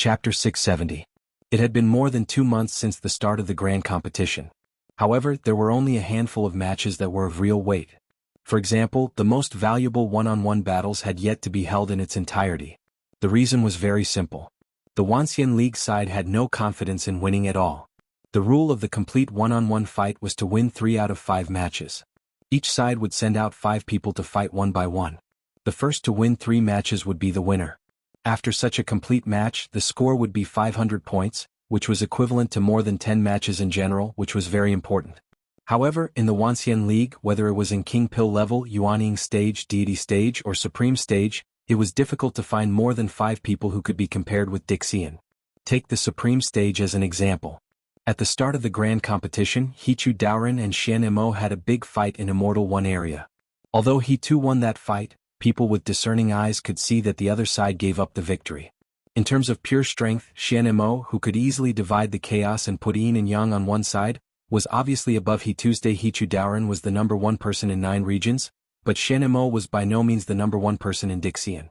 Chapter 670. It had been more than 2 months since the start of the grand competition. However, there were only a handful of matches that were of real weight. For example, the most valuable one-on-one battles had yet to be held in its entirety. The reason was very simple. The Wuxia League side had no confidence in winning at all. The rule of the complete one-on-one fight was to win 3 out of 5 matches. Each side would send out 5 people to fight one by one. The first to win 3 matches would be the winner. After such a complete match, the score would be 500 points, which was equivalent to more than 10 matches in general, which was very important. However, in the Wuxia League, whether it was in King Pill level, Yuanying stage, Deity stage, or Supreme stage, it was difficult to find more than 5 people who could be compared with Dixian. Take the Supreme stage as an example. At the start of the grand competition, Hichu Daoren and Xian Mo had a big fight in Immortal 1 area. Although he too won that fight, people with discerning eyes could see that the other side gave up the victory. In terms of pure strength, Xian Mo, who could easily divide the chaos and put yin and yang on one side, was obviously above He. Tuesday Hichu Daoren was the number 1 person in 9 regions, but Xian Mo was by no means the number 1 person in Dixian.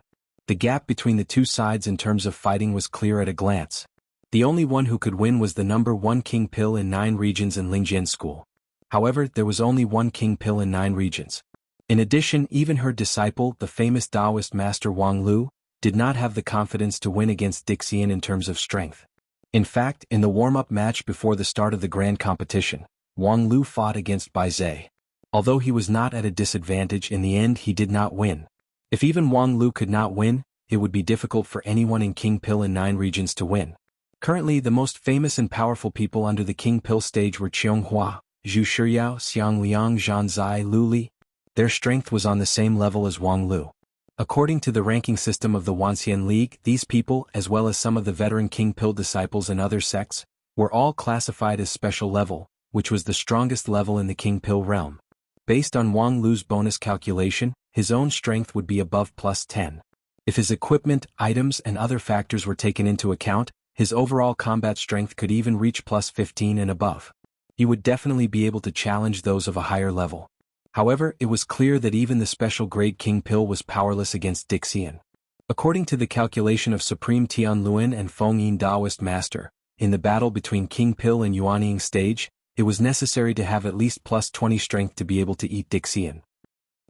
The gap between the two sides in terms of fighting was clear at a glance. The only one who could win was the number 1 King Pill in 9 regions in Lingjian School. However, there was only 1 King Pill in 9 regions. In addition, even her disciple, the famous Taoist master Wang Lu, did not have the confidence to win against Dixian in terms of strength. In fact, in the warm-up match before the start of the grand competition, Wang Lu fought against Bai Zhe. Although he was not at a disadvantage, in the end he did not win. If even Wang Lu could not win, it would be difficult for anyone in King Pill in 9 regions to win. Currently, the most famous and powerful people under the King Pill stage were Qianghua, Zhu Shiyao, Xiang Liang, Zhan Zai, Lu Li. Their strength was on the same level as Wang Lu. According to the ranking system of the Wuxia League, these people, as well as some of the veteran King Pill disciples and other sects, were all classified as special level, which was the strongest level in the King Pill realm. Based on Wang Lu's bonus calculation, his own strength would be above +10. If his equipment, items and other factors were taken into account, his overall combat strength could even reach +15 and above. He would definitely be able to challenge those of a higher level. However, it was clear that even the special grade King Pill was powerless against Dixian. According to the calculation of Supreme Tian Luan and Feng Yin Taoist Master, in the battle between King Pill and Yuanying stage, it was necessary to have at least +20 strength to be able to eat Dixian.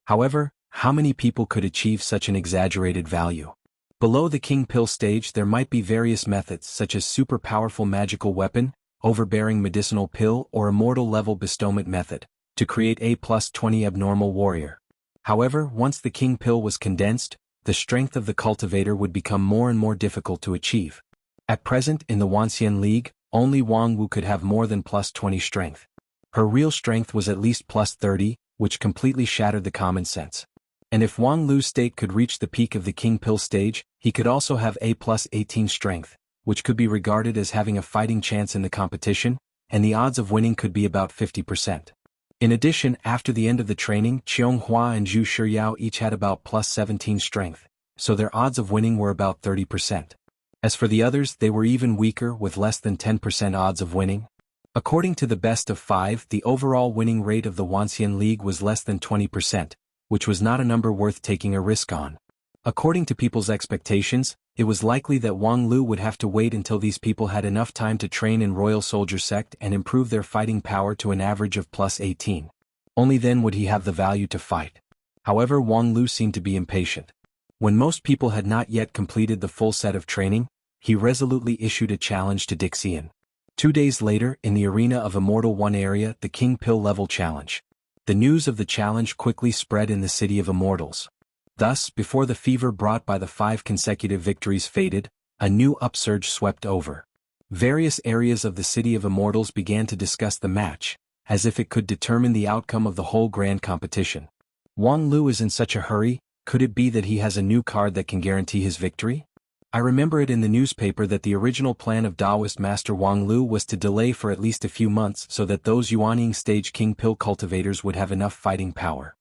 However, how many people could achieve such an exaggerated value? Below the King Pill stage there might be various methods such as super powerful magical weapon, overbearing medicinal pill or immortal level bestowment method, to create a +20 abnormal warrior. However, once the King Pill was condensed, the strength of the cultivator would become more and more difficult to achieve. At present in the Wuxia League, only Wang Wu could have more than +20 strength. Her real strength was at least +30, which completely shattered the common sense. And if Wang Lu's state could reach the peak of the King Pill stage, he could also have a +18 strength, which could be regarded as having a fighting chance in the competition, and the odds of winning could be about 50%. In addition, after the end of the training, Qianghua and Zhu Shiyao each had about +17 strength, so their odds of winning were about 30%. As for the others, they were even weaker with less than 10% odds of winning. According to the best of 5, the overall winning rate of the Wuxia League was less than 20%, which was not a number worth taking a risk on. According to people's expectations, it was likely that Wang Lu would have to wait until these people had enough time to train in Royal Soldier Sect and improve their fighting power to an average of +18. Only then would he have the value to fight. However, Wang Lu seemed to be impatient. When most people had not yet completed the full set of training, he resolutely issued a challenge to Dixian. 2 days later, in the arena of Immortal 1 area, the King Pill level challenge. The news of the challenge quickly spread in the City of Immortals. Thus, before the fever brought by the 5 consecutive victories faded, a new upsurge swept over. Various areas of the City of Immortals began to discuss the match, as if it could determine the outcome of the whole grand competition. Wang Lu is in such a hurry, could it be that he has a new card that can guarantee his victory? I remember it in the newspaper that the original plan of Taoist Master Wang Lu was to delay for at least a few months so that those Yuanying stage King Pill cultivators would have enough fighting power.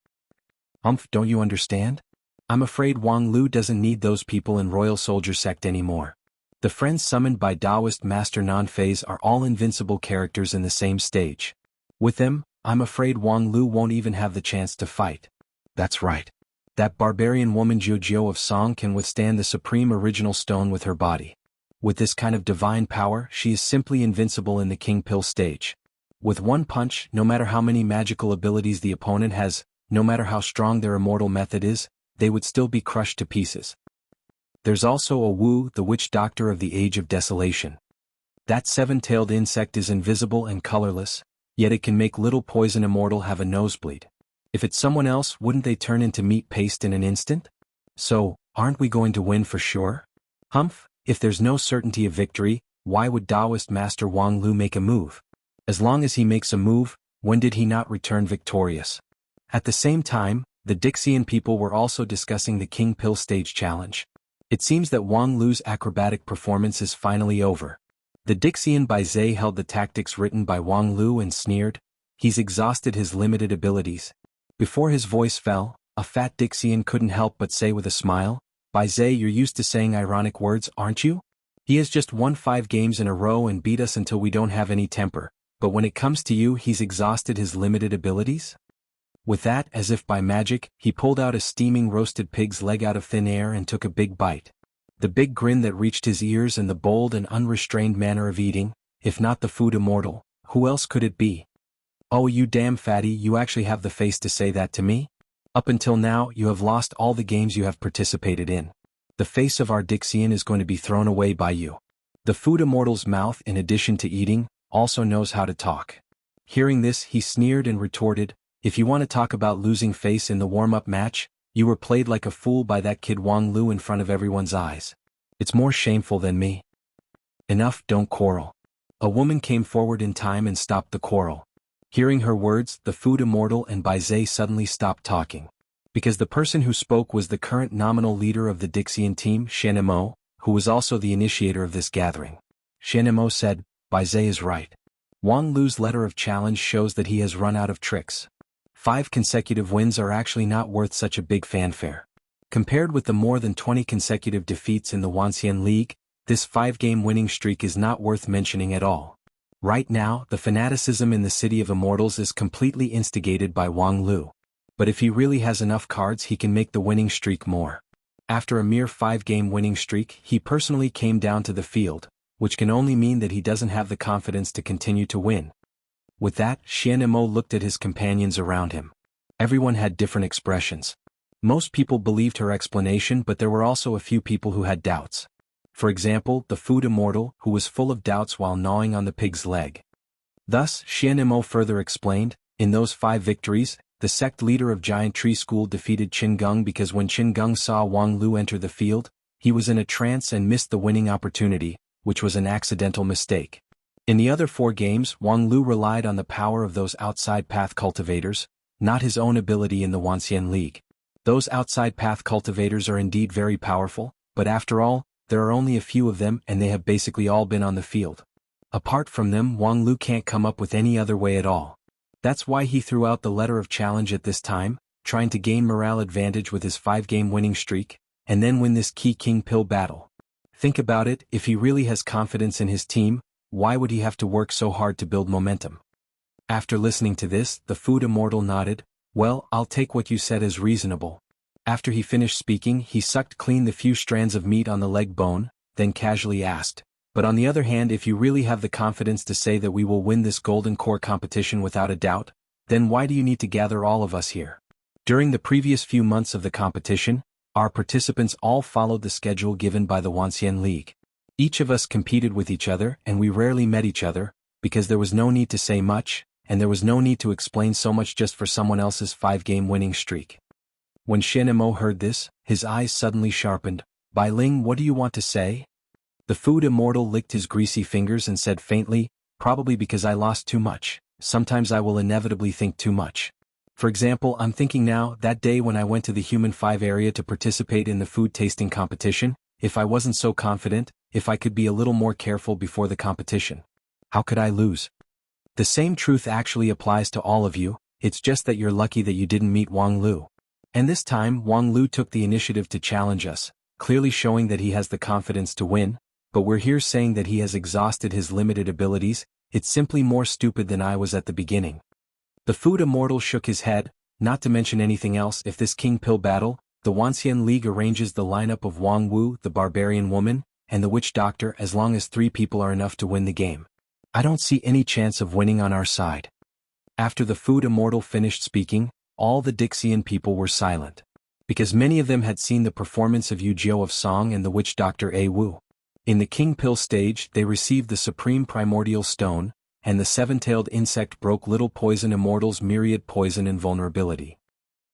Don't you understand? I'm afraid Wang Lu doesn't need those people in Royal Soldier Sect anymore. The friends summoned by Taoist Master Nanfei's are all invincible characters in the same stage. With them, I'm afraid Wang Lu won't even have the chance to fight. That's right. That barbarian woman Jiu of Song can withstand the supreme original stone with her body. With this kind of divine power, she is simply invincible in the King Pill stage. With one punch, no matter how many magical abilities the opponent has, no matter how strong their immortal method is, they would still be crushed to pieces. There's also a Wu, the witch doctor of the Age of Desolation. That seven-tailed insect is invisible and colorless, yet it can make little poison immortal have a nosebleed. If it's someone else, wouldn't they turn into meat paste in an instant? So, aren't we going to win for sure? Humph, if there's no certainty of victory, why would Taoist Master Wang Lu make a move? As long as he makes a move, when did he not return victorious? At the same time, the Dixian people were also discussing the King Pill stage challenge. It seems that Wang Lu's acrobatic performance is finally over. The Dixian Bai Zhe held the tactics written by Wang Lu and sneered, "He's exhausted his limited abilities." Before his voice fell, a fat Dixian couldn't help but say with a smile, "Bai Zhe, you're used to saying ironic words, aren't you? He has just won 5 games in a row and beat us until we don't have any temper, but when it comes to you, he's exhausted his limited abilities?" With that, as if by magic, he pulled out a steaming roasted pig's leg out of thin air and took a big bite. The big grin that reached his ears and the bold and unrestrained manner of eating, if not the food immortal, who else could it be? "Oh, you damn fatty, you actually have the face to say that to me? Up until now, you have lost all the games you have participated in. The face of our Dixian is going to be thrown away by you." The food immortal's mouth, in addition to eating, also knows how to talk. Hearing this, he sneered and retorted, "If you want to talk about losing face in the warm-up match, you were played like a fool by that kid Wang Lu in front of everyone's eyes. It's more shameful than me." "Enough, don't quarrel." A woman came forward in time and stopped the quarrel. Hearing her words, the food immortal and Bai Zhe suddenly stopped talking. Because the person who spoke was the current nominal leader of the Dixian team, Shenemo, who was also the initiator of this gathering. Shenemo said, "Bai Zhe is right. Wang Lu's letter of challenge shows that he has run out of tricks. 5 consecutive wins are actually not worth such a big fanfare. Compared with the more than 20 consecutive defeats in the Wanxian League, this 5-game winning streak is not worth mentioning at all. Right now, the fanaticism in the City of Immortals is completely instigated by Wang Lu. But if he really has enough cards, he can make the winning streak more." After a mere 5-game winning streak, he personally came down to the field, which can only mean that he doesn't have the confidence to continue to win. With that, Xianemo looked at his companions around him. Everyone had different expressions. Most people believed her explanation, but there were also a few people who had doubts. For example, the food immortal, who was full of doubts while gnawing on the pig's leg. Thus, Xianemo further explained, in those 5 victories, the sect leader of Giant Tree School defeated Qin Geng because when Qin Geng saw Wang Lu enter the field, he was in a trance and missed the winning opportunity, which was an accidental mistake. In the other 4 games, Wang Lu relied on the power of those outside path cultivators, not his own ability in the Wanxian League. Those outside path cultivators are indeed very powerful, but after all, there are only a few of them and they have basically all been on the field. Apart from them, Wang Lu can't come up with any other way at all. That's why he threw out the letter of challenge at this time, trying to gain morale advantage with his 5-game winning streak, and then win this key King Pill battle. Think about it, if he really has confidence in his team, why would he have to work so hard to build momentum? After listening to this, the food immortal nodded, "Well, I'll take what you said as reasonable." After he finished speaking, he sucked clean the few strands of meat on the leg bone, then casually asked, "But on the other hand, if you really have the confidence to say that we will win this Golden Core competition without a doubt, then why do you need to gather all of us here?" During the previous few months of the competition, our participants all followed the schedule given by the Wanxian League. Each of us competed with each other and we rarely met each other, because there was no need to say much, and there was no need to explain so much just for someone else's 5-game winning streak. When Shenemo heard this, his eyes suddenly sharpened. "Bai Ling, what do you want to say?" The food immortal licked his greasy fingers and said faintly, "Probably because I lost too much. Sometimes I will inevitably think too much. For example, I'm thinking now, that day when I went to the Human 5 area to participate in the food tasting competition, if I wasn't so confident, if I could be a little more careful before the competition, how could I lose?" The same truth actually applies to all of you, it's just that you're lucky that you didn't meet Wang Lu. And this time, Wang Lu took the initiative to challenge us, clearly showing that he has the confidence to win, but we're here saying that he has exhausted his limited abilities. It's simply more stupid than I was at the beginning. The food immortal shook his head, not to mention anything else. If this King Pill battle, the Wanxian League arranges the lineup of Wang Wu, the barbarian woman, and the witch doctor as long as 3 people are enough to win the game. I don't see any chance of winning on our side. After the food immortal finished speaking, all the Dixian people were silent. Because many of them had seen the performance of Yu Jiu of Song and the witch doctor A Wu. In the King Pill stage they received the supreme primordial stone, and the 7-tailed insect broke Little Poison Immortal's myriad poison and vulnerability.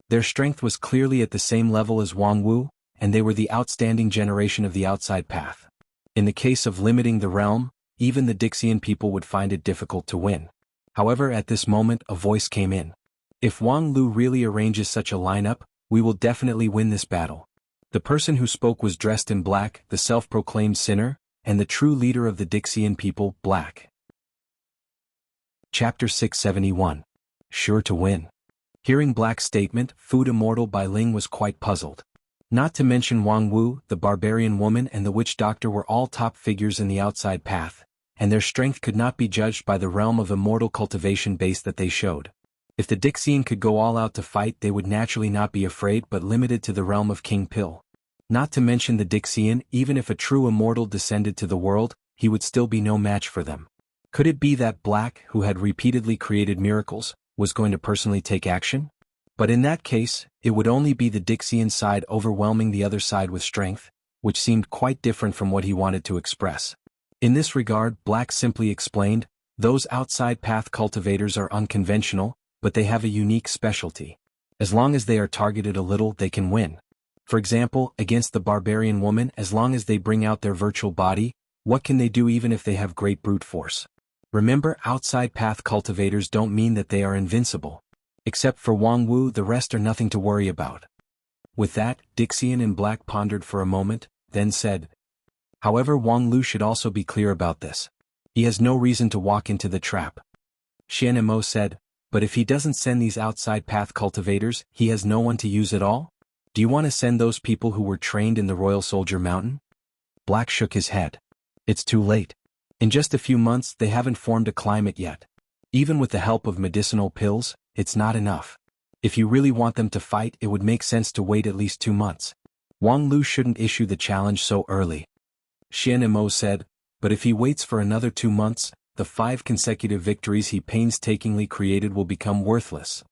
Their strength was clearly at the same level as Wang Wu, and they were the outstanding generation of the outside path. In the case of limiting the realm, even the Dixian people would find it difficult to win. However, at this moment a voice came in. If Wang Lu really arranges such a lineup, we will definitely win this battle. The person who spoke was dressed in black, the self-proclaimed sinner, and the true leader of the Dixian people, Black. Chapter 671. Sure to win. Hearing Black's statement, Food Immortal Bai Ling was quite puzzled. Not to mention Wang Wu, the barbarian woman and the witch doctor were all top figures in the outside path, and their strength could not be judged by the realm of immortal cultivation base that they showed. If the Dixian could go all out to fight, they would naturally not be afraid but limited to the realm of King Pill. Not to mention the Dixian, even if a true immortal descended to the world, he would still be no match for them. Could it be that Black, who had repeatedly created miracles, was going to personally take action? But in that case, it would only be the Dixian side overwhelming the other side with strength, which seemed quite different from what he wanted to express. In this regard, Black simply explained, those outside path cultivators are unconventional, but they have a unique specialty. As long as they are targeted a little, they can win. For example, against the barbarian woman, as long as they bring out their virtual body, what can they do even if they have great brute force? Remember, outside path cultivators don't mean that they are invincible. Except for Wang Wu, the rest are nothing to worry about. With that, Dixian and Black pondered for a moment, then said, however, Wang Lu should also be clear about this. He has no reason to walk into the trap. Xian Mo said, but if he doesn't send these outside path cultivators, he has no one to use at all? Do you want to send those people who were trained in the Royal Soldier Mountain? Black shook his head. It's too late. In just a few months they haven't formed a climate yet. Even with the help of medicinal pills, it's not enough. If you really want them to fight, it would make sense to wait at least 2 months. Wang Lu shouldn't issue the challenge so early. Xian Mo said, but if he waits for another 2 months, the 5 consecutive victories he painstakingly created will become worthless.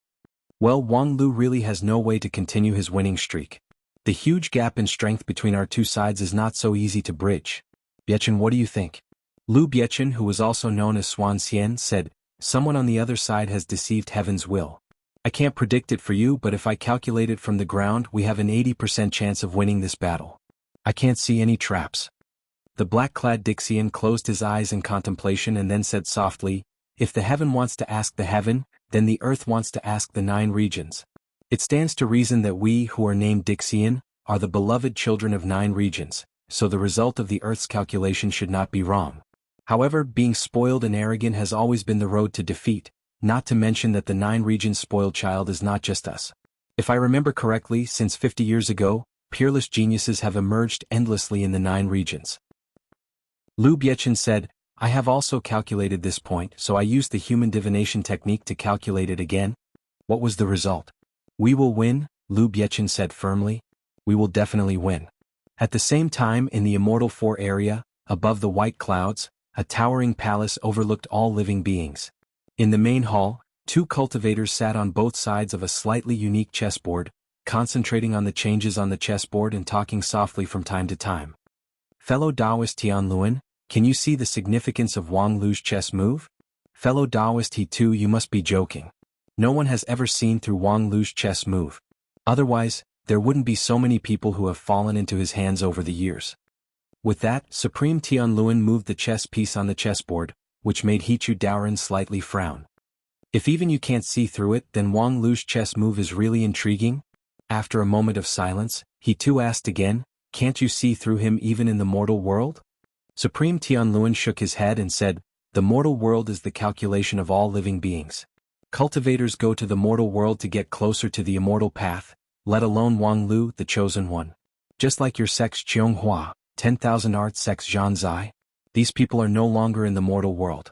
Well, Wang Lu really has no way to continue his winning streak. The huge gap in strength between our two sides is not so easy to bridge. Biechen, what do you think? Lu Biechen, who was also known as Swan Xian, said, someone on the other side has deceived heaven's will. I can't predict it for you, but if I calculate it from the ground, we have an 80% chance of winning this battle. I can't see any traps. The black-clad Dixian closed his eyes in contemplation and then said softly, if the heaven wants to ask the heaven, then the earth wants to ask the 9 regions. It stands to reason that we, who are named Dixian, are the beloved children of 9 regions, so the result of the earth's calculation should not be wrong. However, being spoiled and arrogant has always been the road to defeat, not to mention that the 9 regions spoiled child is not just us. If I remember correctly, since 50 years ago, peerless geniuses have emerged endlessly in the 9 regions. Lu Biechen said, I have also calculated this point, so I used the human divination technique to calculate it again. What was the result? We will win, Lu Biechen said firmly. We will definitely win. At the same time, in the Immortal 4 area, above the white clouds, a towering palace overlooked all living beings. In the main hall, 2 cultivators sat on both sides of a slightly unique chessboard, concentrating on the changes on the chessboard and talking softly from time to time. Fellow Taoist Tianluan, can you see the significance of Wang Lu's chess move? Fellow Taoist He too, you must be joking. No one has ever seen through Wang Lu's chess move. Otherwise, there wouldn't be so many people who have fallen into his hands over the years. With that, Supreme Tianluan moved the chess piece on the chessboard, which made Hichu Daoren slightly frown. If even you can't see through it, then Wang Lu's chess move is really intriguing? After a moment of silence, he too asked again, can't you see through him even in the mortal world? Supreme Tianluan shook his head and said, the mortal world is the calculation of all living beings. Cultivators go to the mortal world to get closer to the immortal path, let alone Wang Lu, the chosen one. Just like your sex Qiong 10,000 art sex Zhan Zai. These people are no longer in the mortal world.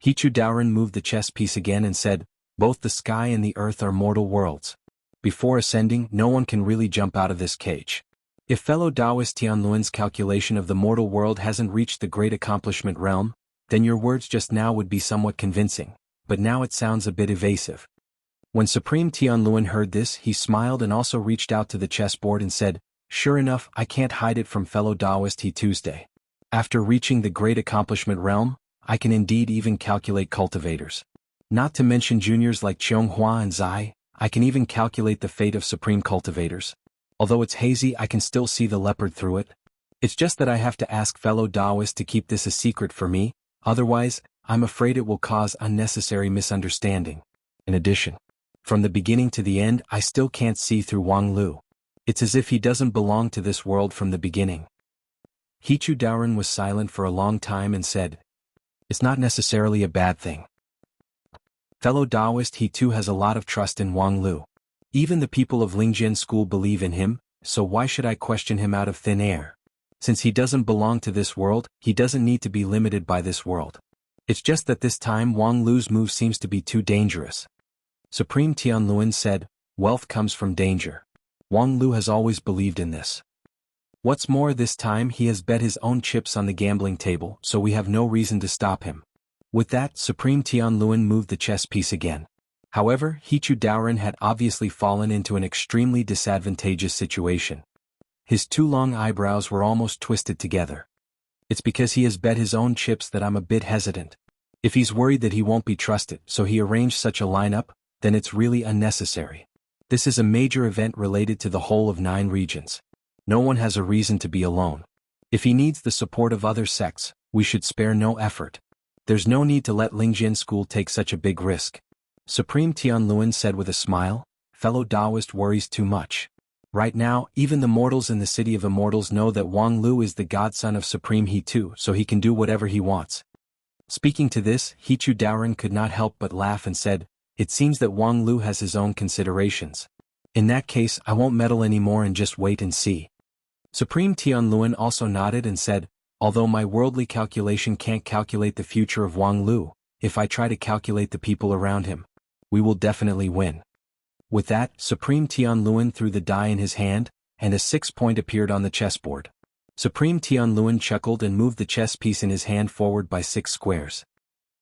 Hichu Daoren moved the chess piece again and said, both the sky and the earth are mortal worlds. Before ascending, no one can really jump out of this cage. If fellow Taoist Tianluan's calculation of the mortal world hasn't reached the great accomplishment realm, then your words just now would be somewhat convincing, but now it sounds a bit evasive. When Supreme Tianluan heard this, he smiled and also reached out to the chessboard and said, "Sure enough, I can't hide it from fellow Taoist He Tuesday. After reaching the great accomplishment realm, I can indeed even calculate cultivators. Not to mention juniors like Qianghua and Zai, I can even calculate the fate of supreme cultivators. Although it's hazy, I can still see the leopard through it. It's just that I have to ask fellow Taoists to keep this a secret for me, otherwise, I'm afraid it will cause unnecessary misunderstanding. In addition, from the beginning to the end, I still can't see through Wang Lu. It's as if he doesn't belong to this world from the beginning." Hichu Daoren was silent for a long time and said, "It's not necessarily a bad thing. Fellow Taoist, he too has a lot of trust in Wang Lu. Even the people of Lingjian school believe in him, so why should I question him out of thin air? Since he doesn't belong to this world, he doesn't need to be limited by this world. It's just that this time Wang Lu's move seems to be too dangerous." Supreme Tianluan said, "Wealth comes from danger. Wang Lu has always believed in this. What's more, this time he has bet his own chips on the gambling table, so we have no reason to stop him." With that, Supreme Tianluan moved the chess piece again. However, Hichu Daoren had obviously fallen into an extremely disadvantageous situation. His two long eyebrows were almost twisted together. "It's because he has bet his own chips that I'm a bit hesitant. If he's worried that he won't be trusted, so he arranged such a lineup, then it's really unnecessary. This is a major event related to the whole of 9 regions. No one has a reason to be alone. If he needs the support of other sects, we should spare no effort. There's no need to let Lingjian school take such a big risk." Supreme Tianluan said with a smile, "Fellow Taoist worries too much. Right now, even the mortals in the City of Immortals know that Wang Lu is the godson of Supreme He Tu, so he can do whatever he wants." Speaking to this, Hichu Daoren could not help but laugh and said, "It seems that Wang Lu has his own considerations. In that case, I won't meddle anymore and just wait and see." Supreme Tianluan also nodded and said, "Although my worldly calculation can't calculate the future of Wang Lu, if I try to calculate the people around him, we will definitely win." With that, Supreme Tianluan threw the die in his hand, and a 6-point appeared on the chessboard. Supreme Tianluan chuckled and moved the chess piece in his hand forward by 6 squares.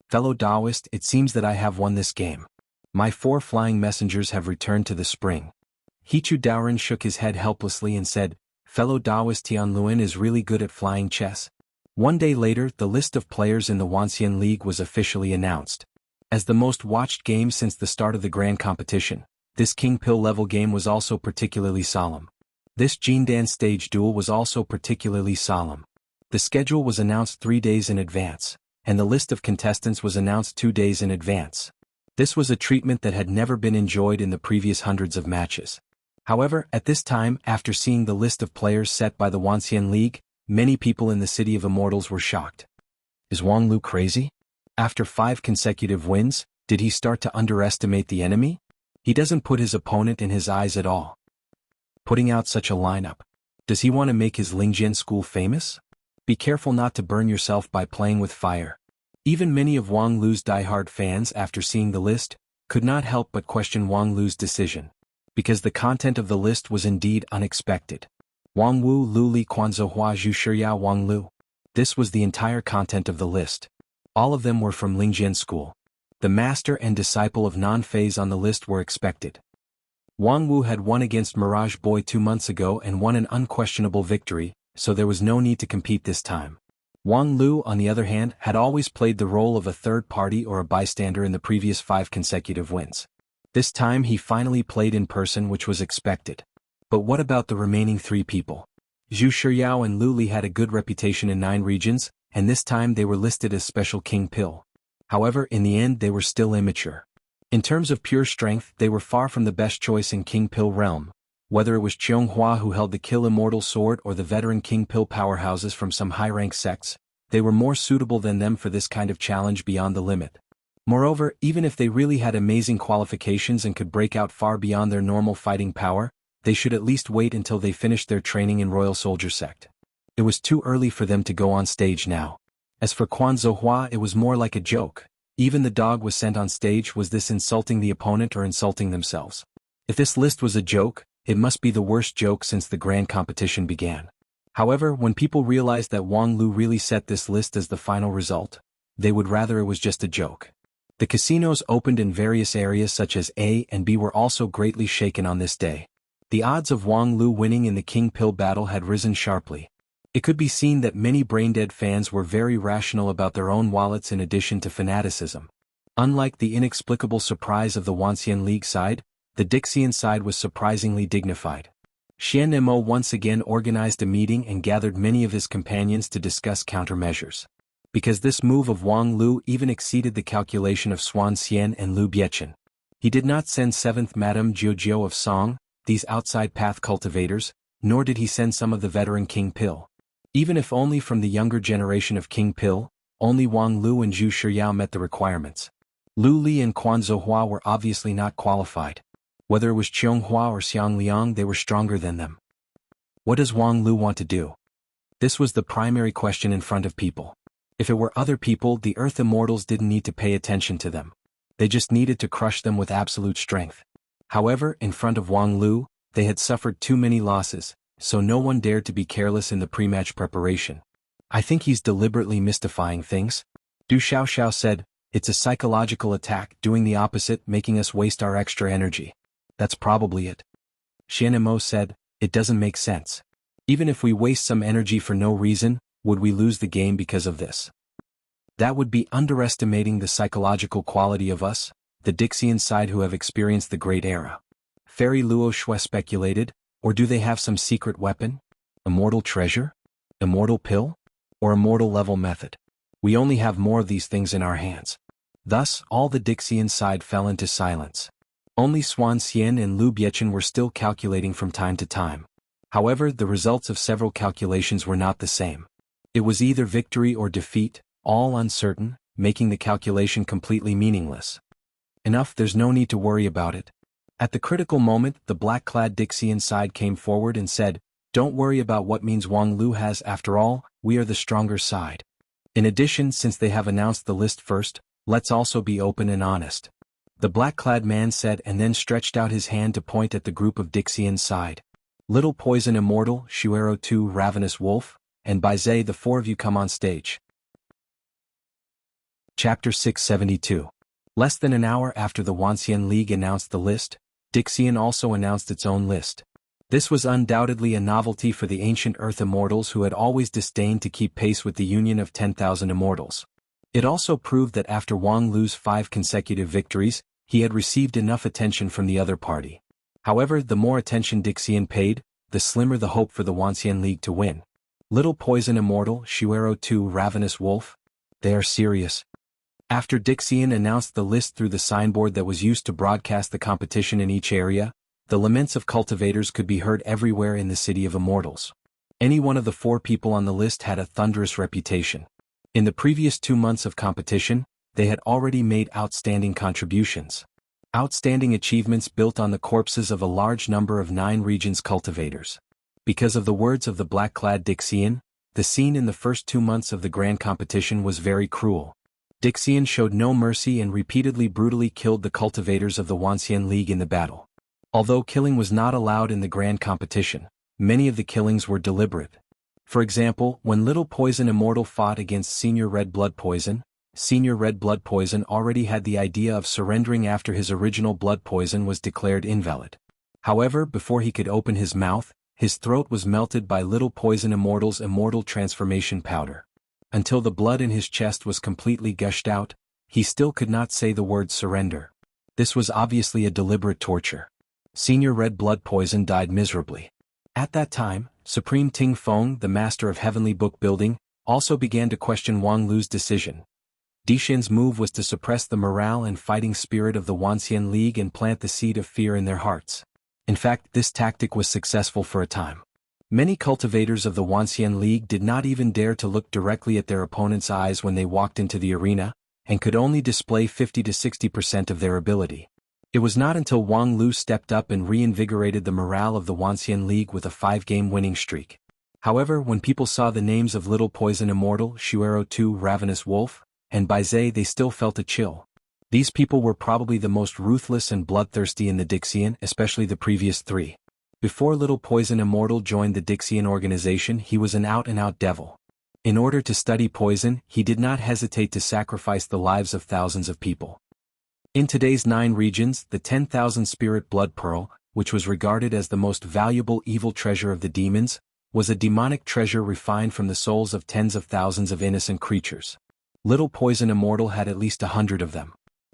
"Fellow Taoist, it seems that I have won this game. My 4 flying messengers have returned to the spring." Hichu Daoren shook his head helplessly and said, "Fellow Taoist Tianluan is really good at flying chess." One day later, the list of players in the Wanxian League was officially announced. As the most watched game since the start of the grand competition, this King Pill level game was also particularly solemn. This Jindan stage duel was also particularly solemn. The schedule was announced 3 days in advance, and the list of contestants was announced 2 days in advance. This was a treatment that had never been enjoyed in the previous hundreds of matches. However, at this time, after seeing the list of players set by the Wanxian League, many people in the City of Immortals were shocked. Is Wang Lu crazy? After 5 consecutive wins, did he start to underestimate the enemy? He doesn't put his opponent in his eyes at all. Putting out such a lineup. Does he want to make his Lingjian school famous? Be careful not to burn yourself by playing with fire. Even many of Wang Lu's diehard fans, after seeing the list, could not help but question Wang Lu's decision. Because the content of the list was indeed unexpected. Wang Wu Lu Li Quanzhou Zhu Shiyao Wang Lu. This was the entire content of the list. All of them were from Lingjian school. The master and disciple of non-phase on the list were expected. Wang Wu had won against Mirage Boy 2 months ago and won an unquestionable victory, so there was no need to compete this time. Wang Lu, on the other hand, had always played the role of a third party or a bystander in the previous 5 consecutive wins. This time he finally played in person, which was expected. But what about the remaining 3 people? Zhu Shiyao and Lu Li had a good reputation in 9 regions, and this time they were listed as special King Pill. However, in the end they were still immature. In terms of pure strength, they were far from the best choice in King Pill realm. Whether it was Qianghua who held the Kill Immortal sword or the veteran King Pill powerhouses from some high-rank sects, they were more suitable than them for this kind of challenge beyond the limit. Moreover, even if they really had amazing qualifications and could break out far beyond their normal fighting power, they should at least wait until they finished their training in Royal Soldier Sect. It was too early for them to go on stage now. As for Quan Zouhua, it was more like a joke. Even the dog was sent on stage. Was this insulting the opponent or insulting themselves? If this list was a joke, it must be the worst joke since the grand competition began. However, when people realized that Wang Lu really set this list as the final result, they would rather it was just a joke. The casinos opened in various areas such as A and B were also greatly shaken on this day. The odds of Wang Lu winning in the King Pill battle had risen sharply. It could be seen that many brain-dead fans were very rational about their own wallets in addition to fanaticism. Unlike the inexplicable surprise of the Wanxian League side, the Dixian side was surprisingly dignified. Xian Nemo once again organized a meeting and gathered many of his companions to discuss countermeasures. Because this move of Wang Lu even exceeded the calculation of Xuan Xian and Lu Biechen. He did not send 7th Madame Jiujiu of Song, these outside path cultivators, nor did he send some of the veteran King Pill. Even if only from the younger generation of King Pill, only Wang Lu and Zhu Shiyao met the requirements. Lu Li and Quan Zhouhua were obviously not qualified. Whether it was Qiong Hua or Xiang Liang, they were stronger than them. What does Wang Lu want to do? This was the primary question in front of people. If it were other people, the Earth Immortals didn't need to pay attention to them. They just needed to crush them with absolute strength. However, in front of Wang Lu, they had suffered too many losses, so no one dared to be careless in the pre-match preparation. I think he's deliberately mystifying things. Du Xiaoxiao said, it's a psychological attack, doing the opposite, making us waste our extra energy. That's probably it. Xian Mo said, it doesn't make sense. Even if we waste some energy for no reason, would we lose the game because of this? That would be underestimating the psychological quality of us, the Dixian side who have experienced the Great Era. Fairy Luo Shui speculated, or do they have some secret weapon? Immortal treasure? Immortal pill? Or immortal level method? We only have more of these things in our hands. Thus, all the Dixian side fell into silence. Only Xuan Xian and Lu Biechen were still calculating from time to time. However, the results of several calculations were not the same. It was either victory or defeat, all uncertain, making the calculation completely meaningless. Enough, there's no need to worry about it. At the critical moment, the black-clad Dixian side came forward and said, don't worry about what means Wang Lu has. After all, we are the stronger side. In addition, since they have announced the list first, let's also be open and honest. The black-clad man said and then stretched out his hand to point at the group of Dixian side. Little Poison Immortal, Shuero 2 Ravenous Wolf, and Baizé, the 4 of you come on stage. Chapter 672. Less than an hour after the Wanxian League announced the list, Dixian also announced its own list. This was undoubtedly a novelty for the ancient Earth Immortals who had always disdained to keep pace with the union of 10,000 Immortals. It also proved that after Wang Lu's 5 consecutive victories, he had received enough attention from the other party. However, the more attention Dixian paid, the slimmer the hope for the Wanxian League to win. Little Poison Immortal, Shuero 2 Ravenous Wolf? They are serious. After Dixian announced the list through the signboard that was used to broadcast the competition in each area, the laments of cultivators could be heard everywhere in the City of Immortals. Any one of the 4 people on the list had a thunderous reputation. In the previous 2 months of competition, they had already made outstanding contributions. Outstanding achievements built on the corpses of a large number of 9 regions cultivators. Because of the words of the black-clad Dixian, the scene in the first 2 months of the grand competition was very cruel. Dixian showed no mercy and repeatedly brutally killed the cultivators of the Wanxian League in the battle. Although killing was not allowed in the grand competition, many of the killings were deliberate. For example, when Little Poison Immortal fought against Senior Red Blood Poison already had the idea of surrendering after his original blood poison was declared invalid. However, before he could open his mouth, his throat was melted by Little Poison Immortal's immortal transformation powder. Until the blood in his chest was completely gushed out, he still could not say the word surrender. This was obviously a deliberate torture. Senior Red Blood Poison died miserably. At that time, Supreme Ting Feng, the master of heavenly book building, also began to question Wang Lu's decision. Dixin's move was to suppress the morale and fighting spirit of the Wanxian League and plant the seed of fear in their hearts. In fact, this tactic was successful for a time. Many cultivators of the Wanxian League did not even dare to look directly at their opponent's eyes when they walked into the arena, and could only display 50 to 60% of their ability. It was not until Wang Lu stepped up and reinvigorated the morale of the Wanxian League with a 5-game winning streak. However, when people saw the names of Little Poison Immortal, Shuero 2 Ravenous Wolf, and Baizé, they still felt a chill. These people were probably the most ruthless and bloodthirsty in the Dixian, especially the previous 3. Before Little Poison Immortal joined the Dixian organization, he was an out-and-out devil. In order to study poison, he did not hesitate to sacrifice the lives of thousands of people. In today's 9 regions, the 10,000 Spirit Blood Pearl, which was regarded as the most valuable evil treasure of the demons, was a demonic treasure refined from the souls of tens of thousands of innocent creatures. Little Poison Immortal had at least 100 of them.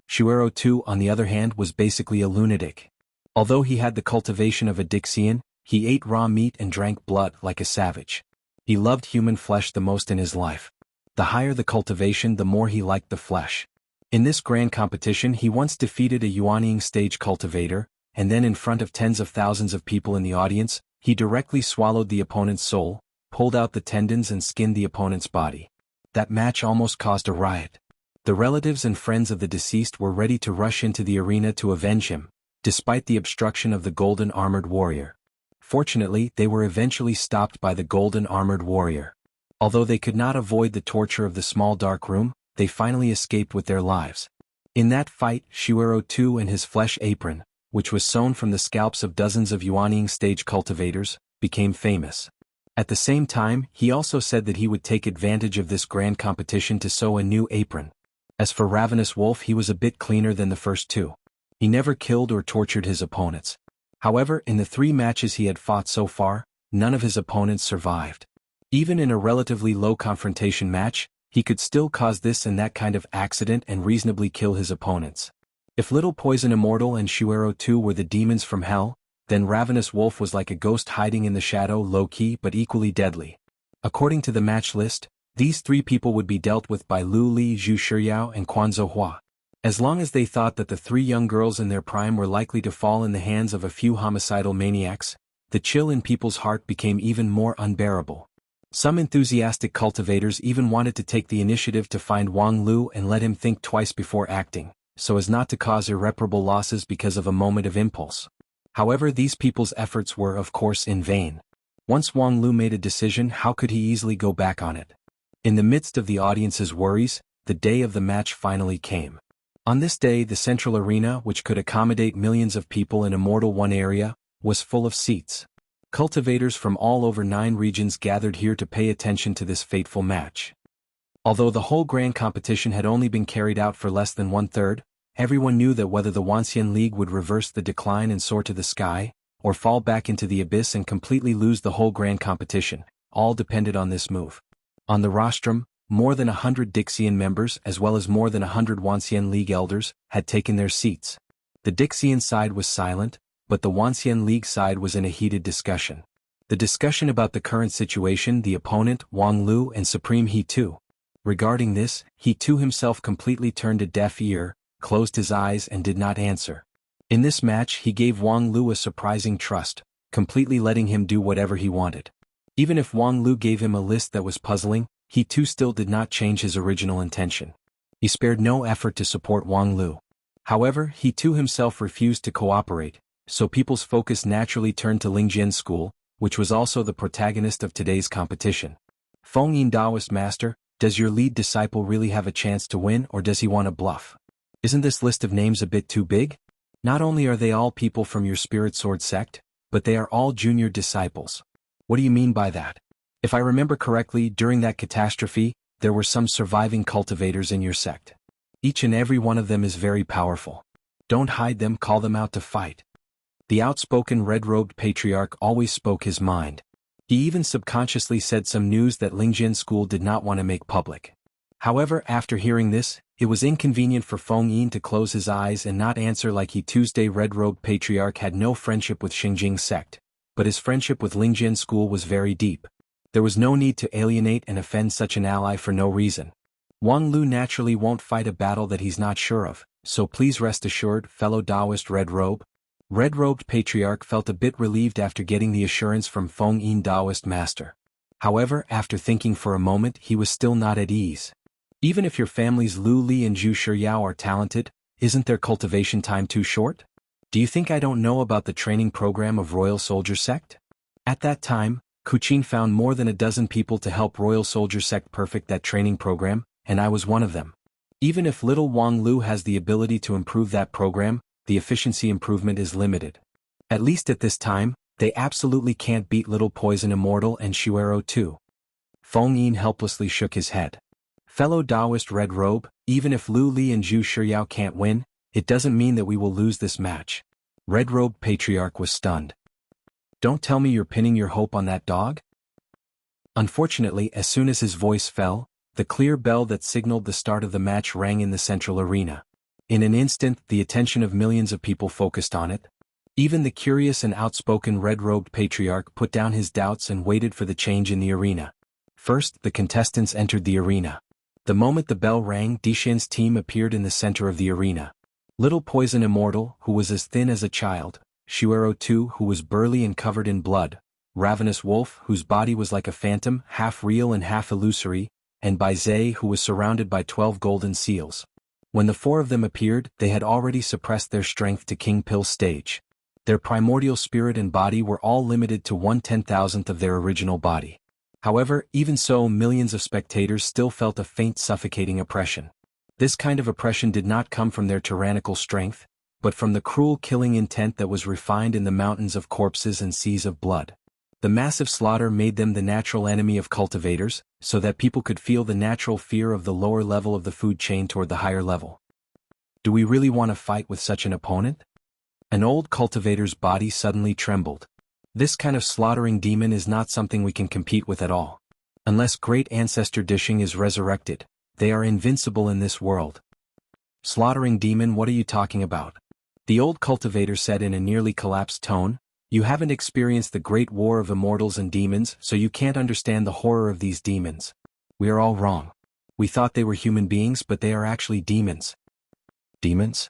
Shuero II, on the other hand, was basically a lunatic. Although he had the cultivation of a Dixian, he ate raw meat and drank blood like a savage. He loved human flesh the most in his life. The higher the cultivation, the more he liked the flesh. In this grand competition, he once defeated a Yuanying stage cultivator, and then in front of tens of thousands of people in the audience, he directly swallowed the opponent's soul, pulled out the tendons and skinned the opponent's body. That match almost caused a riot. The relatives and friends of the deceased were ready to rush into the arena to avenge him, despite the obstruction of the golden armored warrior. Fortunately, they were eventually stopped by the golden armored warrior. Although they could not avoid the torture of the small dark room, they finally escaped with their lives. In that fight, Shuero II and his flesh apron, which was sewn from the scalps of dozens of Yuanying stage cultivators, became famous. At the same time, he also said that he would take advantage of this grand competition to sew a new apron. As for Ravenous Wolf, he was a bit cleaner than the first 2. He never killed or tortured his opponents. However, in the 3 matches he had fought so far, none of his opponents survived. Even in a relatively low confrontation match, he could still cause this and that kind of accident and reasonably kill his opponents. If Little Poison Immortal and Shuero II were the demons from hell, then Ravenous Wolf was like a ghost hiding in the shadow, low-key but equally deadly. According to the match list, these 3 people would be dealt with by Lu Li, Zhu Shiyao and Quan Zhouhua. As long as they thought that the 3 young girls in their prime were likely to fall in the hands of a few homicidal maniacs, the chill in people's heart became even more unbearable. Some enthusiastic cultivators even wanted to take the initiative to find Wang Lu and let him think twice before acting, so as not to cause irreparable losses because of a moment of impulse. However, these people's efforts were, of course, in vain. Once Wang Lu made a decision, how could he easily go back on it? In the midst of the audience's worries, the day of the match finally came. On this day, the central arena, which could accommodate millions of people in Immortal 1 area, was full of seats. Cultivators from all over 9 regions gathered here to pay attention to this fateful match. Although the whole grand competition had only been carried out for less than 1/3, everyone knew that whether the Wanxian League would reverse the decline and soar to the sky, or fall back into the abyss and completely lose the whole grand competition, all depended on this move. On the rostrum, more than 100 Dixian members as well as more than 100 Wanxian League elders had taken their seats. The Dixian side was silent, but the Wanxian League side was in a heated discussion. The discussion about the current situation, the opponent, Wang Lu and Supreme He Tu. Regarding this, He Tu himself completely turned a deaf ear, closed his eyes and did not answer. In this match he gave Wang Lu a surprising trust, completely letting him do whatever he wanted. Even if Wang Lu gave him a list that was puzzling, He Tu still did not change his original intention. He spared no effort to support Wang Lu. However, He Tu himself refused to cooperate, so people's focus naturally turned to Lingjian School, which was also the protagonist of today's competition. Feng Yin Daoist Master, does your lead disciple really have a chance to win, or does he want to bluff? Isn't this list of names a bit too big? Not only are they all people from your Spirit Sword sect, but they are all junior disciples. What do you mean by that? If I remember correctly, during that catastrophe, there were some surviving cultivators in your sect. Each and every one of them is very powerful. Don't hide them, call them out to fight. The outspoken red-robed patriarch always spoke his mind. He even subconsciously said some news that Lingjian School did not want to make public. However, after hearing this, it was inconvenient for Feng Yin to close his eyes and not answer like he. Tuesday red-robed patriarch had no friendship with Xingjing sect, but his friendship with Lingjian School was very deep. There was no need to alienate and offend such an ally for no reason. Wang Lu naturally won't fight a battle that he's not sure of, so please rest assured, fellow Taoist red-robe. Red-robed patriarch felt a bit relieved after getting the assurance from Feng Yin Taoist master. However, after thinking for a moment, he was still not at ease. Even if your family's Lu Li and Zhu Shiyao are talented, isn't their cultivation time too short? Do you think I don't know about the training program of Royal Soldier Sect? At that time, Kuchin found more than a dozen people to help Royal Soldier Sect perfect that training program, and I was one of them. Even if little Wang Lu has the ability to improve that program, the efficiency improvement is limited. At least at this time, They absolutely can't beat Little Poison Immortal and Shuero too. Feng Yin helplessly shook his head. Fellow Taoist Red Robe, even if Lu Li and Zhu Shiyao can't win, it doesn't mean that we will lose this match. Red Robe Patriarch was stunned. Don't tell me you're pinning your hope on that dog? Unfortunately, as soon as his voice fell, the clear bell that signaled the start of the match rang in the central arena. In an instant, the attention of millions of people focused on it. Even the curious and outspoken red-robed patriarch put down his doubts and waited for the change in the arena. First, the contestants entered the arena. The moment the bell rang, Dishin's team appeared in the center of the arena. Little Poison Immortal, who was as thin as a child, Shuero II, who was burly and covered in blood, Ravenous Wolf, whose body was like a phantom, half real and half illusory, and Bai Zhe, who was surrounded by 12 golden seals. When the four of them appeared, they had already suppressed their strength to King Pill's stage. Their primordial spirit and body were all limited to 1/10,000th of their original body. However, even so, millions of spectators still felt a faint suffocating oppression. This kind of oppression did not come from their tyrannical strength, but from the cruel killing intent that was refined in the mountains of corpses and seas of blood. The massive slaughter made them the natural enemy of cultivators, so that people could feel the natural fear of the lower level of the food chain toward the higher level. Do we really want to fight with such an opponent? An old cultivator's body suddenly trembled. This kind of slaughtering demon is not something we can compete with at all. Unless great ancestor Dishing is resurrected, they are invincible in this world. Slaughtering demon, what are you talking about? The old cultivator said in a nearly collapsed tone. You haven't experienced the great war of immortals and demons, so you can't understand the horror of these demons. We are all wrong. We thought they were human beings, but they are actually demons. Demons?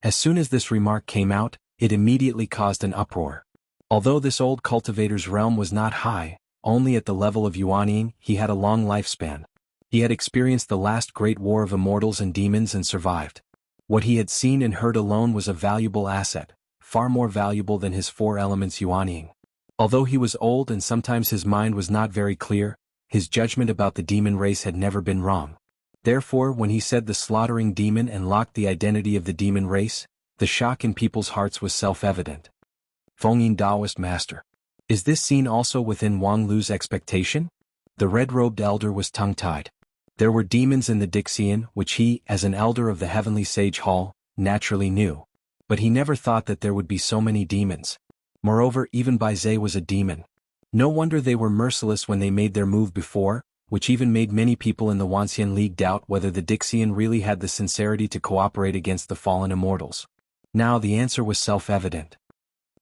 As soon as this remark came out, it immediately caused an uproar. Although this old cultivator's realm was not high, only at the level of Yuanying, he had a long lifespan. He had experienced the last great war of immortals and demons and survived. What he had seen and heard alone was a valuable asset, far more valuable than his four elements Yuanying. Although he was old and sometimes his mind was not very clear, his judgment about the demon race had never been wrong. Therefore, when he said the slaughtering demon and locked the identity of the demon race, the shock in people's hearts was self-evident. Fengyin Taoist Master. Is this scene also within Wang Lu's expectation? The red-robed elder was tongue-tied. There were demons in the Dixian, which he, as an elder of the Heavenly Sage Hall, naturally knew. But he never thought that there would be so many demons. Moreover, even Bai Zhe was a demon. No wonder they were merciless when they made their move before, which even made many people in the Wanxian League doubt whether the Dixian really had the sincerity to cooperate against the fallen immortals. Now the answer was self-evident.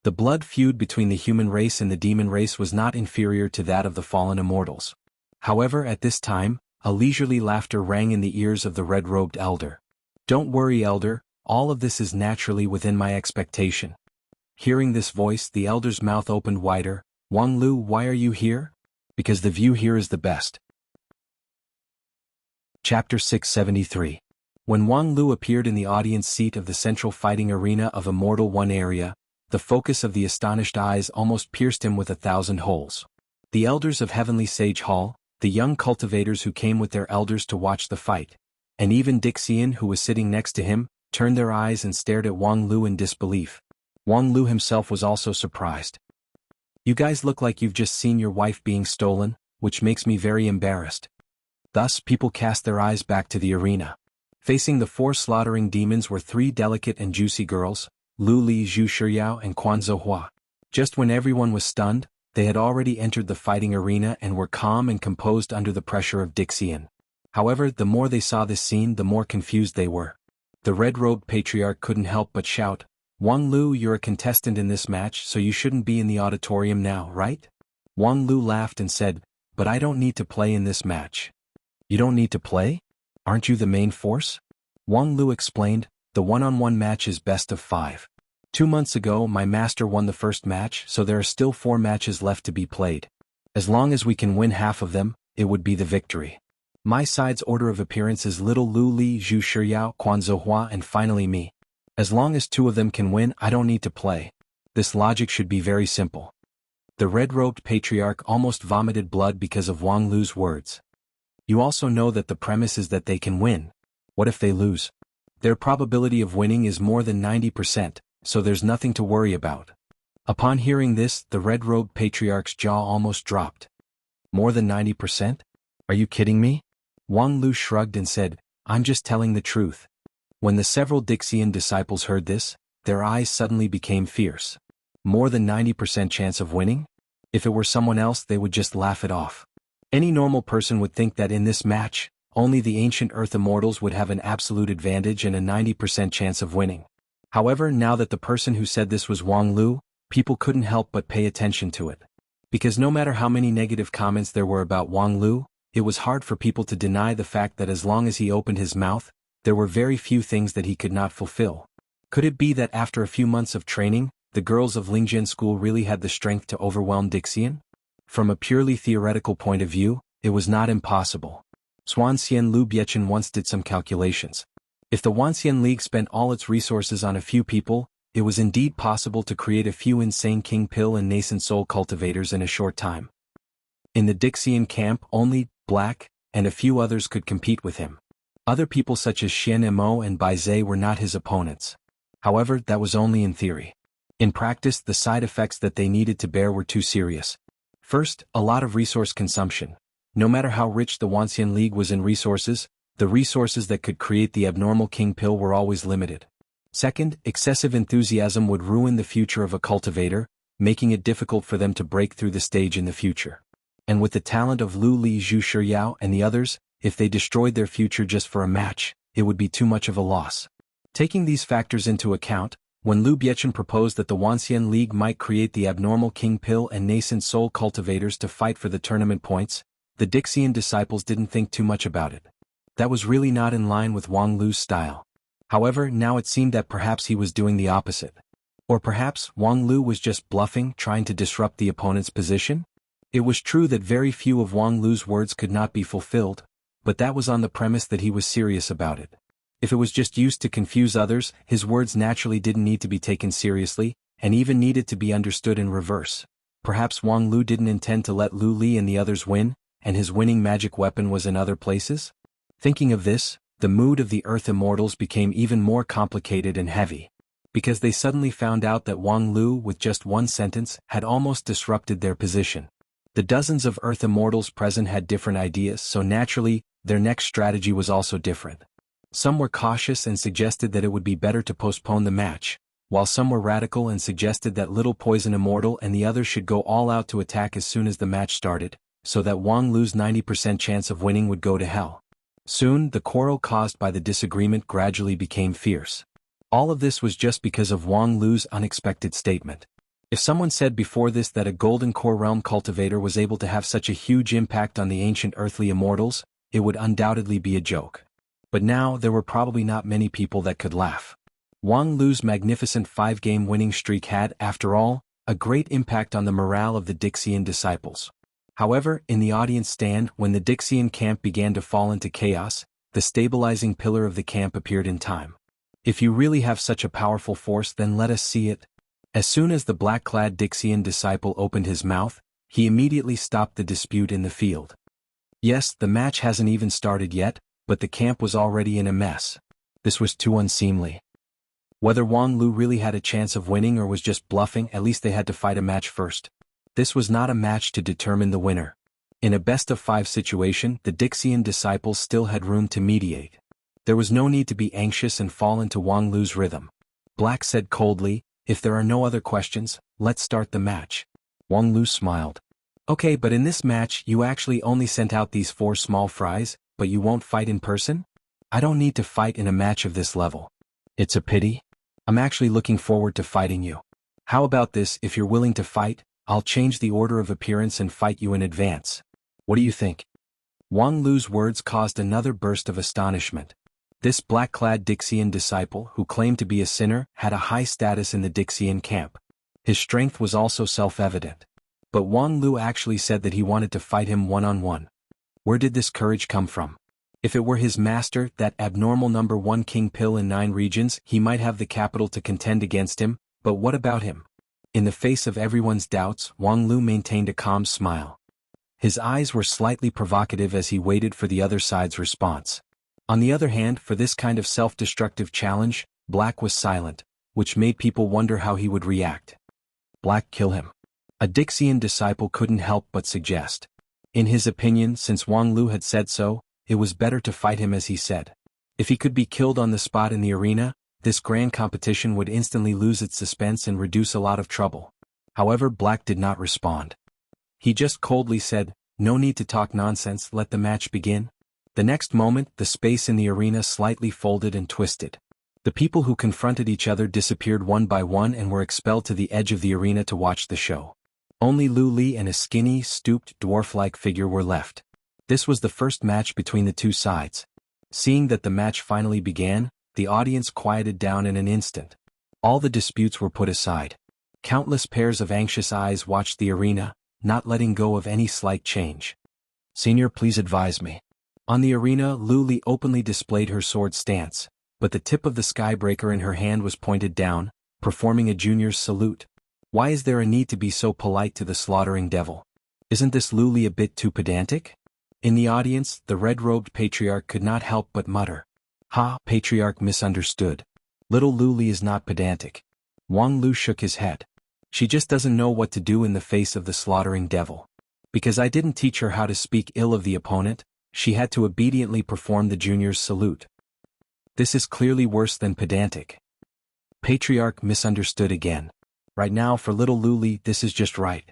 The blood feud between the human race and the demon race was not inferior to that of the fallen immortals. However, at this time, a leisurely laughter rang in the ears of the red-robed elder. Don't worry, elder. All of this is naturally within my expectation. Hearing this voice, the elder's mouth opened wider. Wang Lu, why are you here? Because the view here is the best. Chapter 673. When Wang Lu appeared in the audience seat of the central fighting arena of Immortal One area, the focus of the astonished eyes almost pierced him with 1,000 holes. The elders of Heavenly Sage Hall, the young cultivators who came with their elders to watch the fight, and even Dixian, who was sitting next to him, turned their eyes and stared at Wang Lu in disbelief. Wang Lu himself was also surprised. You guys look like you've just seen your wife being stolen, which makes me very embarrassed. Thus, people cast their eyes back to the arena. Facing the four slaughtering demons were three delicate and juicy girls, Lu Li, Zhu Shiyao and Quan Zhouhua. Just when everyone was stunned, they had already entered the fighting arena and were calm and composed under the pressure of Dixian. However, the more they saw this scene, the more confused they were. The red-robed patriarch couldn't help but shout, Wang Lu, you're a contestant in this match, so you shouldn't be in the auditorium now, right? Wang Lu laughed and said, but I don't need to play in this match. You don't need to play? Aren't you the main force? Wang Lu explained, the one-on-one match is best of 5. 2 months ago, my master won the first match, so there are still 4 matches left to be played. As long as we can win half of them, it would be the victory. My side's order of appearance is Little Lu Li, Zhu Shiyao, Quan Zhouhua and finally me. As long as 2 of them can win, I don't need to play. This logic should be very simple. The red-robed patriarch almost vomited blood because of Wang Lu's words. You also know that the premise is that they can win. What if they lose? Their probability of winning is more than 90%, so there's nothing to worry about. Upon hearing this, the red-robed patriarch's jaw almost dropped. More than 90%? Are you kidding me? Wang Lu shrugged and said, I'm just telling the truth. When the several Dixian disciples heard this, their eyes suddenly became fierce. More than 90% chance of winning? If it were someone else, they would just laugh it off. Any normal person would think that in this match, only the ancient Earth Immortals would have an absolute advantage and a 90% chance of winning. However, now that the person who said this was Wang Lu, people couldn't help but pay attention to it. Because no matter how many negative comments there were about Wang Lu, it was hard for people to deny the fact that as long as he opened his mouth, there were very few things that he could not fulfill. Could it be that after a few months of training, the girls of Lingjian School really had the strength to overwhelm Dixian? From a purely theoretical point of view, it was not impossible. Xuanxian Lu Biechen once did some calculations. If the Wanxian League spent all its resources on a few people, it was indeed possible to create a few insane king pill and nascent soul cultivators in a short time. In the Dixian camp, only Black and a few others could compete with him. Other people such as Xian Mo and Bai Zhe were not his opponents. However, that was only in theory. In practice, the side effects that they needed to bear were too serious. First, a lot of resource consumption. No matter how rich the Wanxian League was in resources, the resources that could create the abnormal king pill were always limited. Second, excessive enthusiasm would ruin the future of a cultivator, making it difficult for them to break through the stage in the future. And with the talent of Lu Li, Zhu Shiyao and the others, if they destroyed their future just for a match, it would be too much of a loss. Taking these factors into account, when Lu Biechen proposed that the Wanxian League might create the abnormal king pill and nascent soul cultivators to fight for the tournament points, the Dixian disciples didn't think too much about it. That was really not in line with Wang Lu's style. However, now it seemed that perhaps he was doing the opposite. Or perhaps Wang Lu was just bluffing, trying to disrupt the opponent's position? It was true that very few of Wang Lu's words could not be fulfilled, but that was on the premise that he was serious about it. If it was just used to confuse others, his words naturally didn't need to be taken seriously, and even needed to be understood in reverse. Perhaps Wang Lu didn't intend to let Lu Li and the others win, and his winning magic weapon was in other places? Thinking of this, the mood of the Earth Immortals became even more complicated and heavy. Because they suddenly found out that Wang Lu, with just one sentence, had almost disrupted their position. The dozens of Earth Immortals present had different ideas, so naturally, their next strategy was also different. Some were cautious and suggested that it would be better to postpone the match, while some were radical and suggested that Little Poison Immortal and the others should go all out to attack as soon as the match started, so that Wang Lu's 90% chance of winning would go to hell. Soon, the quarrel caused by the disagreement gradually became fierce. All of this was just because of Wang Lu's unexpected statement. If someone said before this that a Golden Core Realm cultivator was able to have such a huge impact on the ancient earthly immortals, it would undoubtedly be a joke. But now there were probably not many people that could laugh. Wang Lu's magnificent 5-game winning streak had, after all, a great impact on the morale of the Dixian disciples. However, in the audience stand, when the Dixian camp began to fall into chaos, the stabilizing pillar of the camp appeared in time. If you really have such a powerful force, then let us see it. As soon as the black-clad Dixian disciple opened his mouth, he immediately stopped the dispute in the field. Yes, the match hasn't even started yet, but the camp was already in a mess. This was too unseemly. Whether Wang Lu really had a chance of winning or was just bluffing, at least they had to fight a match first. This was not a match to determine the winner. In a best-of-5 situation, the Dixian disciples still had room to mediate. There was no need to be anxious and fall into Wang Lu's rhythm. Black said coldly, "If there are no other questions, let's start the match." Wang Lu smiled. "Okay, but in this match you actually only sent out these 4 small fries, but you won't fight in person? I don't need to fight in a match of this level. It's a pity. I'm actually looking forward to fighting you. How about this, if you're willing to fight, I'll change the order of appearance and fight you in advance. What do you think?" Wang Lu's words caused another burst of astonishment. This black-clad Dixian disciple, who claimed to be a sinner, had a high status in the Dixian camp. His strength was also self-evident. But Wang Lu actually said that he wanted to fight him one-on-one. Where did this courage come from? If it were his master, that abnormal number 1 king pill in 9 regions, he might have the capital to contend against him, but what about him? In the face of everyone's doubts, Wang Lu maintained a calm smile. His eyes were slightly provocative as he waited for the other side's response. On the other hand, for this kind of self-destructive challenge, Black was silent, which made people wonder how he would react. Black kill him. A Dixian disciple couldn't help but suggest. In his opinion, since Wang Lu had said so, it was better to fight him as he said. If he could be killed on the spot in the arena, this grand competition would instantly lose its suspense and reduce a lot of trouble. However, Black did not respond. He just coldly said, "No need to talk nonsense, let the match begin." The next moment, the space in the arena slightly folded and twisted. The people who confronted each other disappeared one by one and were expelled to the edge of the arena to watch the show. Only Lu Li and a skinny, stooped, dwarf-like figure were left. This was the first match between the two sides. Seeing that the match finally began, the audience quieted down in an instant. All the disputes were put aside. Countless pairs of anxious eyes watched the arena, not letting go of any slight change. "Senior, please advise me." On the arena, Lu Li openly displayed her sword stance, but the tip of the skybreaker in her hand was pointed down, performing a junior's salute. Why is there a need to be so polite to the slaughtering devil? Isn't this Lu Li a bit too pedantic? In the audience, the red-robed patriarch could not help but mutter. "Ha, patriarch misunderstood. Little Lu Li is not pedantic." Wang Lu shook his head. "She just doesn't know what to do in the face of the slaughtering devil. Because I didn't teach her how to speak ill of the opponent, she had to obediently perform the junior's salute. This is clearly worse than pedantic." Patriarch misunderstood again. "Right now for little Lu Li this is just right."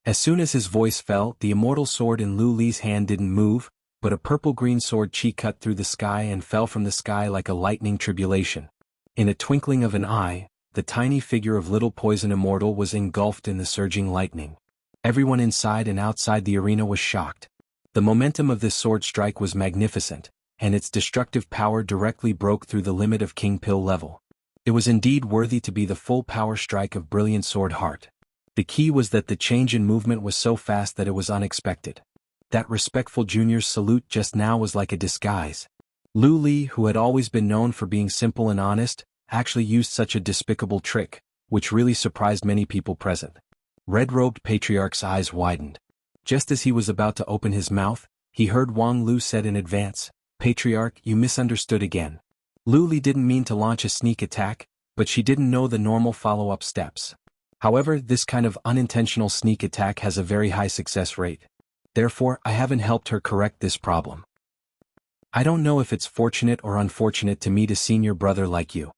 As soon as his voice fell, the immortal sword in Lu Li's hand didn't move, but a purple-green sword chi cut through the sky and fell from the sky like a lightning tribulation. In a twinkling of an eye, the tiny figure of little Poison Immortal was engulfed in the surging lightning. Everyone inside and outside the arena was shocked. The momentum of this sword strike was magnificent, and its destructive power directly broke through the limit of King Pill level. It was indeed worthy to be the full power strike of Brilliant Sword Heart. The key was that the change in movement was so fast that it was unexpected. That respectful junior's salute just now was like a disguise. Lu Li, who had always been known for being simple and honest, actually used such a despicable trick, which really surprised many people present. Red-robed patriarch's eyes widened. Just as he was about to open his mouth, he heard Wang Lu said in advance, "Patriarch, you misunderstood again. Lu Li didn't mean to launch a sneak attack, but she didn't know the normal follow-up steps. However, this kind of unintentional sneak attack has a very high success rate. Therefore, I haven't helped her correct this problem. I don't know if it's fortunate or unfortunate to meet a senior brother like you."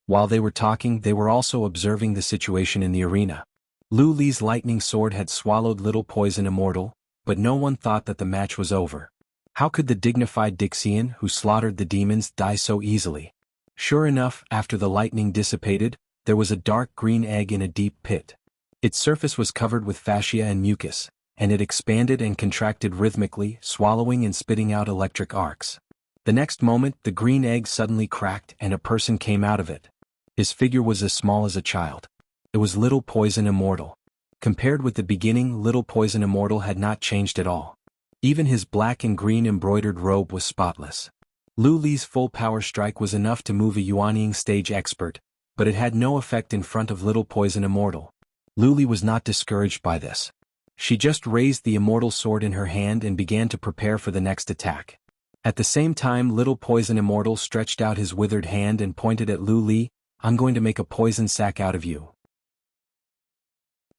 While they were talking, they were also observing the situation in the arena. Lu Li's lightning sword had swallowed little Poison Immortal, but no one thought that the match was over. How could the dignified Dixian who slaughtered the demons die so easily? Sure enough, after the lightning dissipated, there was a dark green egg in a deep pit. Its surface was covered with fascia and mucus, and it expanded and contracted rhythmically, swallowing and spitting out electric arcs. The next moment, the green egg suddenly cracked and a person came out of it. His figure was as small as a child. It was little Poison Immortal. Compared with the beginning, little Poison Immortal had not changed at all. Even his black and green embroidered robe was spotless. Lu Li's full power strike was enough to move a Yuanying stage expert, but it had no effect in front of little Poison Immortal. Lu Li was not discouraged by this. She just raised the immortal sword in her hand and began to prepare for the next attack. At the same time, little Poison Immortal stretched out his withered hand and pointed at Lu Li. "I'm going to make a poison sack out of you."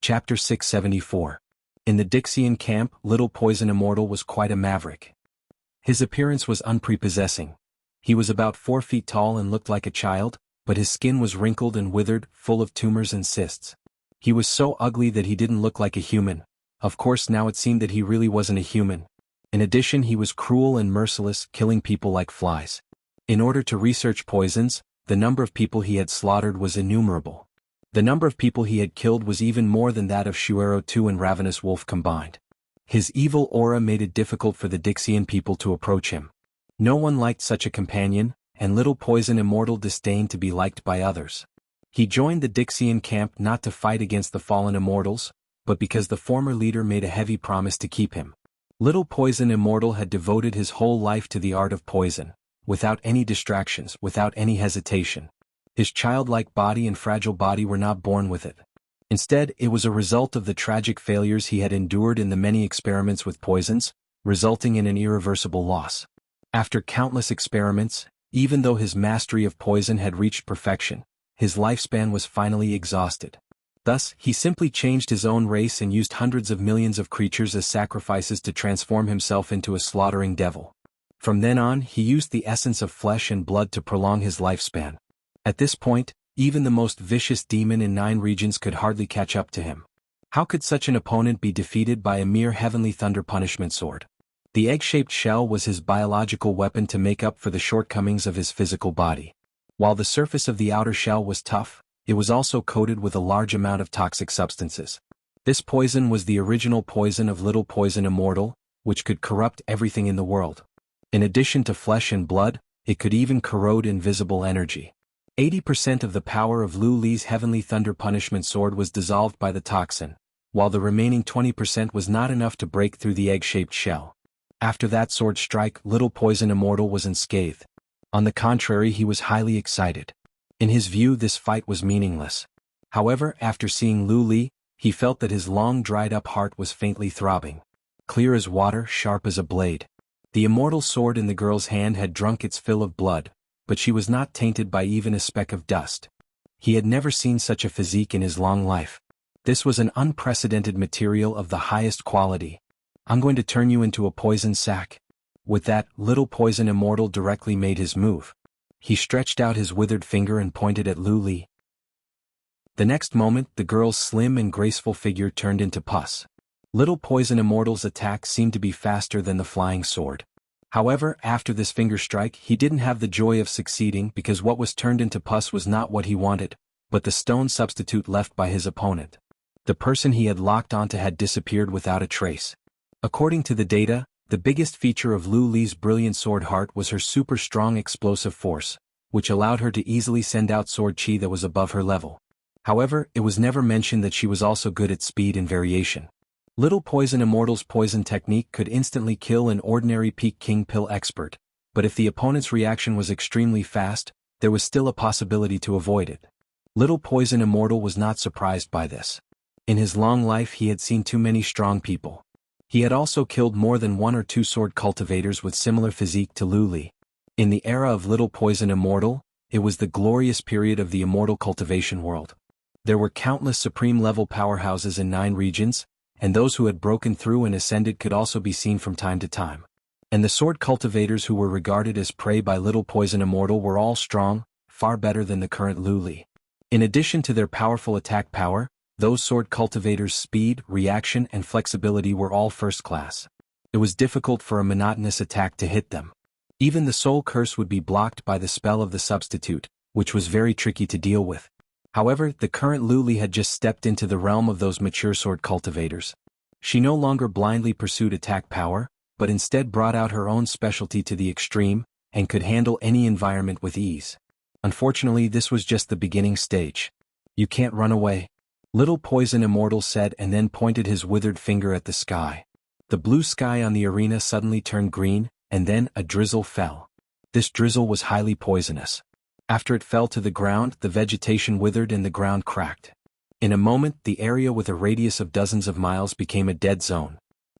Chapter 674. In the Dixian camp, little Poison Immortal was quite a maverick. His appearance was unprepossessing. He was about 4 feet tall and looked like a child, but his skin was wrinkled and withered, full of tumors and cysts. He was so ugly that he didn't look like a human. Of course, now it seemed that he really wasn't a human. In addition, he was cruel and merciless, killing people like flies. In order to research poisons, the number of people he had slaughtered was innumerable. The number of people he had killed was even more than that of Shuero II and Ravenous Wolf combined. His evil aura made it difficult for the Dixian people to approach him. No one liked such a companion, and little Poison Immortal disdained to be liked by others. He joined the Dixian camp not to fight against the fallen immortals, but because the former leader made a heavy promise to keep him. Little Poison Immortal had devoted his whole life to the art of poison, without any distractions, without any hesitation. His childlike body and fragile body were not born with it. Instead, it was a result of the tragic failures he had endured in the many experiments with poisons, resulting in an irreversible loss. After countless experiments, even though his mastery of poison had reached perfection, his lifespan was finally exhausted. Thus, he simply changed his own race and used hundreds of millions of creatures as sacrifices to transform himself into a slaughtering devil. From then on, he used the essence of flesh and blood to prolong his lifespan. At this point, even the most vicious demon in 9 regions could hardly catch up to him. How could such an opponent be defeated by a mere heavenly thunder punishment sword? The egg-shaped shell was his biological weapon to make up for the shortcomings of his physical body. While the surface of the outer shell was tough, it was also coated with a large amount of toxic substances. This poison was the original poison of Little Poison Immortal, which could corrupt everything in the world. In addition to flesh and blood, it could even corrode invisible energy. 80% of the power of Lu Li's Heavenly Thunder Punishment Sword was dissolved by the toxin, while the remaining 20% was not enough to break through the egg-shaped shell. After that sword strike, Little Poison Immortal was unscathed. On the contrary, he was highly excited. In his view, this fight was meaningless. However, after seeing Lu Li, he felt that his long dried-up heart was faintly throbbing. Clear as water, sharp as a blade. The immortal sword in the girl's hand had drunk its fill of blood, but she was not tainted by even a speck of dust. He had never seen such a physique in his long life. This was an unprecedented material of the highest quality. I'm going to turn you into a poison sack. With that, Little Poison Immortal directly made his move. He stretched out his withered finger and pointed at Lu Li. The next moment, the girl's slim and graceful figure turned into pus. Little Poison Immortal's attack seemed to be faster than the flying sword. However, after this finger strike, he didn't have the joy of succeeding because what was turned into pus was not what he wanted, but the stone substitute left by his opponent. The person he had locked onto had disappeared without a trace. According to the data, the biggest feature of Lu Li's brilliant sword heart was her super strong explosive force, which allowed her to easily send out sword chi that was above her level. However, it was never mentioned that she was also good at speed and variation. Little Poison Immortal's poison technique could instantly kill an ordinary Peak King Pill expert, but if the opponent's reaction was extremely fast, there was still a possibility to avoid it. Little Poison Immortal was not surprised by this. In his long life he had seen too many strong people. He had also killed more than 1 or 2 sword cultivators with similar physique to Lu Li. In the era of Little Poison Immortal, it was the glorious period of the immortal cultivation world. There were countless supreme-level powerhouses in 9 regions, and those who had broken through and ascended could also be seen from time to time. And the sword cultivators who were regarded as prey by Little Poison Immortal were all strong, far better than the current Lu Li. In addition to their powerful attack power, those sword cultivators' speed, reaction, and flexibility were all first class. It was difficult for a monotonous attack to hit them. Even the soul curse would be blocked by the spell of the substitute, which was very tricky to deal with. However, the current Lu Li had just stepped into the realm of those mature sword cultivators. She no longer blindly pursued attack power, but instead brought out her own specialty to the extreme, and could handle any environment with ease. Unfortunately, this was just the beginning stage. You can't run away. Little Poison Immortal said and then pointed his withered finger at the sky. The blue sky on the arena suddenly turned green, and then a drizzle fell. This drizzle was highly poisonous. After it fell to the ground, the vegetation withered and the ground cracked. In a moment, the area with a radius of dozens of miles became a dead zone.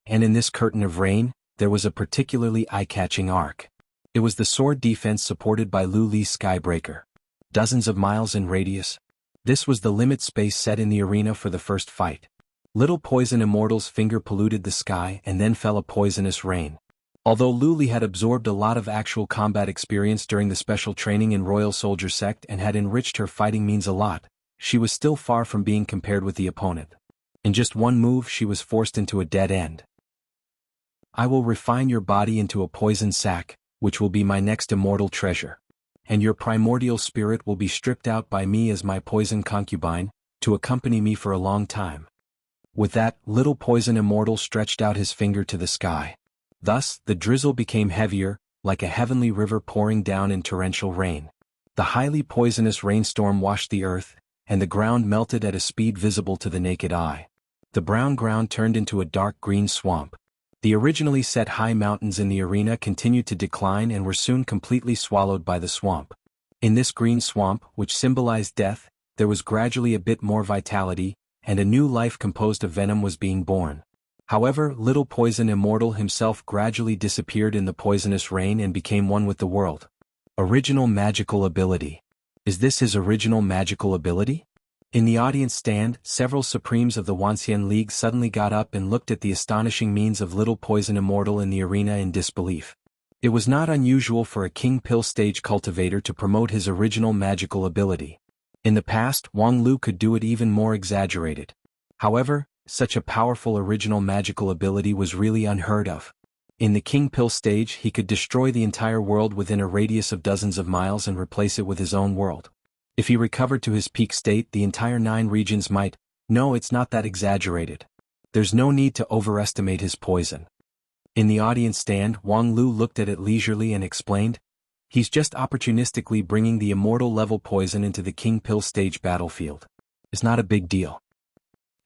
And in this curtain of rain, there was a particularly eye-catching arc. It was the sword defense supported by Lu Li's Skybreaker. Dozens of miles in radius. This was the limit space set in the arena for the first fight. Little Poison Immortal's finger polluted the sky and then fell a poisonous rain. Although Lu Li had absorbed a lot of actual combat experience during the special training in Royal Soldier Sect and had enriched her fighting means a lot, she was still far from being compared with the opponent. In just one move she was forced into a dead end. I will refine your body into a poison sack, which will be my next immortal treasure. And your primordial spirit will be stripped out by me as my poison concubine, to accompany me for a long time. With that, Little Poison Immortal stretched out his finger to the sky. Thus, the drizzle became heavier, like a heavenly river pouring down in torrential rain. The highly poisonous rainstorm washed the earth, and the ground melted at a speed visible to the naked eye. The brown ground turned into a dark green swamp. The originally set high mountains in the arena continued to decline and were soon completely swallowed by the swamp. In this green swamp, which symbolized death, there was gradually a bit more vitality, and a new life composed of venom was being born. However, Little Poison Immortal himself gradually disappeared in the poisonous rain and became one with the world. Original magical ability. Is this his original magical ability? In the audience stand, several Supremes of the Wanxian League suddenly got up and looked at the astonishing means of Little Poison Immortal in the arena in disbelief. It was not unusual for a King Pill stage cultivator to promote his original magical ability. In the past, Wang Lu could do it even more exaggerated. However, such a powerful original magical ability was really unheard of. In the King Pill stage, he could destroy the entire world within a radius of dozens of miles and replace it with his own world. If he recovered to his peak state, the entire 9 regions might. No, it's not that exaggerated. There's no need to overestimate his poison. In the audience stand, Wang Lu looked at it leisurely and explained, he's just opportunistically bringing the immortal level poison into the King Pill stage battlefield. It's not a big deal.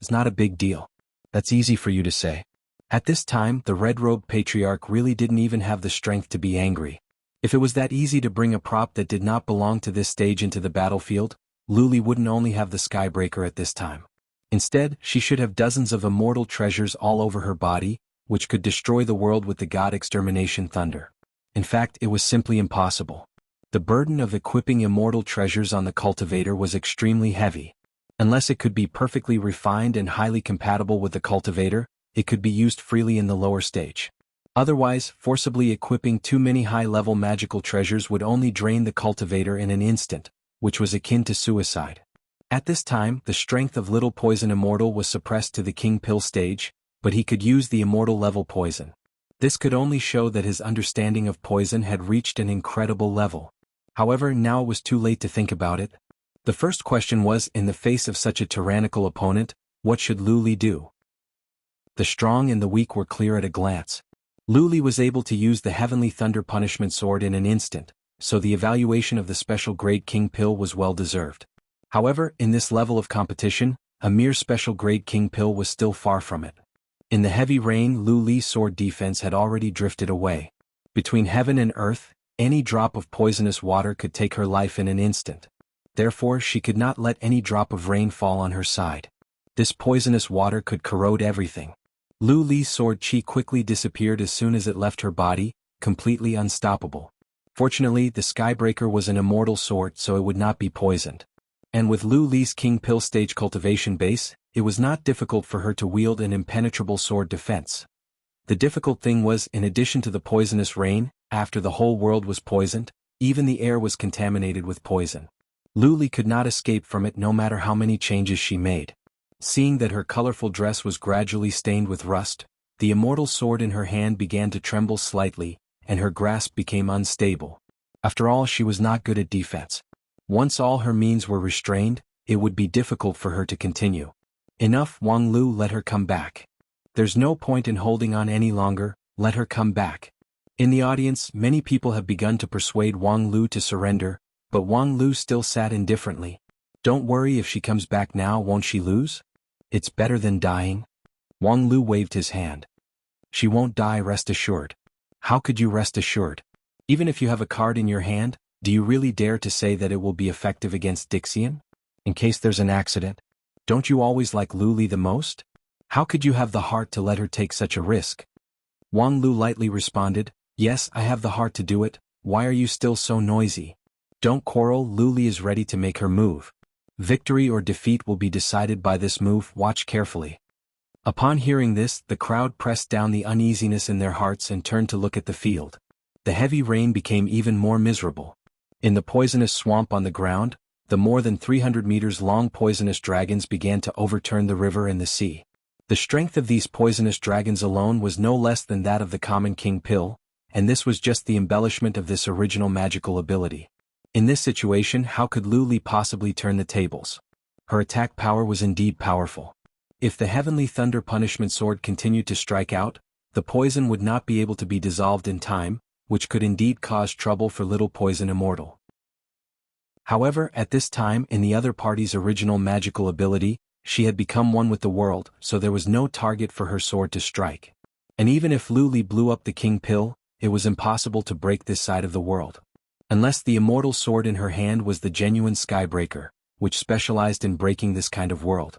It's not a big deal. That's easy for you to say. At this time, the red-robed patriarch really didn't even have the strength to be angry. If it was that easy to bring a prop that did not belong to this stage into the battlefield, Luli wouldn't only have the Skybreaker at this time. Instead, she should have dozens of immortal treasures all over her body, which could destroy the world with the God Extermination Thunder. In fact, it was simply impossible. The burden of equipping immortal treasures on the cultivator was extremely heavy. Unless it could be perfectly refined and highly compatible with the cultivator, it could be used freely in the lower stage. Otherwise, forcibly equipping too many high-level magical treasures would only drain the cultivator in an instant, which was akin to suicide. At this time, the strength of Little Poison Immortal was suppressed to the King Pill stage, but he could use the immortal level poison. This could only show that his understanding of poison had reached an incredible level. However, now it was too late to think about it. The first question was, in the face of such a tyrannical opponent, what should Luli do? The strong and the weak were clear at a glance. Luli was able to use the Heavenly Thunder Punishment Sword in an instant, so the evaluation of the special grade King Pill was well deserved. However, in this level of competition, a mere special grade King Pill was still far from it. In the heavy rain, Luli's sword defense had already drifted away. Between heaven and earth, any drop of poisonous water could take her life in an instant. Therefore, she could not let any drop of rain fall on her side. This poisonous water could corrode everything. Luli's sword chi quickly disappeared as soon as it left her body, completely unstoppable. Fortunately, the Skybreaker was an immortal sword, so it would not be poisoned. And with Luli's King Pill stage cultivation base, it was not difficult for her to wield an impenetrable sword defense. The difficult thing was, in addition to the poisonous rain, after the whole world was poisoned, even the air was contaminated with poison. Luli could not escape from it no matter how many changes she made. Seeing that her colorful dress was gradually stained with rust, the immortal sword in her hand began to tremble slightly, and her grasp became unstable. After all, she was not good at defense. Once all her means were restrained, it would be difficult for her to continue. Enough, Wang Lu, let her come back. There's no point in holding on any longer, let her come back. In the audience, many people have begun to persuade Wang Lu to surrender, but Wang Lu still sat indifferently. Don't worry, if she comes back now, won't she lose? It's better than dying. Wang Lu waved his hand. She won't die, rest assured. How could you rest assured? Even if you have a card in your hand, do you really dare to say that it will be effective against Dixian? In case there's an accident? Don't you always like Luli the most? How could you have the heart to let her take such a risk? Wang Lu lightly responded, yes, I have the heart to do it. Why are you still so noisy? Don't quarrel, Luli is ready to make her move. Victory or defeat will be decided by this move, watch carefully. Upon hearing this, the crowd pressed down the uneasiness in their hearts and turned to look at the field. The heavy rain became even more miserable. In the poisonous swamp on the ground, the more than 300 meters long poisonous dragons began to overturn the river and the sea. The strength of these poisonous dragons alone was no less than that of the common King Pill, and this was just the embellishment of this original magical ability. In this situation, how could Luli possibly turn the tables? Her attack power was indeed powerful. If the Heavenly Thunder Punishment Sword continued to strike out, the poison would not be able to be dissolved in time, which could indeed cause trouble for Little Poison Immortal. However, at this time, in the other party's original magical ability, she had become one with the world, so there was no target for her sword to strike. And even if Luli blew up the King Pill, it was impossible to break this side of the world. Unless the immortal sword in her hand was the genuine Skybreaker, which specialized in breaking this kind of world.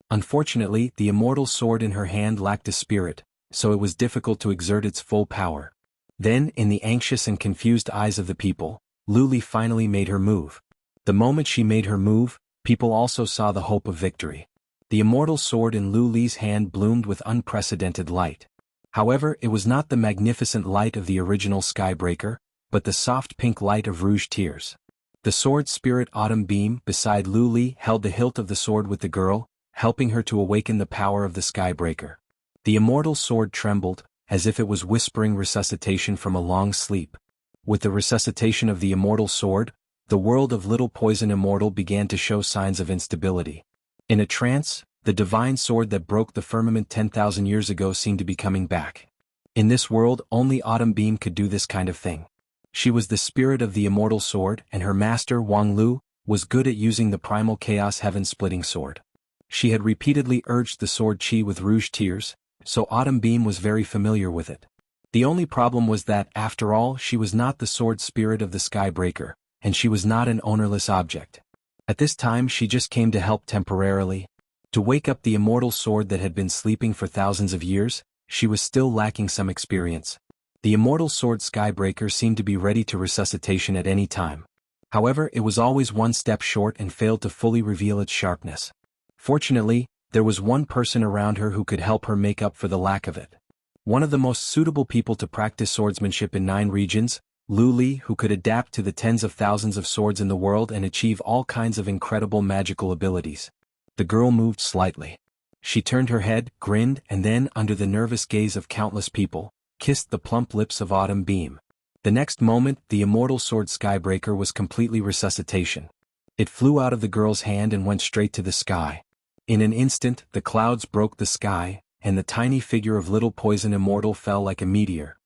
Unfortunately, the immortal sword in her hand lacked a spirit, so it was difficult to exert its full power. Then, in the anxious and confused eyes of the people, Luli finally made her move. The moment she made her move, People also saw the hope of victory. The immortal sword in Lu Li's hand bloomed with unprecedented light. However, it was not the magnificent light of the original Skybreaker, but the soft pink light of Rouge Tears. The sword spirit Autumn Beam beside Lu Li held the hilt of the sword with the girl, helping her to awaken the power of the Skybreaker. The immortal sword trembled, as if it was whispering resuscitation from a long sleep. With the resuscitation of the immortal sword, the world of Little Poison Immortal began to show signs of instability. In a trance, the divine sword that broke the firmament 10,000 years ago seemed to be coming back. In this world, only Autumn Beam could do this kind of thing. She was the spirit of the immortal sword, and her master, Wang Lu, was good at using the primal chaos heaven-splitting sword. She had repeatedly urged the sword Qi with Rouge Tears, so Autumn Beam was very familiar with it. The only problem was that, after all, she was not the sword spirit of the Skybreaker, and she was not an ownerless object. At this time she just came to help temporarily. To wake up the immortal sword that had been sleeping for thousands of years, she was still lacking some experience. The immortal sword Skybreaker seemed to be ready to resuscitation at any time. However, it was always one step short and failed to fully reveal its sharpness. Fortunately, there was one person around her who could help her make up for the lack of it. One of the most suitable people to practice swordsmanship in 9 regions, Lu Li, who could adapt to the tens of thousands of swords in the world and achieve all kinds of incredible magical abilities. The girl moved slightly. She turned her head, grinned, and then, under the nervous gaze of countless people, kissed the plump lips of Autumn Beam. The next moment, the immortal sword Skybreaker was completely resuscitation. It flew out of the girl's hand and went straight to the sky. In an instant, the clouds broke the sky, and the tiny figure of Little Poison Immortal fell like a meteor.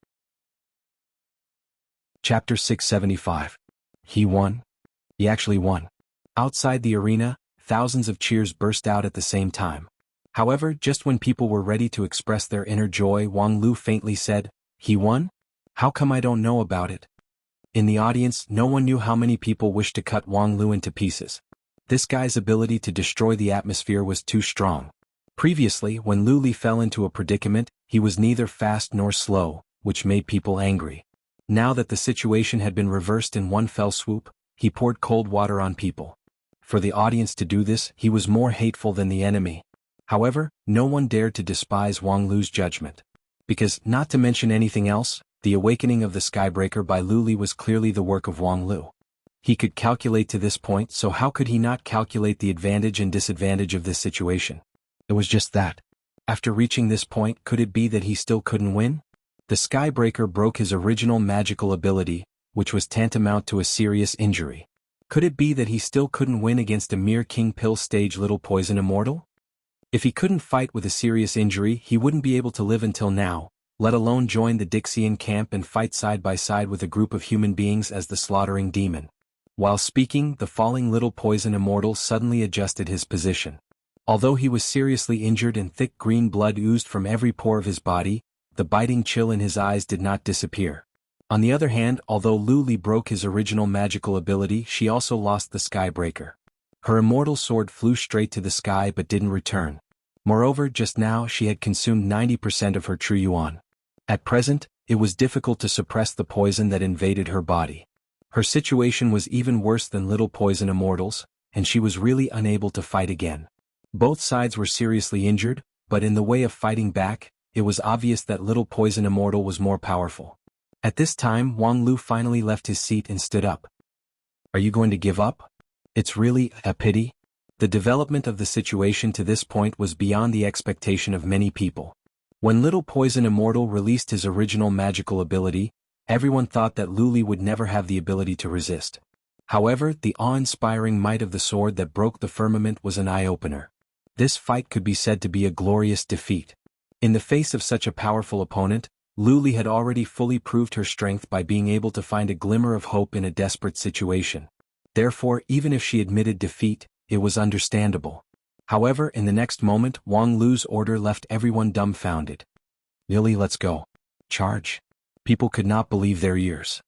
Chapter 675. He won? He actually won. Outside the arena, thousands of cheers burst out at the same time. However, just when people were ready to express their inner joy, Wang Lu faintly said, "He won? How come I don't know about it?" In the audience, no one knew how many people wished to cut Wang Lu into pieces. This guy's ability to destroy the atmosphere was too strong. Previously, when Lu Li fell into a predicament, he was neither fast nor slow, which made people angry. Now that the situation had been reversed in one fell swoop, he poured cold water on people. For the audience to do this, he was more hateful than the enemy. However, no one dared to despise Wang Lu's judgment. Because, not to mention anything else, the awakening of the Skybreaker by Lu Li was clearly the work of Wang Lu. He could calculate to this point, so how could he not calculate the advantage and disadvantage of this situation? It was just that. After reaching this point, could it be that he still couldn't win? The Skybreaker broke his original magical ability, which was tantamount to a serious injury. Could it be that he still couldn't win against a mere King Pill stage Little Poison Immortal? If he couldn't fight with a serious injury, he wouldn't be able to live until now, let alone join the Dixian camp and fight side by side with a group of human beings as the slaughtering demon. While speaking, the falling Little Poison Immortal suddenly adjusted his position. Although he was seriously injured and thick green blood oozed from every pore of his body, the biting chill in his eyes did not disappear. On the other hand, although Lu Li broke his original magical ability, she also lost the Skybreaker. Her immortal sword flew straight to the sky but didn't return. Moreover, just now she had consumed 90% of her true yuan. At present, it was difficult to suppress the poison that invaded her body. Her situation was even worse than Little Poison Immortal's, and she was really unable to fight again. Both sides were seriously injured, but in the way of fighting back, it was obvious that Little Poison Immortal was more powerful. At this time, Wang Lu finally left his seat and stood up. "Are you going to give up? It's really a pity." The development of the situation to this point was beyond the expectation of many people. When Little Poison Immortal released his original magical ability, everyone thought that Lu Li would never have the ability to resist. However, the awe-inspiring might of the sword that broke the firmament was an eye-opener. This fight could be said to be a glorious defeat. In the face of such a powerful opponent, Lu Li had already fully proved her strength by being able to find a glimmer of hope in a desperate situation. Therefore, even if she admitted defeat, it was understandable. However, in the next moment, Wang Lu's order left everyone dumbfounded. "Lily, let's go. Charge." People could not believe their ears.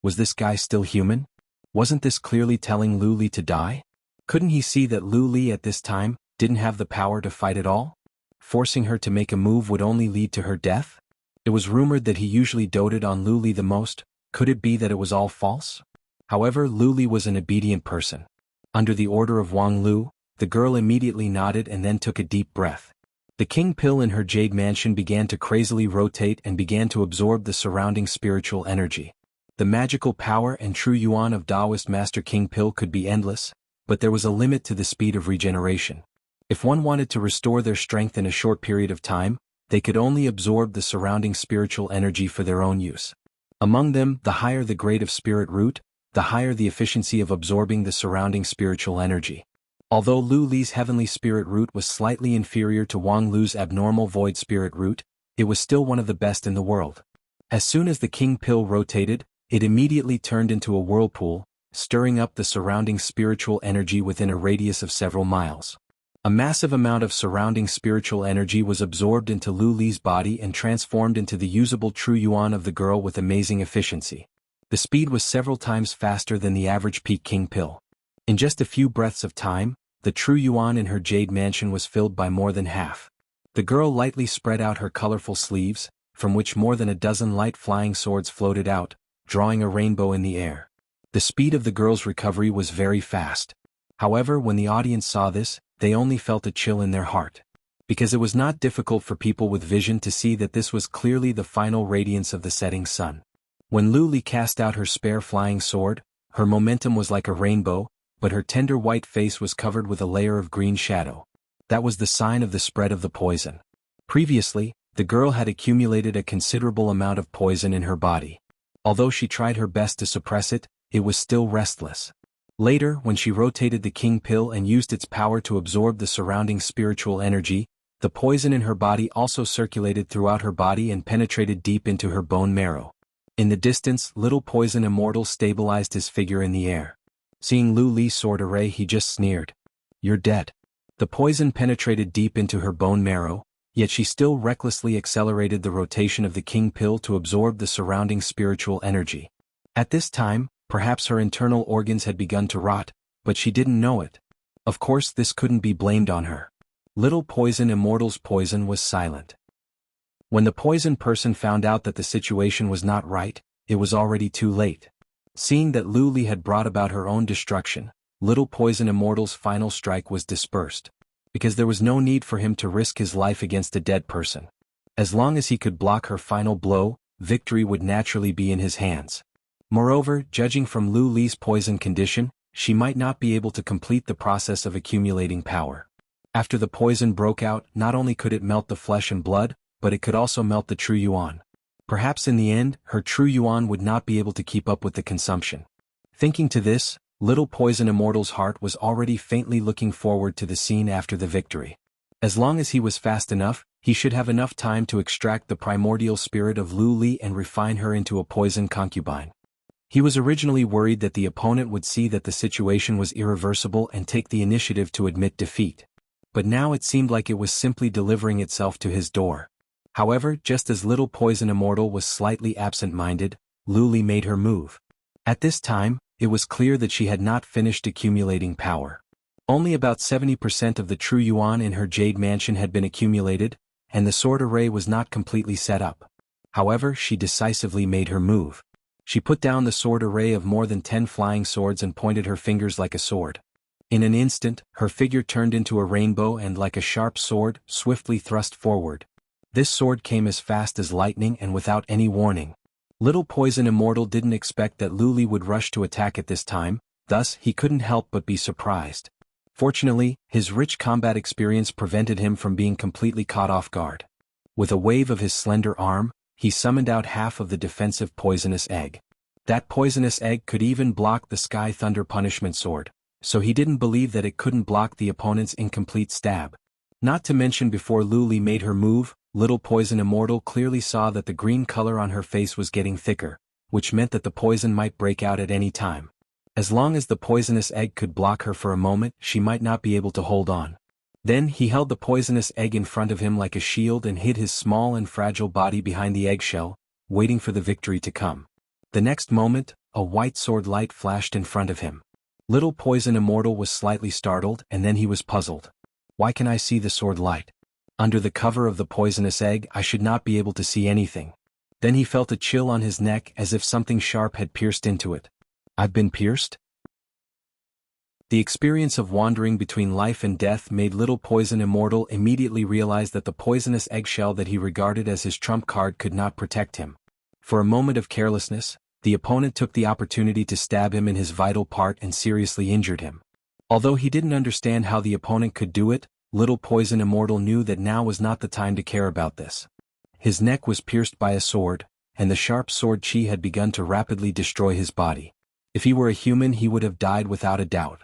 Was this guy still human? Wasn't this clearly telling Lu Li to die? Couldn't he see that Lu Li at this time didn't have the power to fight at all? Forcing her to make a move would only lead to her death? It was rumored that he usually doted on Lu Li the most. Could it be that it was all false? However, Lu Li was an obedient person. Under the order of Wang Lu, the girl immediately nodded and then took a deep breath. The king pill in her jade mansion began to crazily rotate and began to absorb the surrounding spiritual energy. The magical power and true yuan of Taoist Master King Pill could be endless, but there was a limit to the speed of regeneration. If one wanted to restore their strength in a short period of time, they could only absorb the surrounding spiritual energy for their own use. Among them, the higher the grade of spirit root, the higher the efficiency of absorbing the surrounding spiritual energy. Although Lu Li's heavenly spirit root was slightly inferior to Wang Lu's abnormal void spirit root, it was still one of the best in the world. As soon as the king pill rotated, it immediately turned into a whirlpool, stirring up the surrounding spiritual energy within a radius of several miles. A massive amount of surrounding spiritual energy was absorbed into Lu Li's body and transformed into the usable true yuan of the girl with amazing efficiency. The speed was several times faster than the average peak king pill. In just a few breaths of time, the true yuan in her jade mansion was filled by more than half. The girl lightly spread out her colorful sleeves, from which more than a dozen light flying swords floated out, drawing a rainbow in the air. The speed of the girl's recovery was very fast. However, when the audience saw this, they only felt a chill in their heart. Because it was not difficult for people with vision to see that this was clearly the final radiance of the setting sun. When Lu Li cast out her spare flying sword, her momentum was like a rainbow, but her tender white face was covered with a layer of green shadow. That was the sign of the spread of the poison. Previously, the girl had accumulated a considerable amount of poison in her body. Although she tried her best to suppress it, it was still restless. Later, when she rotated the king pill and used its power to absorb the surrounding spiritual energy, the poison in her body also circulated throughout her body and penetrated deep into her bone marrow. In the distance, little poison immortal stabilized his figure in the air. Seeing Lu Li's sword array, he just sneered. "You're dead." The poison penetrated deep into her bone marrow, yet she still recklessly accelerated the rotation of the king pill to absorb the surrounding spiritual energy. At this time, perhaps her internal organs had begun to rot, but she didn't know it. Of course, this couldn't be blamed on her. Little poison immortal's poison was silent. When the poison person found out that the situation was not right, it was already too late. Seeing that Lu Li had brought about her own destruction, little poison immortal's final strike was dispersed. Because there was no need for him to risk his life against a dead person. As long as he could block her final blow, victory would naturally be in his hands. Moreover, judging from Lu Li's poison condition, she might not be able to complete the process of accumulating power. After the poison broke out, not only could it melt the flesh and blood, but it could also melt the true yuan. Perhaps in the end, her true yuan would not be able to keep up with the consumption. Thinking to this, little poison immortal's heart was already faintly looking forward to the scene after the victory. As long as he was fast enough, he should have enough time to extract the primordial spirit of Lu Li and refine her into a poison concubine. He was originally worried that the opponent would see that the situation was irreversible and take the initiative to admit defeat. But now it seemed like it was simply delivering itself to his door. However, just as little poison immortal was slightly absent-minded, Lu Li made her move. At this time, it was clear that she had not finished accumulating power. Only about 70% of the true yuan in her jade mansion had been accumulated, and the sword array was not completely set up. However, she decisively made her move. She put down the sword array of more than 10 flying swords and pointed her fingers like a sword. In an instant, her figure turned into a rainbow and, like a sharp sword, swiftly thrust forward. This sword came as fast as lightning and without any warning. Little poison immortal didn't expect that Lu Li would rush to attack at this time, thus he couldn't help but be surprised. Fortunately, his rich combat experience prevented him from being completely caught off guard. With a wave of his slender arm, he summoned out half of the defensive poisonous egg. That poisonous egg could even block the Sky Thunder Punishment Sword, so he didn't believe that it couldn't block the opponent's incomplete stab. Not to mention, before Lu Li made her move, little poison immortal clearly saw that the green color on her face was getting thicker, which meant that the poison might break out at any time. As long as the poisonous egg could block her for a moment, she might not be able to hold on. Then he held the poisonous egg in front of him like a shield and hid his small and fragile body behind the eggshell, waiting for the victory to come. The next moment, a white sword light flashed in front of him. Little poison immortal was slightly startled, and then he was puzzled. Why can I see the sword light? Under the cover of the poisonous egg, I should not be able to see anything. Then he felt a chill on his neck as if something sharp had pierced into it. I've been pierced? The experience of wandering between life and death made Little Poison Immortal immediately realize that the poisonous eggshell that he regarded as his trump card could not protect him. For a moment of carelessness, the opponent took the opportunity to stab him in his vital part and seriously injured him. Although he didn't understand how the opponent could do it, Little Poison Immortal knew that now was not the time to care about this. His neck was pierced by a sword, and the sharp sword chi had begun to rapidly destroy his body. If he were a human, he would have died without a doubt.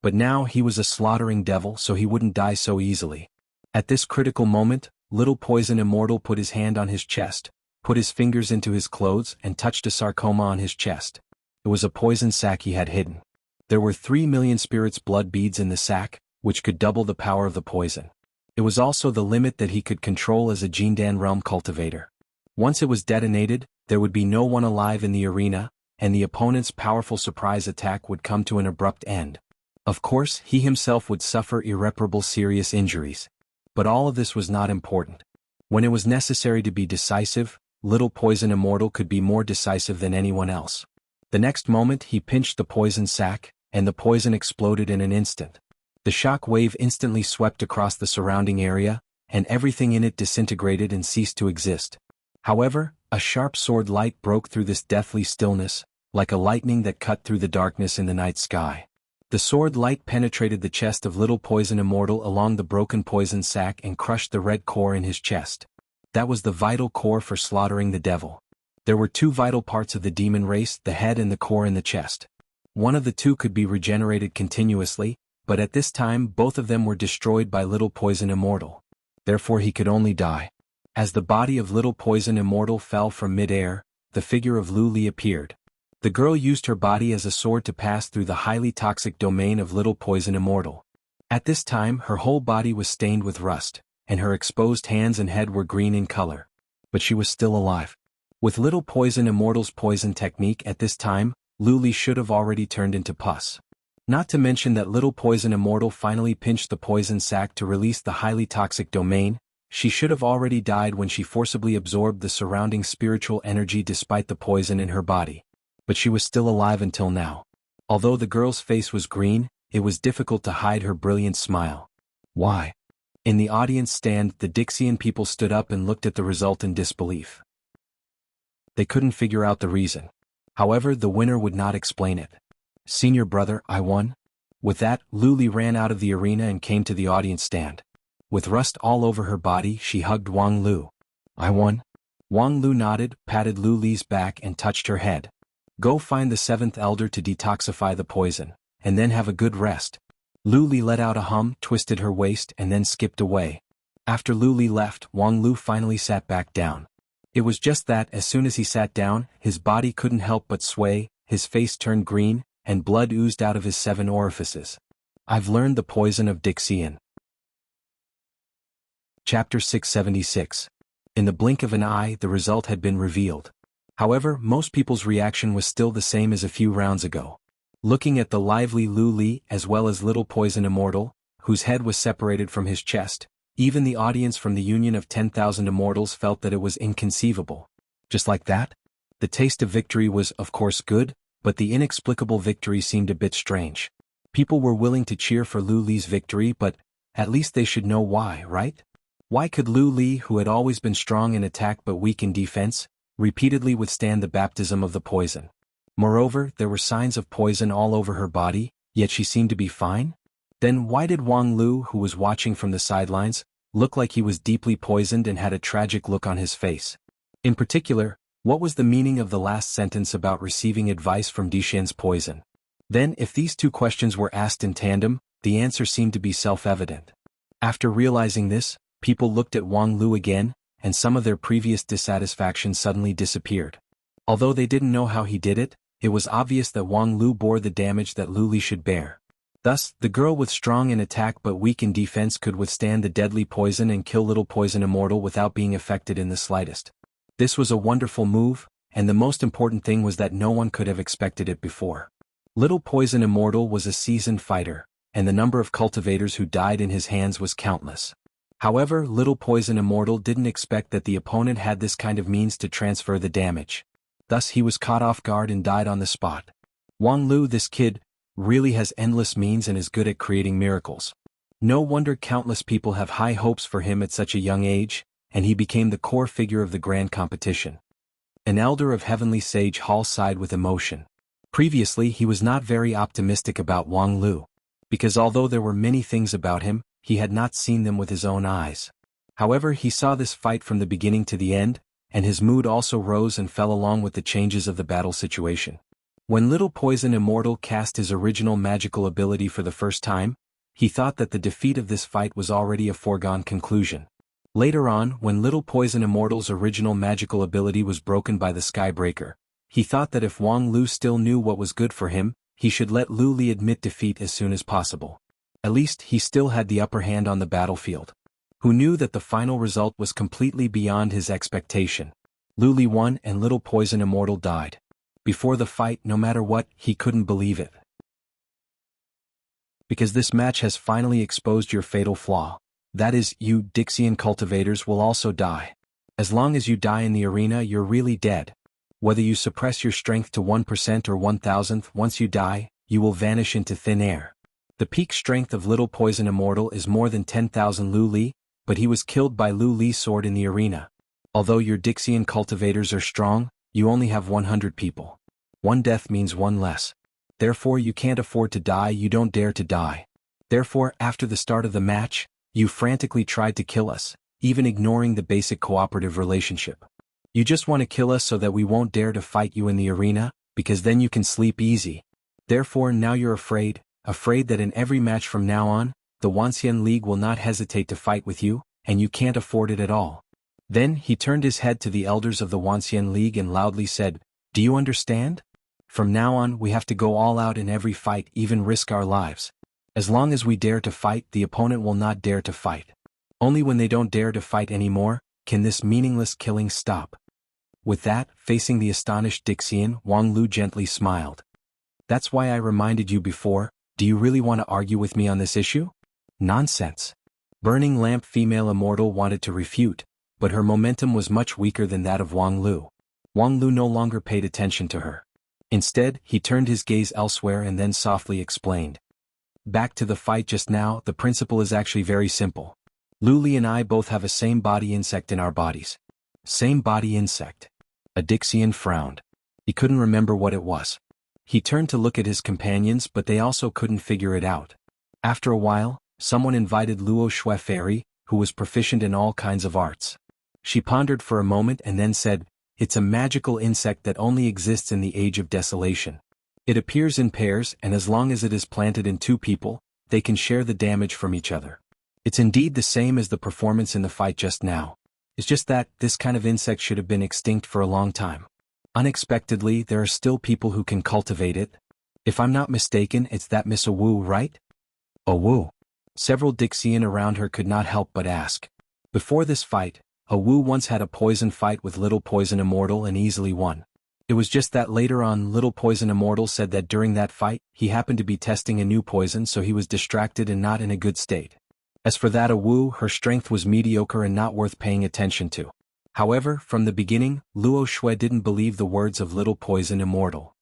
But now he was a slaughtering devil, so he wouldn't die so easily. At this critical moment, Little Poison Immortal put his hand on his chest, put his fingers into his clothes, and touched a sarcoma on his chest. It was a poison sac he had hidden. There were 3 million spirits' blood beads in the sac, which could double the power of the poison. It was also the limit that he could control as a Jindan realm cultivator. Once it was detonated, there would be no one alive in the arena, and the opponent's powerful surprise attack would come to an abrupt end. Of course, he himself would suffer irreparable serious injuries. But all of this was not important. When it was necessary to be decisive, Little Poison Immortal could be more decisive than anyone else. The next moment he pinched the poison sac, and the poison exploded in an instant. The shock wave instantly swept across the surrounding area, and everything in it disintegrated and ceased to exist. However, a sharp sword light broke through this deathly stillness, like a lightning that cut through the darkness in the night sky. The sword light penetrated the chest of Little Poison Immortal along the broken poison sac and crushed the red core in his chest. That was the vital core for slaughtering the devil. There were 2 vital parts of the demon race, the head and the core in the chest. One of the 2 could be regenerated continuously, but at this time both of them were destroyed by Little Poison Immortal. Therefore he could only die. As the body of Little Poison Immortal fell from mid-air, the figure of Lu Li appeared. The girl used her body as a sword to pass through the highly toxic domain of Little Poison Immortal. At this time her whole body was stained with rust, and her exposed hands and head were green in color. But she was still alive. With Little Poison Immortal's poison technique at this time, Lu Li should have already turned into pus. Not to mention that Little Poison Immortal finally pinched the poison sac to release the highly toxic domain. She should have already died when she forcibly absorbed the surrounding spiritual energy despite the poison in her body. But she was still alive until now. Although the girl's face was green, it was difficult to hide her brilliant smile. Why? In the audience stand, the Dixian people stood up and looked at the result in disbelief. They couldn't figure out the reason. However, the winner would not explain it. Senior brother, I won? With that, Lu Li ran out of the arena and came to the audience stand. With rust all over her body, she hugged Wang Lu. I won? Wang Lu nodded, patted Lu Li's back and touched her head. Go find the 7th elder to detoxify the poison, and then have a good rest. Lu Li let out a hum, twisted her waist and then skipped away. After Lu Li left, Wang Lu finally sat back down. It was just that as soon as he sat down, his body couldn't help but sway, his face turned green, and blood oozed out of his 7 orifices. I've learned the poison of Dixian. Chapter 676. In the blink of an eye, the result had been revealed. However, most people's reaction was still the same as a few rounds ago. Looking at the lively Lu Li as well as Little Poison Immortal, whose head was separated from his chest, even the audience from the Union of 10,000 Immortals felt that it was inconceivable. Just like that? The taste of victory was, of course, good, but the inexplicable victory seemed a bit strange. People were willing to cheer for Lu Li's victory, but at least they should know why, right? Why could Lu Li, who had always been strong in attack but weak in defense, repeatedly withstand the baptism of the poison? Moreover, there were signs of poison all over her body, yet she seemed to be fine? Then why did Wang Lu, who was watching from the sidelines, look like he was deeply poisoned and had a tragic look on his face? In particular, what was the meaning of the last sentence about receiving advice from Dixian's poison? Then, if these 2 questions were asked in tandem, the answer seemed to be self-evident. After realizing this, people looked at Wang Lu again, and some of their previous dissatisfaction suddenly disappeared. Although they didn't know how he did it, it was obvious that Wang Lu bore the damage that Lu Li should bear. Thus, the girl with strong in attack but weak in defense could withstand the deadly poison and kill Little Poison Immortal without being affected in the slightest. This was a wonderful move, and the most important thing was that no one could have expected it before. Little Poison Immortal was a seasoned fighter, and the number of cultivators who died in his hands was countless. However, Little Poison Immortal didn't expect that the opponent had this kind of means to transfer the damage. Thus he was caught off guard and died on the spot. Wang Lu, this kid, really has endless means and is good at creating miracles. No wonder countless people have high hopes for him at such a young age, and he became the core figure of the grand competition. An elder of Heavenly Sage Hall sighed with emotion. Previously he was not very optimistic about Wang Lu, because although there were many things about him, he had not seen them with his own eyes. However, he saw this fight from the beginning to the end, and his mood also rose and fell along with the changes of the battle situation. When Little Poison Immortal cast his original magical ability for the first time, he thought that the defeat of this fight was already a foregone conclusion. Later on, when Little Poison Immortal's original magical ability was broken by the Skybreaker, he thought that if Wang Lu still knew what was good for him, he should let Lu Li admit defeat as soon as possible. At least he still had the upper hand on the battlefield. Who knew that the final result was completely beyond his expectation? Lu Li won and Little Poison Immortal died. Before the fight, no matter what, he couldn't believe it. Because this match has finally exposed your fatal flaw. That is, you Dixian cultivators will also die. As long as you die in the arena, you're really dead. Whether you suppress your strength to 1% or 1,000th, once you die, you will vanish into thin air. The peak strength of Little Poison Immortal is more than 10,000 Lu Li, but he was killed by Lu Li's sword in the arena. Although your Dixian cultivators are strong, you only have 100 people. One death means one less. Therefore you can't afford to die, you don't dare to die. Therefore, after the start of the match, you frantically tried to kill us, even ignoring the basic cooperative relationship. You just want to kill us so that we won't dare to fight you in the arena, because then you can sleep easy. Therefore now you're afraid that in every match from now on, the Wanxian League will not hesitate to fight with you, and you can't afford it at all. Then he turned his head to the elders of the Wanxian League and loudly said, "Do you understand? From now on we have to go all out in every fight, even risk our lives. As long as we dare to fight, the opponent will not dare to fight. Only when they don't dare to fight anymore, can this meaningless killing stop." With that, facing the astonished Dixian, Wang Lu gently smiled. "That's why I reminded you before. Do you really want to argue with me on this issue?" "Nonsense." Burning Lamp Female Immortal wanted to refute, but her momentum was much weaker than that of Wang Lu. Wang Lu no longer paid attention to her. Instead, he turned his gaze elsewhere and then softly explained. "Back to the fight just now, the principle is actually very simple. Lu Li and I both have a same body insect in our bodies." Same body insect. A Dixian frowned. He couldn't remember what it was. He turned to look at his companions, but they also couldn't figure it out. After a while, someone invited Luo Shui Fairy, who was proficient in all kinds of arts. She pondered for a moment and then said, "It's a magical insect that only exists in the Age of Desolation. It appears in pairs, and as long as it is planted in two people, they can share the damage from each other. It's indeed the same as the performance in the fight just now. It's just that this kind of insect should have been extinct for a long time. Unexpectedly, there are still people who can cultivate it. If I'm not mistaken, it's that Miss Wu, right?" Wu. Several Dixian around her could not help but ask. Before this fight, Wu once had a poison fight with Little Poison Immortal and easily won. It was just that later on Little Poison Immortal said that during that fight, he happened to be testing a new poison, so he was distracted and not in a good state. As for that Wu, her strength was mediocre and not worth paying attention to. However, from the beginning, Luo Shui didn't believe the words of Little Poison Immortal.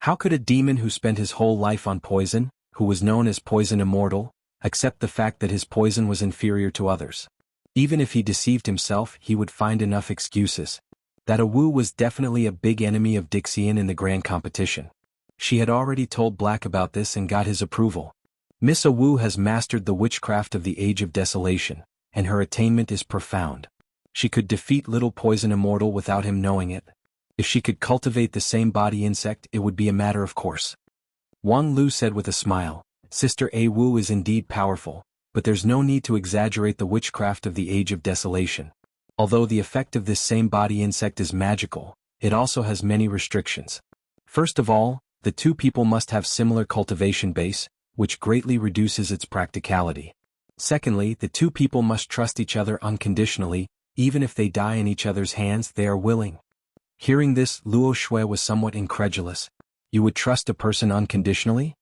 How could a demon who spent his whole life on poison, who was known as Poison Immortal, accept the fact that his poison was inferior to others? Even if he deceived himself, he would find enough excuses. That Wu was definitely a big enemy of Dixian in the grand competition. She had already told Black about this and got his approval. Miss Wu has mastered the witchcraft of the Age of Desolation, and her attainment is profound. She could defeat Little Poison Immortal without him knowing it. If she could cultivate the same body insect, it would be a matter of course. Wang Lu said with a smile, "Sister Wu is indeed powerful, but there's no need to exaggerate the witchcraft of the Age of Desolation. Although the effect of this same body insect is magical, it also has many restrictions. First of all, the two people must have similar cultivation base, which greatly reduces its practicality. Secondly, the two people must trust each other unconditionally, even if they die in each other's hands, they are willing." Hearing this, Luo Shui was somewhat incredulous. You would trust a person unconditionally?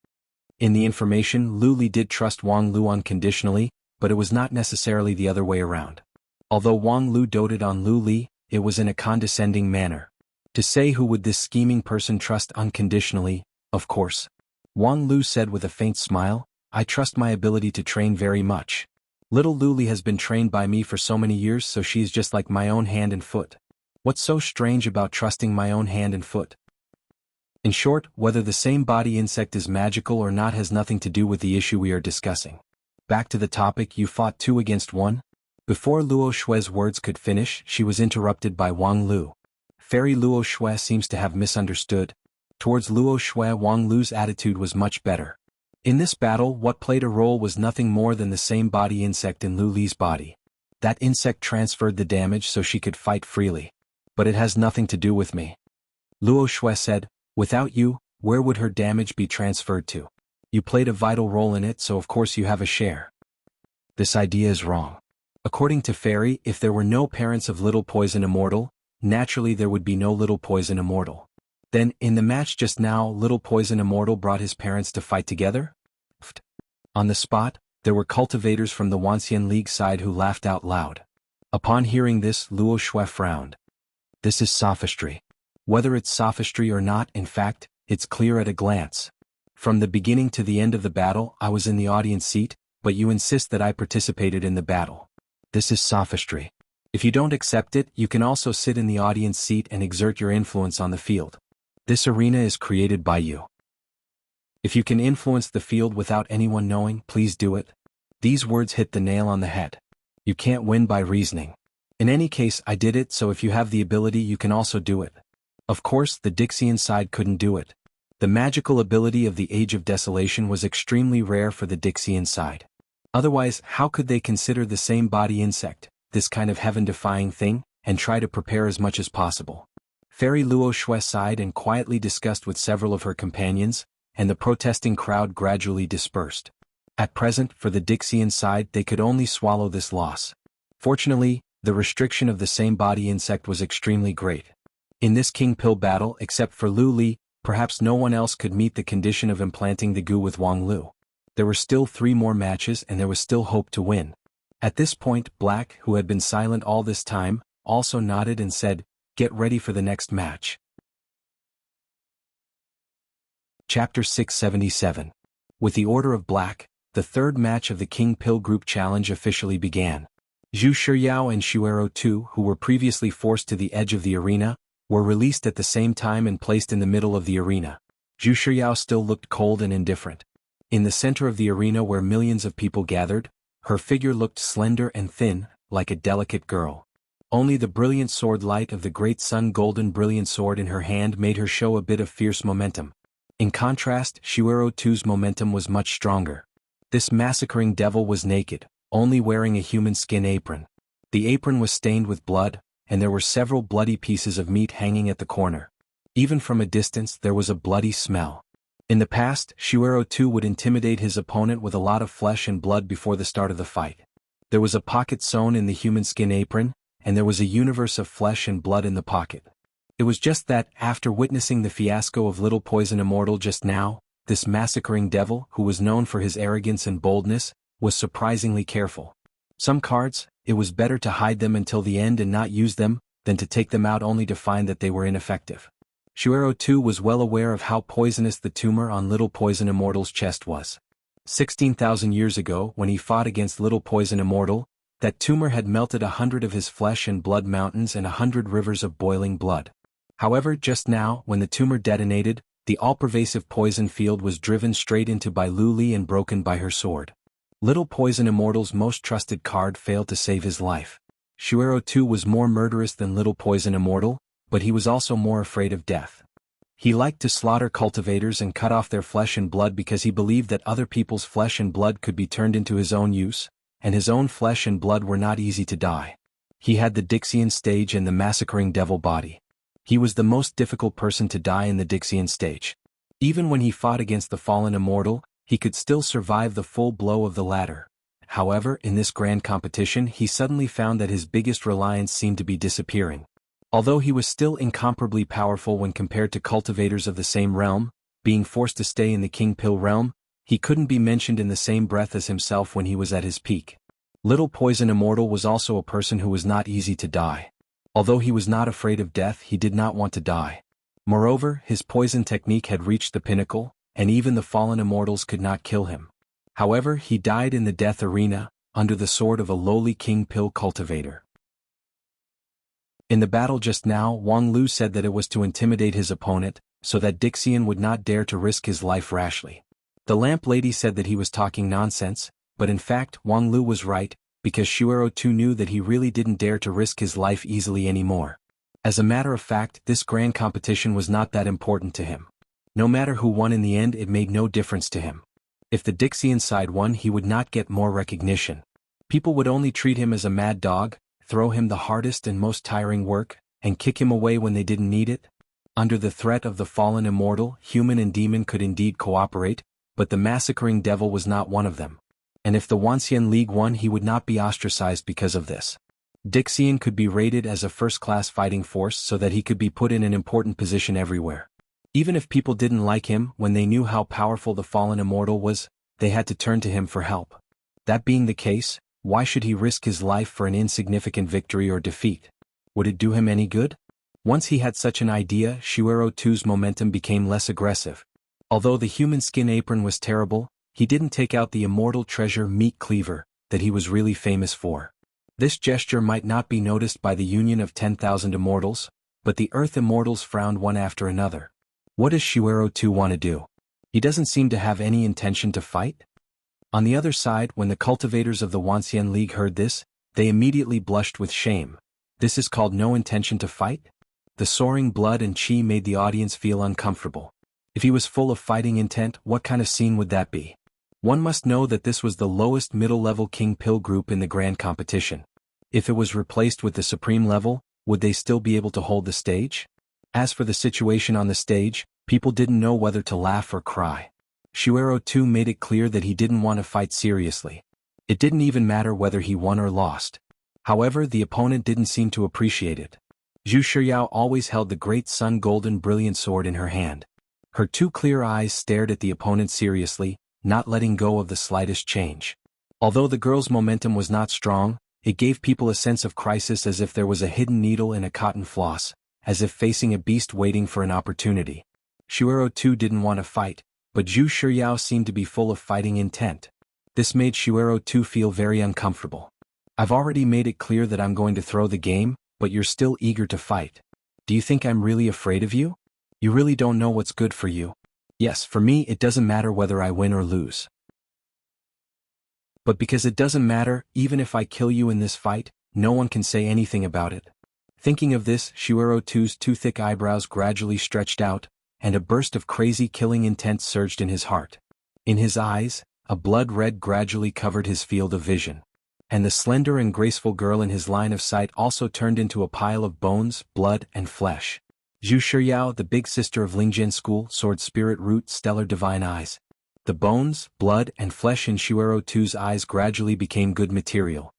In the information, Lu Li did trust Wang Lu unconditionally, but it was not necessarily the other way around. Although Wang Lu doted on Lu Li, it was in a condescending manner. To say who would this scheming person trust unconditionally, of course. Wang Lu said with a faint smile, I trust my ability to train very much. Little Luli has been trained by me for so many years, so she is just like my own hand and foot. What's so strange about trusting my own hand and foot? In short, whether the same body insect is magical or not has nothing to do with the issue we are discussing. Back to the topic, you fought 2 against 1? Before Luo Shue's words could finish, she was interrupted by Wang Lu. Fairy Luo Shue seems to have misunderstood. Towards Luo Shue, Wang Lu's attitude was much better. In this battle, what played a role was nothing more than the same body insect in Lu Li's body. That insect transferred the damage so she could fight freely. But it has nothing to do with me. Luo Shue said, without you, where would her damage be transferred to? You played a vital role in it, so of course you have a share. This idea is wrong. According to Fairy, if there were no parents of Little Poison Immortal, naturally there would be no Little Poison Immortal. Then, in the match just now, Little Poison Immortal brought his parents to fight together? On the spot, there were cultivators from the Wanxian League side who laughed out loud. Upon hearing this, Luo Shue frowned. This is sophistry. Whether it's sophistry or not, in fact, it's clear at a glance. From the beginning to the end of the battle, I was in the audience seat, but you insist that I participated in the battle. This is sophistry. If you don't accept it, you can also sit in the audience seat and exert your influence on the field. This arena is created by you. If you can influence the field without anyone knowing, please do it. These words hit the nail on the head. You can't win by reasoning. In any case, I did it, so if you have the ability, you can also do it. Of course, the Dixian side couldn't do it. The magical ability of the Age of Desolation was extremely rare for the Dixian side. Otherwise, how could they consider the same body insect, this kind of heaven-defying thing, and try to prepare as much as possible? Fairy Luo Shue sighed and quietly discussed with several of her companions, and the protesting crowd gradually dispersed. At present, for the Dixian side, they could only swallow this loss. Fortunately, the restriction of the same body insect was extremely great. In this King Pill battle, except for Lu Li, perhaps no one else could meet the condition of implanting the goo with Wang Lu. There were still 3 more matches and there was still hope to win. At this point, Black, who had been silent all this time, also nodded and said, get ready for the next match. Chapter 677. With the order of Black, the 3rd match of the King Pill Group Challenge officially began. Zhu Shiyao and Shuero II, who were previously forced to the edge of the arena, were released at the same time and placed in the middle of the arena. Zhu Shiyao still looked cold and indifferent. In the center of the arena where millions of people gathered, her figure looked slender and thin, like a delicate girl. Only the brilliant sword light of the great sun golden brilliant sword in her hand made her show a bit of fierce momentum. In contrast, Shuero II's momentum was much stronger. This massacring devil was naked, only wearing a human skin apron. The apron was stained with blood, and there were several bloody pieces of meat hanging at the corner. Even from a distance there was a bloody smell. In the past, Shuero II would intimidate his opponent with a lot of flesh and blood before the start of the fight. There was a pocket sewn in the human skin apron, and there was a universe of flesh and blood in the pocket. It was just that, after witnessing the fiasco of Little Poison Immortal just now, this massacring devil, who was known for his arrogance and boldness, was surprisingly careful. Some cards, it was better to hide them until the end and not use them, than to take them out only to find that they were ineffective. Shuero II was well aware of how poisonous the tumor on Little Poison Immortal's chest was. 16,000 years ago, when he fought against Little Poison Immortal, that tumor had melted 100 of his flesh and blood mountains and 100 rivers of boiling blood. However, just now, when the tumor detonated, the all-pervasive poison field was driven straight into by Lu Li and broken by her sword. Little Poison Immortal's most trusted card failed to save his life. Shuero II was more murderous than Little Poison Immortal, but he was also more afraid of death. He liked to slaughter cultivators and cut off their flesh and blood because he believed that other people's flesh and blood could be turned into his own use, and his own flesh and blood were not easy to die. He had the Dixian stage and the massacring devil body. He was the most difficult person to die in the Dixian stage. Even when he fought against the fallen immortal, he could still survive the full blow of the latter. However, in this grand competition he suddenly found that his biggest reliance seemed to be disappearing. Although he was still incomparably powerful when compared to cultivators of the same realm, being forced to stay in the King Pill realm, he couldn't be mentioned in the same breath as himself when he was at his peak. Little Poison Immortal was also a person who was not easy to die. Although he was not afraid of death, he did not want to die. Moreover, his poison technique had reached the pinnacle, and even the fallen immortals could not kill him. However, he died in the death arena, under the sword of a lowly king pill cultivator. In the battle just now, Wang Lu said that it was to intimidate his opponent, so that Dixian would not dare to risk his life rashly. The lamp lady said that he was talking nonsense, but in fact Wang Lu was right, because Shuero too knew that he really didn't dare to risk his life easily anymore. As a matter of fact, this grand competition was not that important to him. No matter who won in the end, it made no difference to him. If the Dixian side won, he would not get more recognition. People would only treat him as a mad dog, throw him the hardest and most tiring work, and kick him away when they didn't need it. Under the threat of the fallen immortal, human and demon could indeed cooperate, but the massacring devil was not one of them. And if the Wanxian League won, he would not be ostracized because of this. Dixian could be rated as a first-class fighting force so that he could be put in an important position everywhere. Even if people didn't like him, when they knew how powerful the fallen immortal was, they had to turn to him for help. That being the case, why should he risk his life for an insignificant victory or defeat? Would it do him any good? Once he had such an idea, Shuero II's momentum became less aggressive. Although the human skin apron was terrible, he didn't take out the immortal treasure meat cleaver that he was really famous for. This gesture might not be noticed by the union of 10,000 immortals, but the earth immortals frowned one after another. What does Shuero II want to do? He doesn't seem to have any intention to fight? On the other side, when the cultivators of the Wanxian League heard this, they immediately blushed with shame. This is called no intention to fight? The soaring blood and chi made the audience feel uncomfortable. If he was full of fighting intent, what kind of scene would that be? One must know that this was the lowest middle-level King Pill group in the grand competition. If it was replaced with the supreme level, would they still be able to hold the stage? As for the situation on the stage, people didn't know whether to laugh or cry. Shuero II made it clear that he didn't want to fight seriously. It didn't even matter whether he won or lost. However, the opponent didn't seem to appreciate it. Zhu Shiyao always held the great sun golden brilliant sword in her hand. Her two clear eyes stared at the opponent seriously, not letting go of the slightest change. Although the girl's momentum was not strong, it gave people a sense of crisis, as if there was a hidden needle in a cotton floss, as if facing a beast waiting for an opportunity. Shuero II didn't want to fight, but Zhu Shiyao seemed to be full of fighting intent. This made Shuero II feel very uncomfortable. I've already made it clear that I'm going to throw the game, but you're still eager to fight. Do you think I'm really afraid of you? You really don't know what's good for you. Yes, for me it doesn't matter whether I win or lose. But because it doesn't matter, even if I kill you in this fight, no one can say anything about it. Thinking of this, Shuero II's two thick eyebrows gradually stretched out, and a burst of crazy killing intent surged in his heart. In his eyes, a blood red gradually covered his field of vision. And the slender and graceful girl in his line of sight also turned into a pile of bones, blood, and flesh. Zhu Shiyao, the big sister of Lingjian School, Sword Spirit Root, Stellar Divine Eyes. The bones, blood, and flesh in Shuero II's eyes gradually became good material.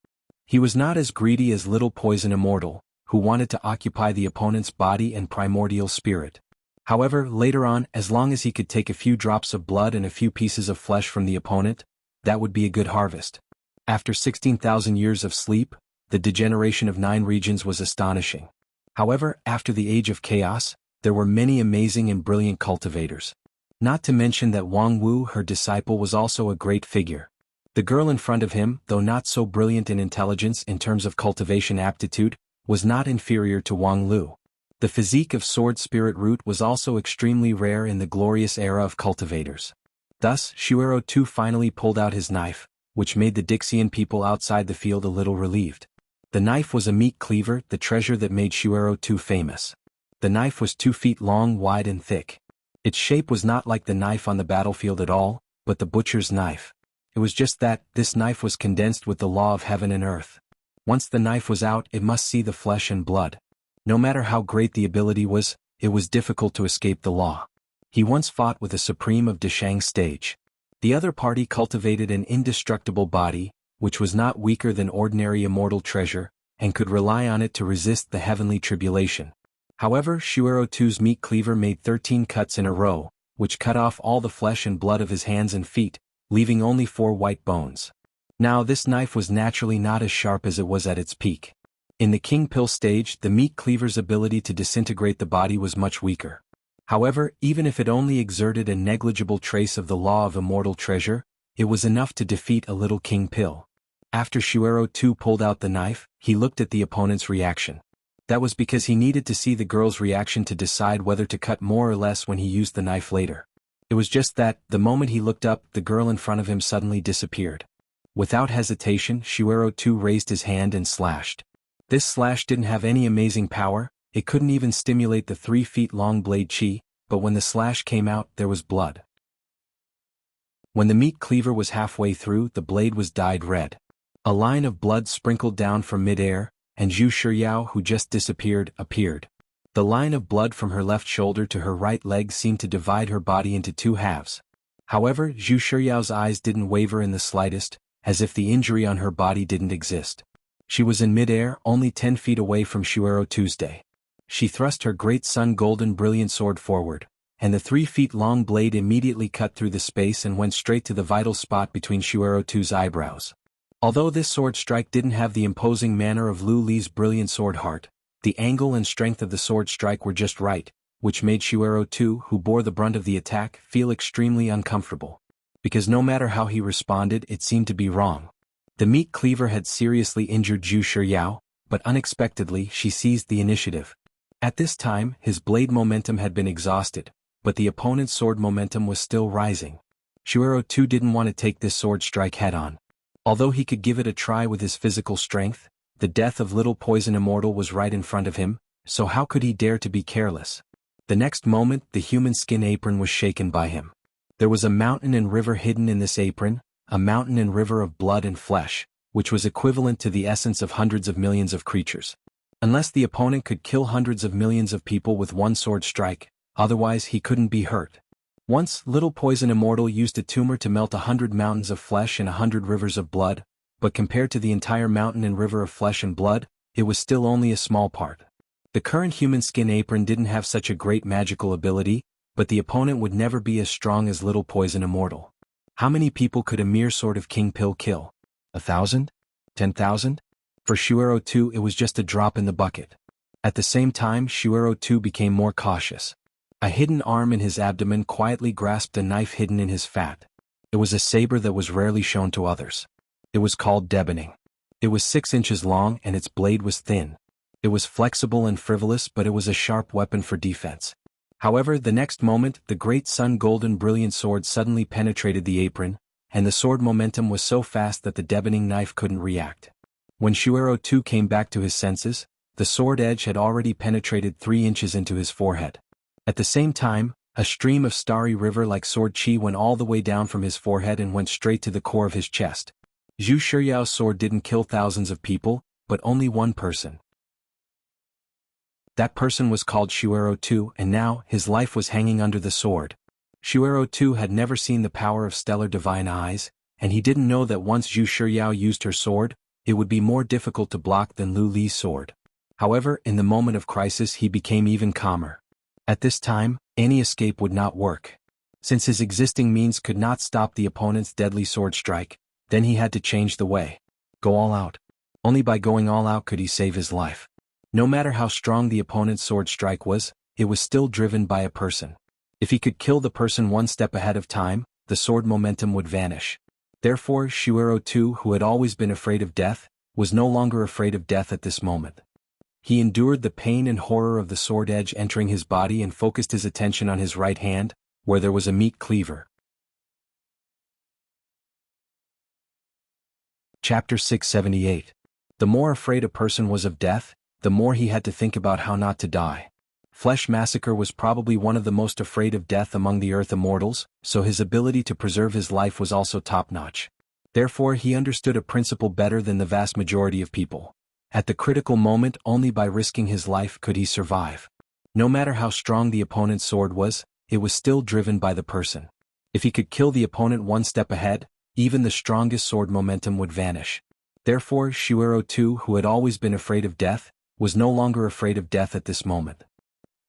He was not as greedy as Little Poison Immortal, who wanted to occupy the opponent's body and primordial spirit. However, later on, as long as he could take a few drops of blood and a few pieces of flesh from the opponent, that would be a good harvest. After 16,000 years of sleep, the degeneration of 9 regions was astonishing. However, after the Age of Chaos, there were many amazing and brilliant cultivators. Not to mention that Wang Wu, her disciple, was also a great figure. The girl in front of him, though not so brilliant in intelligence in terms of cultivation aptitude, was not inferior to Wang Lu. The physique of Sword Spirit Root was also extremely rare in the glorious era of cultivators. Thus, Shuero II finally pulled out his knife, which made the Dixian people outside the field a little relieved. The knife was a meat cleaver, the treasure that made Shuero II famous. The knife was 2 feet long, wide and thick. Its shape was not like the knife on the battlefield at all, but the butcher's knife. It was just that this knife was condensed with the law of heaven and earth. Once the knife was out, it must see the flesh and blood. No matter how great the ability was, it was difficult to escape the law. He once fought with a supreme of Deshang's stage. The other party cultivated an indestructible body, which was not weaker than ordinary immortal treasure, and could rely on it to resist the heavenly tribulation. However, Shuero II's meat cleaver made 13 cuts in a row, which cut off all the flesh and blood of his hands and feet, leaving only 4 white bones. Now this knife was naturally not as sharp as it was at its peak. In the King Pill stage, the meat cleaver's ability to disintegrate the body was much weaker. However, even if it only exerted a negligible trace of the law of immortal treasure, it was enough to defeat a little King Pill. After Shuero 2 pulled out the knife, he looked at the opponent's reaction. That was because he needed to see the girl's reaction to decide whether to cut more or less when he used the knife later. It was just that, the moment he looked up, the girl in front of him suddenly disappeared. Without hesitation, Shuero 2 raised his hand and slashed. This slash didn't have any amazing power, it couldn't even stimulate the 3 feet long blade chi, but when the slash came out, there was blood. When the meat cleaver was halfway through, the blade was dyed red. A line of blood sprinkled down from mid-air, and Zhu Shiryao, who just disappeared, appeared. The line of blood from her left shoulder to her right leg seemed to divide her body into 2 halves. However, Zhu Shiryao's eyes didn't waver in the slightest, as if the injury on her body didn't exist. She was in mid-air, only 10 feet away from Shuero Tuesday. She thrust her great sun golden brilliant sword forward, and the 3 feet long blade immediately cut through the space and went straight to the vital spot between Shuero Tu's eyebrows. Although this sword strike didn't have the imposing manner of Lu Li's brilliant sword heart, the angle and strength of the sword strike were just right, which made Shuero Tu, who bore the brunt of the attack, feel extremely uncomfortable. Because no matter how he responded, it seemed to be wrong. The meat cleaver had seriously injured Zhu Shiryao, but unexpectedly she seized the initiative. At this time, his blade momentum had been exhausted, but the opponent's sword momentum was still rising. Shuero Tu didn't want to take this sword strike head-on. Although he could give it a try with his physical strength, the death of Little Poison Immortal was right in front of him, so how could he dare to be careless? The next moment, the human skin apron was shaken by him. There was a mountain and river hidden in this apron, a mountain and river of blood and flesh, which was equivalent to the essence of hundreds of millions of creatures. Unless the opponent could kill hundreds of millions of people with one sword strike, otherwise he couldn't be hurt. Once, Little Poison Immortal used a tumor to melt 100 mountains of flesh and 100 rivers of blood, but compared to the entire mountain and river of flesh and blood, it was still only a small part. The current human skin apron didn't have such a great magical ability, but the opponent would never be as strong as Little Poison Immortal. How many people could a mere sword of King Pill kill? 1,000? 10,000? For Shuero Tu, it was just a drop in the bucket. At the same time, Shuero Tu became more cautious. A hidden arm in his abdomen quietly grasped a knife hidden in his fat. It was a saber that was rarely shown to others. It was called Deboning. It was 6 inches long and its blade was thin. It was flexible and frivolous, but it was a sharp weapon for defense. However, the next moment, the great sun golden brilliant sword suddenly penetrated the apron, and the sword momentum was so fast that the Deboning knife couldn't react. When Shuero Tu came back to his senses, the sword edge had already penetrated 3 inches into his forehead. At the same time, a stream of starry river-like sword chi went all the way down from his forehead and went straight to the core of his chest. Zhu Shiryao's sword didn't kill thousands of people, but only one person. That person was called Shuero Tu, and now, his life was hanging under the sword. Shuero Tu had never seen the power of stellar divine eyes, and he didn't know that once Zhu Shiryao used her sword, it would be more difficult to block than Lu Li's sword. However, in the moment of crisis he became even calmer. At this time, any escape would not work. Since his existing means could not stop the opponent's deadly sword strike, then he had to change the way. Go all out. Only by going all out could he save his life. No matter how strong the opponent's sword strike was, it was still driven by a person. If he could kill the person one step ahead of time, the sword momentum would vanish. Therefore, Shuero Tu, who had always been afraid of death, was no longer afraid of death at this moment. He endured the pain and horror of the sword edge entering his body and focused his attention on his right hand, where there was a meat cleaver. Chapter 678. The more afraid a person was of death, the more he had to think about how not to die. Flesh Massacre was probably one of the most afraid of death among the Earth Immortals, so his ability to preserve his life was also top-notch. Therefore he understood a principle better than the vast majority of people. At the critical moment, only by risking his life could he survive. No matter how strong the opponent's sword was, it was still driven by the person. If he could kill the opponent one step ahead, even the strongest sword momentum would vanish. Therefore, Shuero Tu, who had always been afraid of death, was no longer afraid of death at this moment.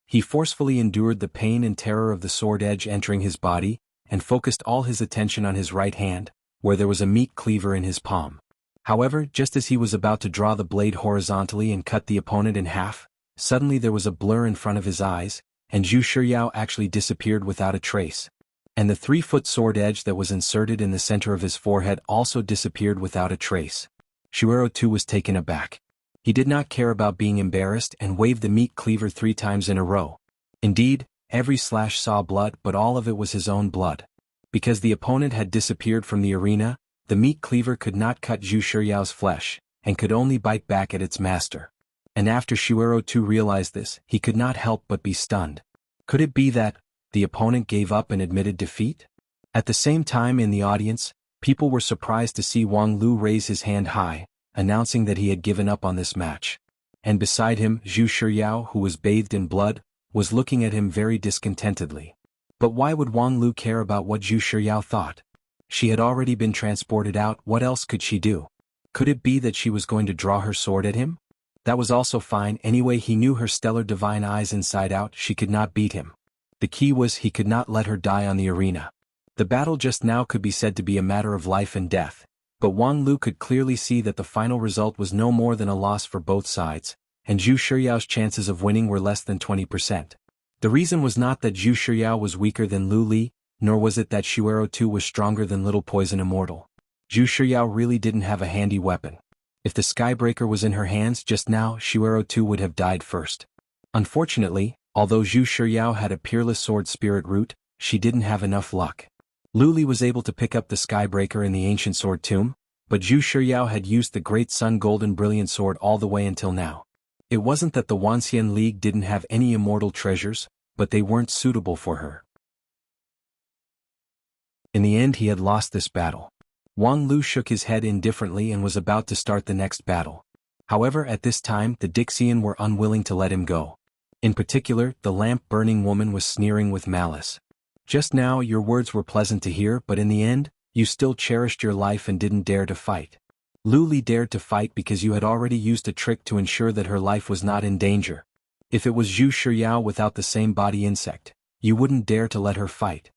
He forcefully endured the pain and terror of the sword edge entering his body, and focused all his attention on his right hand, where there was a meat cleaver in his palm. However, just as he was about to draw the blade horizontally and cut the opponent in half, suddenly there was a blur in front of his eyes, and Zhu Shiyao actually disappeared without a trace. And the 3-foot sword edge that was inserted in the center of his forehead also disappeared without a trace. Shuero too was taken aback. He did not care about being embarrassed and waved the meat cleaver 3 times in a row. Indeed, every slash saw blood, but all of it was his own blood. Because the opponent had disappeared from the arena, the meat cleaver could not cut Zhu Shiyao's flesh, and could only bite back at its master. And after Shuero too realized this, he could not help but be stunned. Could it be that the opponent gave up and admitted defeat? At the same time in the audience, people were surprised to see Wang Lu raise his hand high, announcing that he had given up on this match. And beside him, Zhu Shiyao, who was bathed in blood, was looking at him very discontentedly. But why would Wang Lu care about what Zhu Shiyao thought? She had already been transported out, what else could she do? Could it be that she was going to draw her sword at him? That was also fine, anyway he knew her stellar divine eyes inside out, she could not beat him. The key was he could not let her die on the arena. The battle just now could be said to be a matter of life and death, but Wang Lu could clearly see that the final result was no more than a loss for both sides, and Zhu Shiyao's chances of winning were less than 20%. The reason was not that Zhu Shiyao was weaker than Lu Li, nor was it that Shuero too was stronger than Little Poison Immortal. Zhu Shiyao really didn't have a handy weapon. If the Skybreaker was in her hands just now, Shuero too would have died first. Unfortunately, although Zhu Shiyao had a peerless sword spirit root, she didn't have enough luck. Lu Li was able to pick up the Skybreaker in the ancient sword tomb, but Zhu Shiyao had used the Great Sun Golden Brilliant Sword all the way until now. It wasn't that the Wanxian League didn't have any immortal treasures, but they weren't suitable for her. In the end he had lost this battle. Wang Lu shook his head indifferently and was about to start the next battle. However, at this time the Dixian were unwilling to let him go. In particular, the lamp-burning woman was sneering with malice. Just now your words were pleasant to hear, but in the end, you still cherished your life and didn't dare to fight. Lu Li dared to fight because you had already used a trick to ensure that her life was not in danger. If it was Zhu Shiyao without the same body insect, you wouldn't dare to let her fight.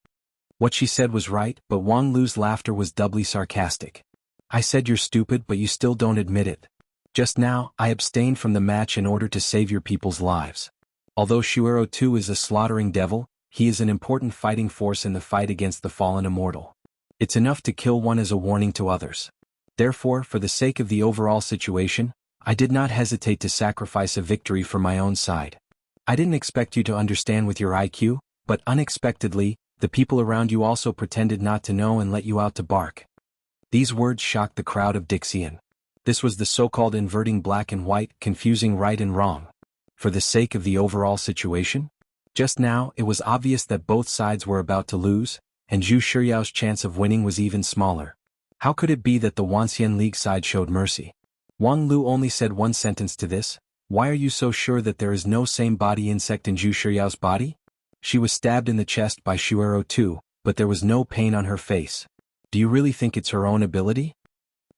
What she said was right, but Wang Lu's laughter was doubly sarcastic. I said you're stupid, but you still don't admit it. Just now, I abstained from the match in order to save your people's lives. Although Shuero too is a slaughtering devil, he is an important fighting force in the fight against the fallen immortal. It's enough to kill one as a warning to others. Therefore, for the sake of the overall situation, I did not hesitate to sacrifice a victory for my own side. I didn't expect you to understand with your IQ, but unexpectedly, the people around you also pretended not to know and let you out to bark. These words shocked the crowd of Dixian. This was the so-called inverting black and white, confusing right and wrong. For the sake of the overall situation? Just now, it was obvious that both sides were about to lose, and Zhu Shiyao's chance of winning was even smaller. How could it be that the Wanxian League side showed mercy? Wang Lu only said one sentence to this: why are you so sure that there is no same body insect in Zhu Shiyao's body? She was stabbed in the chest by Shuero too, but there was no pain on her face. Do you really think it's her own ability?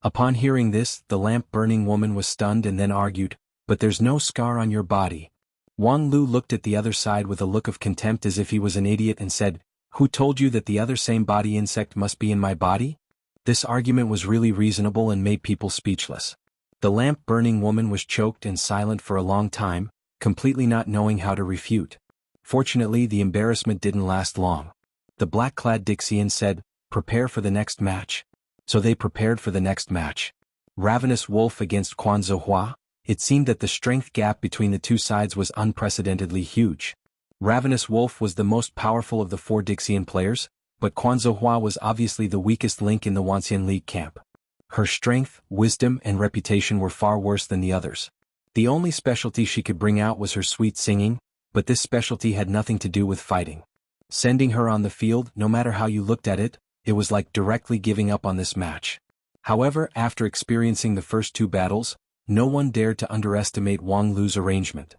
Upon hearing this, the lamp-burning woman was stunned and then argued, but there's no scar on your body. Wang Lu looked at the other side with a look of contempt as if he was an idiot and said, who told you that the other same body insect must be in my body? This argument was really reasonable and made people speechless. The lamp-burning woman was choked and silent for a long time, completely not knowing how to refute. Fortunately, the embarrassment didn't last long. The black-clad Dixian said, prepare for the next match. So they prepared for the next match. Ravenous Wolf against Quan Zihua. It seemed that the strength gap between the two sides was unprecedentedly huge. Ravenous Wolf was the most powerful of the 4 Dixian players, but Quan Zihua was obviously the weakest link in the Wanxian League camp. Her strength, wisdom, and reputation were far worse than the others. The only specialty she could bring out was her sweet singing, but this specialty had nothing to do with fighting. Sending her on the field, no matter how you looked at it, it was like directly giving up on this match. However, after experiencing the first 2 battles, no one dared to underestimate Wang Lu's arrangement.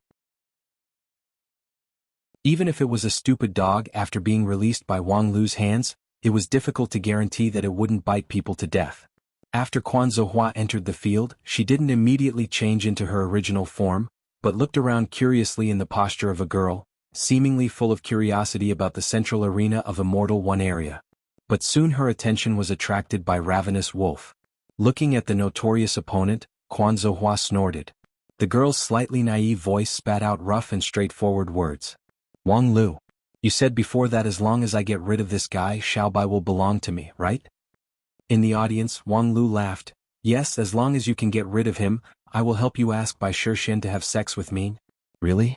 Even if it was a stupid dog after being released by Wang Lu's hands, it was difficult to guarantee that it wouldn't bite people to death. After Quan Zihua entered the field, she didn't immediately change into her original form, but looked around curiously in the posture of a girl, seemingly full of curiosity about the central arena of Immortal One area. But soon her attention was attracted by Ravenous Wolf. Looking at the notorious opponent, Quan Zihua snorted. The girl's slightly naive voice spat out rough and straightforward words. Wang Lu. You said before that as long as I get rid of this guy, Xiaobai will belong to me, right? In the audience, Wang Lu laughed. Yes, as long as you can get rid of him, I will help you ask Bai Shirshin to have sex with me. Really?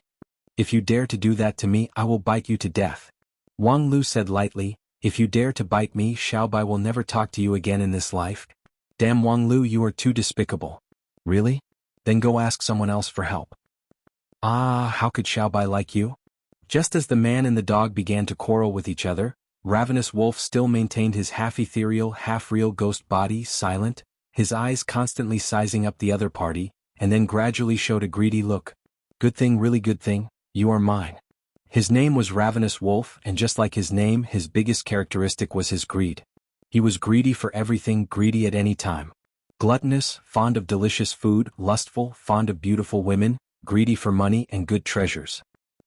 If you dare to do that to me, I will bite you to death. Wang Lu said lightly, if you dare to bite me, Xiaobai will never talk to you again in this life. Damn Wang Lu, you are too despicable. Really? Then go ask someone else for help. Ah, how could Xiaobai like you? Just as the man and the dog began to quarrel with each other, Ravenous Wolf still maintained his half-ethereal, half-real ghost body, silent, his eyes constantly sizing up the other party, and then gradually showed a greedy look. Good thing, really good thing, you are mine. His name was Ravenous Wolf, and just like his name, his biggest characteristic was his greed. He was greedy for everything, greedy at any time. Gluttonous, fond of delicious food, lustful, fond of beautiful women, greedy for money and good treasures.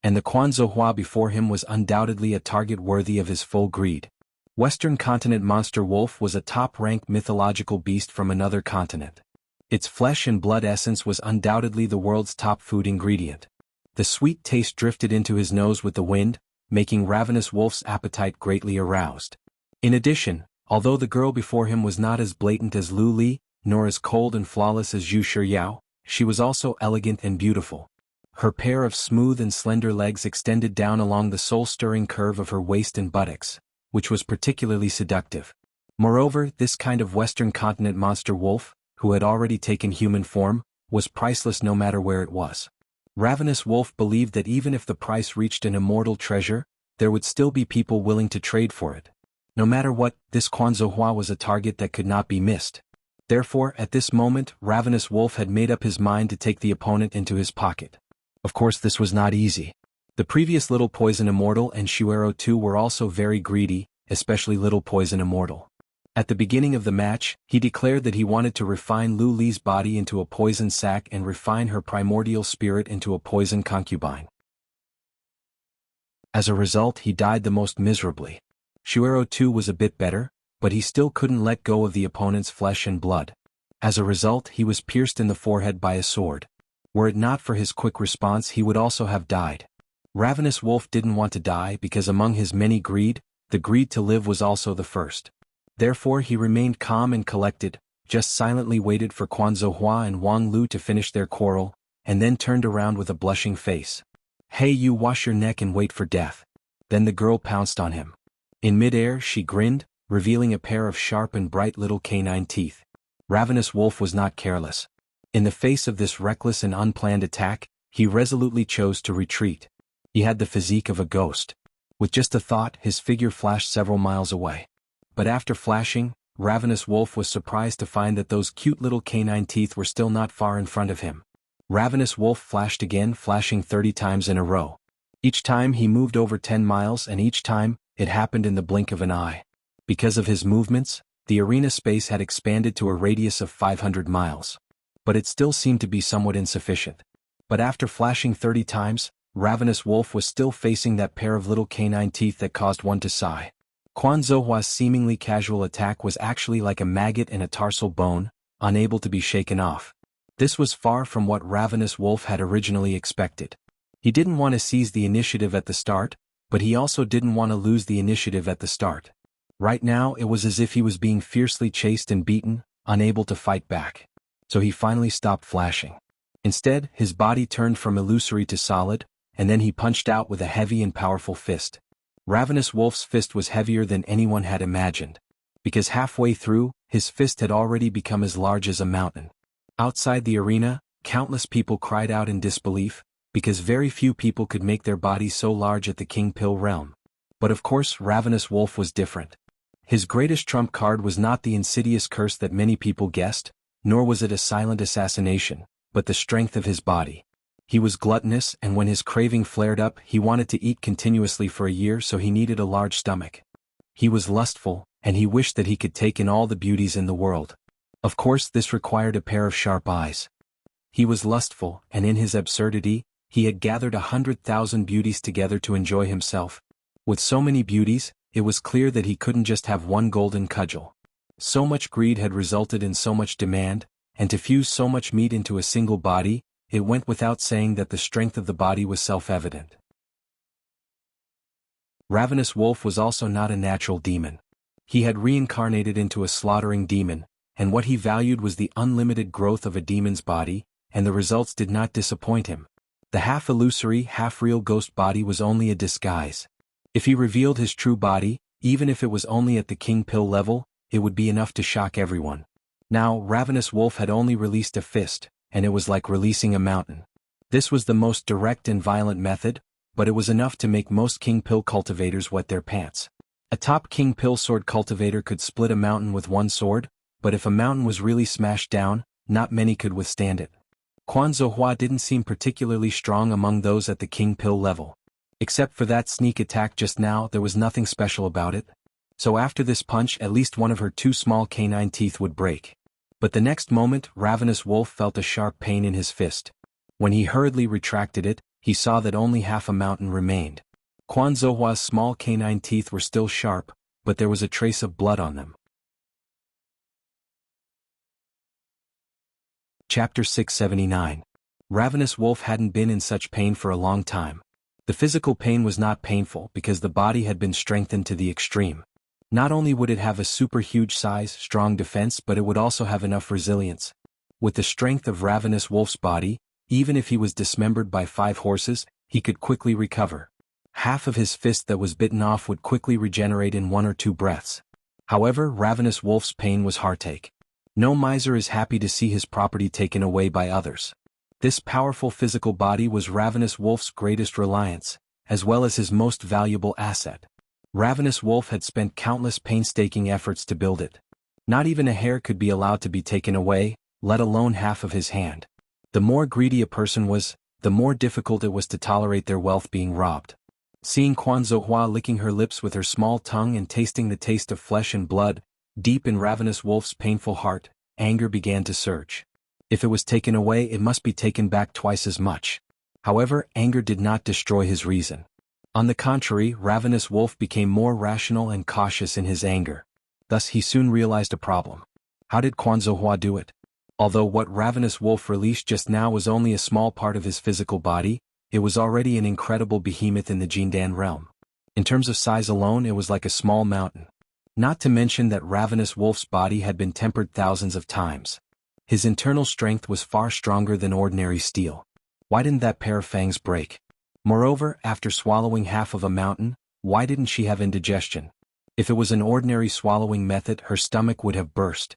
And the Quan Zhuhua before him was undoubtedly a target worthy of his full greed. Western continent monster wolf was a top-ranked mythological beast from another continent. Its flesh and blood essence was undoubtedly the world's top food ingredient. The sweet taste drifted into his nose with the wind, making Ravenous Wolf's appetite greatly aroused. In addition, although the girl before him was not as blatant as Lu Li, nor as cold and flawless as Yu Shiyao, she was also elegant and beautiful. Her pair of smooth and slender legs extended down along the soul-stirring curve of her waist and buttocks, which was particularly seductive. Moreover, this kind of Western continent monster wolf, who had already taken human form, was priceless no matter where it was. Ravenous Wolf believed that even if the price reached an immortal treasure, there would still be people willing to trade for it. No matter what, this Quan Zhuhua was a target that could not be missed. Therefore, at this moment, Ravenous Wolf had made up his mind to take the opponent into his pocket. Of course, this was not easy. The previous Little Poison Immortal and Shuero II were also very greedy, especially Little Poison Immortal. At the beginning of the match, he declared that he wanted to refine Lu Li's body into a poison sac and refine her primordial spirit into a poison concubine. As a result, he died the most miserably. Shuero II was a bit better, but he still couldn't let go of the opponent's flesh and blood. As a result, he was pierced in the forehead by a sword. Were it not for his quick response, he would also have died. Ravenous Wolf didn't want to die because among his many greed, the greed to live was also the first. Therefore he remained calm and collected, just silently waited for Quan Zhuhua and Wang Lu to finish their quarrel, and then turned around with a blushing face. Hey, you, wash your neck and wait for death. Then the girl pounced on him. In midair she grinned, revealing a pair of sharp and bright little canine teeth. Ravenous Wolf was not careless. In the face of this reckless and unplanned attack, he resolutely chose to retreat. He had the physique of a ghost. With just a thought, his figure flashed several miles away. But after flashing, Ravenous Wolf was surprised to find that those cute little canine teeth were still not far in front of him. Ravenous Wolf flashed again, flashing 30 times in a row. Each time he moved over 10 miles, and each time, it happened in the blink of an eye. Because of his movements, the arena space had expanded to a radius of 500 miles. But it still seemed to be somewhat insufficient. But after flashing 30 times, Ravenous Wolf was still facing that pair of little canine teeth that caused one to sigh. Quan Zhuhua's seemingly casual attack was actually like a maggot in a tarsal bone, unable to be shaken off. This was far from what Ravenous Wolf had originally expected. He didn't want to seize the initiative at the start, but he also didn't want to lose the initiative at the start. Right now it was as if he was being fiercely chased and beaten, unable to fight back. So he finally stopped flashing. Instead, his body turned from illusory to solid, and then he punched out with a heavy and powerful fist. Ravenous Wolf's fist was heavier than anyone had imagined. Because halfway through, his fist had already become as large as a mountain. Outside the arena, countless people cried out in disbelief, because very few people could make their bodies so large at the King Pill realm. But of course, Ravenous Wolf was different. His greatest trump card was not the insidious curse that many people guessed, nor was it a silent assassination, but the strength of his body. He was gluttonous, and when his craving flared up, he wanted to eat continuously for a year, so he needed a large stomach. He was lustful, and he wished that he could take in all the beauties in the world. Of course, this required a pair of sharp eyes. He was lustful, and in his absurdity, he had gathered 100,000 beauties together to enjoy himself. With so many beauties, it was clear that he couldn't just have one golden cudgel. So much greed had resulted in so much demand, and to fuse so much meat into a single body, it went without saying that the strength of the body was self-evident. Ravenous Wolf was also not a natural demon. He had reincarnated into a slaughtering demon, and what he valued was the unlimited growth of a demon's body, and the results did not disappoint him. The half-illusory, half-real ghost body was only a disguise. If he revealed his true body, even if it was only at the king pill level, it would be enough to shock everyone. Now, Ravenous Wolf had only released a fist, and it was like releasing a mountain. This was the most direct and violent method, but it was enough to make most king pill cultivators wet their pants. A top king pill sword cultivator could split a mountain with one sword, but if a mountain was really smashed down, not many could withstand it. Quan Zhuhua didn't seem particularly strong among those at the king pill level. Except for that sneak attack just now, there was nothing special about it. So after this punch, at least one of her two small canine teeth would break. But the next moment, Ravenous Wolf felt a sharp pain in his fist. When he hurriedly retracted it, he saw that only half a mountain remained. Quan Zhuhua's small canine teeth were still sharp, but there was a trace of blood on them. Chapter 679. Ravenous Wolf hadn't been in such pain for a long time. The physical pain was not painful because the body had been strengthened to the extreme. Not only would it have a super huge size, strong defense, but it would also have enough resilience. With the strength of Ravenous Wolf's body, even if he was dismembered by 5 horses, he could quickly recover. Half of his fist that was bitten off would quickly regenerate in 1 or 2 breaths. However, Ravenous Wolf's pain was heartache. No miser is happy to see his property taken away by others. This powerful physical body was Ravenous Wolf's greatest reliance, as well as his most valuable asset. Ravenous Wolf had spent countless painstaking efforts to build it. Not even a hair could be allowed to be taken away, let alone half of his hand. The more greedy a person was, the more difficult it was to tolerate their wealth being robbed. Seeing Quan Zhuhua licking her lips with her small tongue and tasting the taste of flesh and blood, deep in Ravenous Wolf's painful heart, anger began to surge. If it was taken away, it must be taken back twice as much. However, anger did not destroy his reason. On the contrary, Ravenous Wolf became more rational and cautious in his anger. Thus he soon realized a problem. How did Quan Zhuhua do it? Although what Ravenous Wolf released just now was only a small part of his physical body, it was already an incredible behemoth in the Jindan realm. In terms of size alone, it was like a small mountain. Not to mention that Ravenous Wolf's body had been tempered thousands of times. His internal strength was far stronger than ordinary steel. Why didn't that pair of fangs break? Moreover, after swallowing half of a mountain, why didn't she have indigestion? If it was an ordinary swallowing method, her stomach would have burst.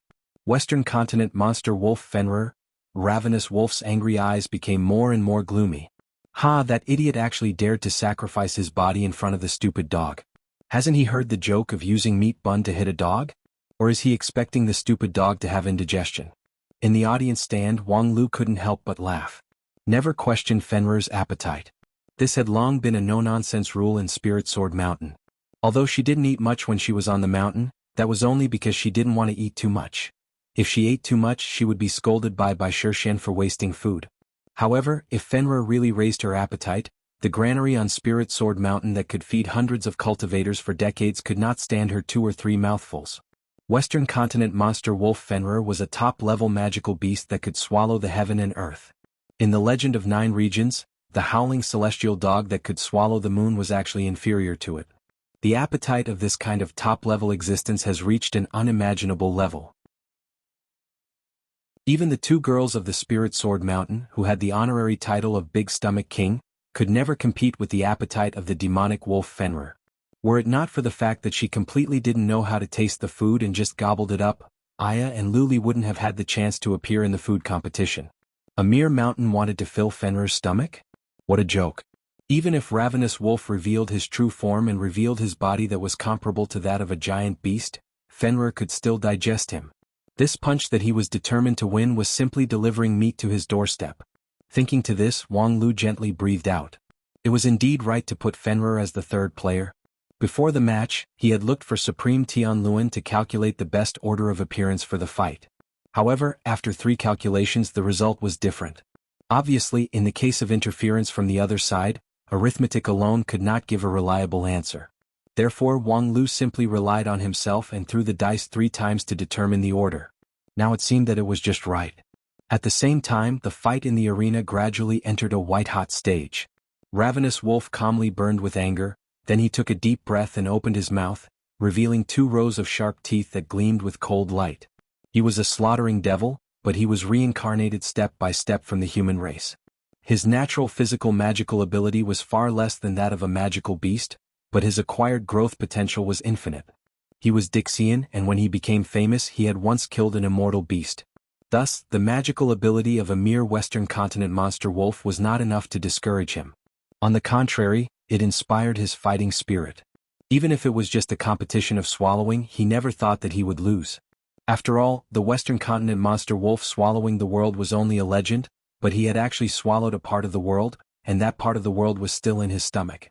Western continent monster wolf Fenrir, Ravenous Wolf's angry eyes became more and more gloomy. Ha, that idiot actually dared to sacrifice his body in front of the stupid dog. Hasn't he heard the joke of using meat bun to hit a dog? Or is he expecting the stupid dog to have indigestion? In the audience stand, Wang Lu couldn't help but laugh. Never question Fenrir's appetite. This had long been a no-nonsense rule in Spirit Sword Mountain. Although she didn't eat much when she was on the mountain, that was only because she didn't want to eat too much. If she ate too much, she would be scolded by Shushen for wasting food. However, if Fenrir really raised her appetite, the granary on Spirit Sword Mountain that could feed hundreds of cultivators for decades could not stand her 2 or 3 mouthfuls. Western continent monster wolf Fenrir was a top-level magical beast that could swallow the heaven and earth. In the Legend of 9 Regions, the howling celestial dog that could swallow the moon was actually inferior to it. The appetite of this kind of top-level existence has reached an unimaginable level. Even the 2 girls of the Spirit Sword Mountain, who had the honorary title of Big Stomach King, could never compete with the appetite of the demonic wolf Fenrir. Were it not for the fact that she completely didn't know how to taste the food and just gobbled it up, Aya and Luli wouldn't have had the chance to appear in the food competition. A mere mountain wanted to fill Fenrir's stomach? What a joke. Even if Ravenous Wolf revealed his true form and revealed his body that was comparable to that of a giant beast, Fenrir could still digest him. This punch that he was determined to win was simply delivering meat to his doorstep. Thinking to this, Wang Lu gently breathed out. It was indeed right to put Fenrir as the 3rd player. Before the match, he had looked for Supreme Tianluan to calculate the best order of appearance for the fight. However, after 3 calculations the result was different. Obviously, in the case of interference from the other side, arithmetic alone could not give a reliable answer. Therefore Wang Lu simply relied on himself and threw the dice 3 times to determine the order. Now it seemed that it was just right. At the same time, the fight in the arena gradually entered a white-hot stage. Ravenous Wolf calmly burned with anger, Then he took a deep breath and opened his mouth, revealing 2 rows of sharp teeth that gleamed with cold light. He was a slaughtering devil, but he was reincarnated step by step from the human race. His natural physical magical ability was far less than that of a magical beast, but his acquired growth potential was infinite. He was Dixian, and when he became famous he had once killed an immortal beast. Thus, the magical ability of a mere Western continent monster wolf was not enough to discourage him. On the contrary, it inspired his fighting spirit. Even if it was just a competition of swallowing, he never thought that he would lose. After all, the Western continent monster wolf swallowing the world was only a legend, but he had actually swallowed a part of the world, and that part of the world was still in his stomach.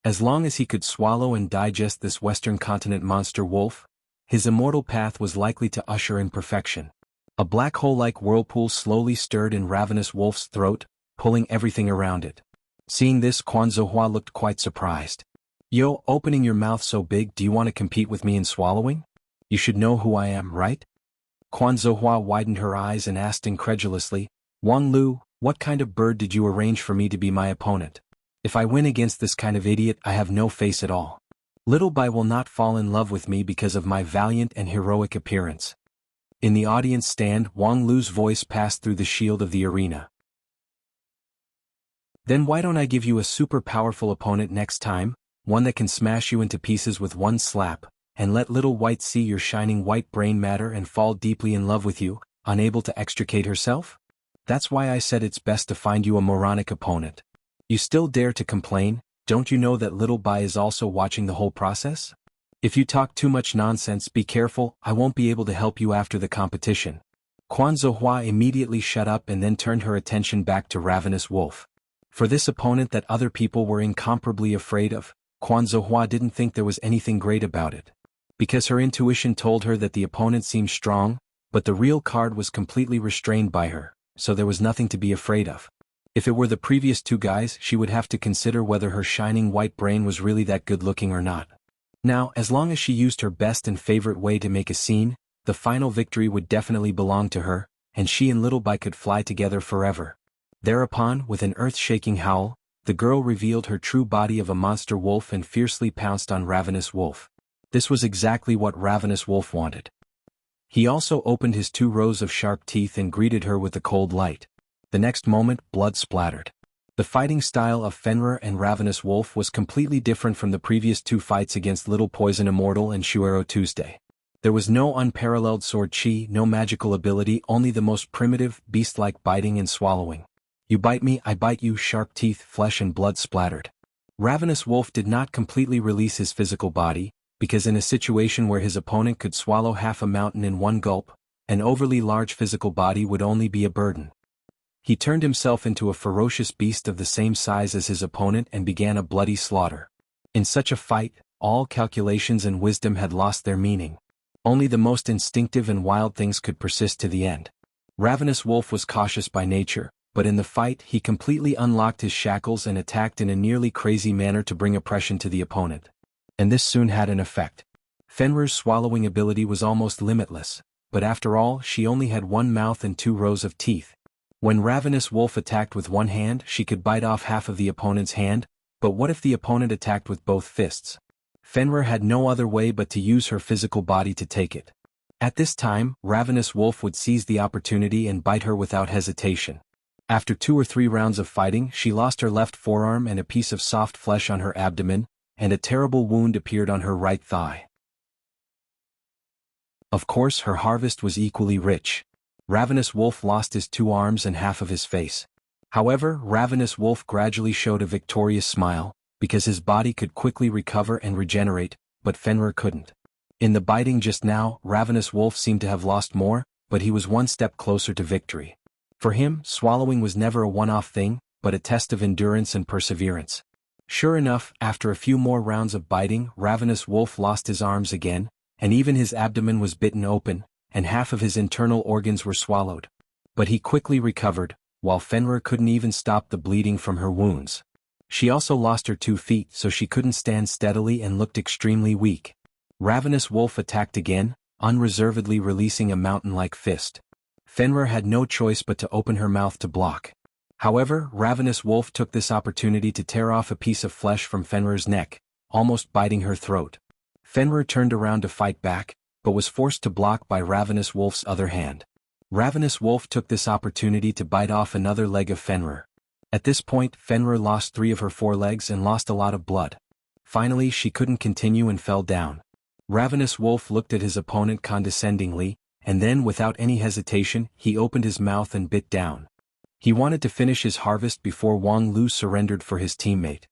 As long as he could swallow and digest this Western continent monster wolf, his immortal path was likely to usher in perfection. A black hole-like whirlpool slowly stirred in ravenous wolf's throat, pulling everything around it. Seeing this, Quan Zhuhua looked quite surprised. "Yo, opening your mouth so big, do you want to compete with me in swallowing? You should know who I am, right?" Quan Zhuhua widened her eyes and asked incredulously, "Wang Lu, what kind of bird did you arrange for me to be my opponent? If I win against this kind of idiot, I have no face at all. Little Bai will not fall in love with me because of my valiant and heroic appearance." In the audience stand, Wang Lu's voice passed through the shield of the arena. "Then why don't I give you a super powerful opponent next time, one that can smash you into pieces with one slap, and let Little White see your shining white brain matter and fall deeply in love with you, unable to extricate herself? That's why I said it's best to find you a moronic opponent. You still dare to complain? Don't you know that Little Bai is also watching the whole process? If you talk too much nonsense, be careful, I won't be able to help you after the competition." Quan Zhuhua immediately shut up and then turned her attention back to Ravenous Wolf. For this opponent that other people were incomparably afraid of, Quan Zhuhua didn't think there was anything great about it. Because her intuition told her that the opponent seemed strong, but the real card was completely restrained by her, so there was nothing to be afraid of. If it were the previous 2 guys, she would have to consider whether her shining white brain was really that good-looking or not. Now, as long as she used her best and favorite way to make a scene, the final victory would definitely belong to her, and she and Little Bai could fly together forever. Thereupon, with an earth-shaking howl, the girl revealed her true body of a monster wolf and fiercely pounced on Ravenous Wolf. This was exactly what Ravenous Wolf wanted. He also opened his 2 rows of sharp teeth and greeted her with a cold light. The next moment, blood splattered. The fighting style of Fenrir and Ravenous Wolf was completely different from the previous 2 fights against Little Poison Immortal and Shuero Tuesday. There was no unparalleled sword chi, no magical ability, only the most primitive, beast-like biting and swallowing. You bite me, I bite you, sharp teeth, flesh and blood splattered. Ravenous Wolf did not completely release his physical body, because in a situation where his opponent could swallow half a mountain in one gulp, an overly large physical body would only be a burden. He turned himself into a ferocious beast of the same size as his opponent and began a bloody slaughter. In such a fight, all calculations and wisdom had lost their meaning. Only the most instinctive and wild things could persist to the end. Ravenous Wolf was cautious by nature, but in the fight he completely unlocked his shackles and attacked in a nearly crazy manner to bring oppression to the opponent. And this soon had an effect. Fenrir's swallowing ability was almost limitless, but after all she only had 1 mouth and 2 rows of teeth. When Ravenous Wolf attacked with 1 hand, she could bite off half of the opponent's hand, but what if the opponent attacked with both fists? Fenrir had no other way but to use her physical body to take it. At this time, Ravenous Wolf would seize the opportunity and bite her without hesitation. After 2 or 3 rounds of fighting, she lost her left forearm and a piece of soft flesh on her abdomen, and a terrible wound appeared on her right thigh. Of course, her harvest was equally rich. Ravenous Wolf lost his 2 arms and half of his face. However, Ravenous Wolf gradually showed a victorious smile, because his body could quickly recover and regenerate, but Fenrir couldn't. In the biting just now, Ravenous Wolf seemed to have lost more, but he was 1 step closer to victory. For him, swallowing was never a one-off thing, but a test of endurance and perseverance. Sure enough, after a few more rounds of biting, Ravenous Wolf lost his arms again, and even his abdomen was bitten open, and half of his internal organs were swallowed. But he quickly recovered, while Fenrir couldn't even stop the bleeding from her wounds. She also lost her 2 feet, so she couldn't stand steadily and looked extremely weak. Ravenous Wolf attacked again, unreservedly releasing a mountain-like fist. Fenrir had no choice but to open her mouth to block. However, Ravenous Wolf took this opportunity to tear off a piece of flesh from Fenrir's neck, almost biting her throat. Fenrir turned around to fight back, but was forced to block by Ravenous Wolf's other hand. Ravenous Wolf took this opportunity to bite off another leg of Fenrir. At this point, Fenrir lost 3 of her 4 legs and lost a lot of blood. Finally, she couldn't continue and fell down. Ravenous Wolf looked at his opponent condescendingly, and then without any hesitation, he opened his mouth and bit down. He wanted to finish his harvest before Wang Lu surrendered for his teammate.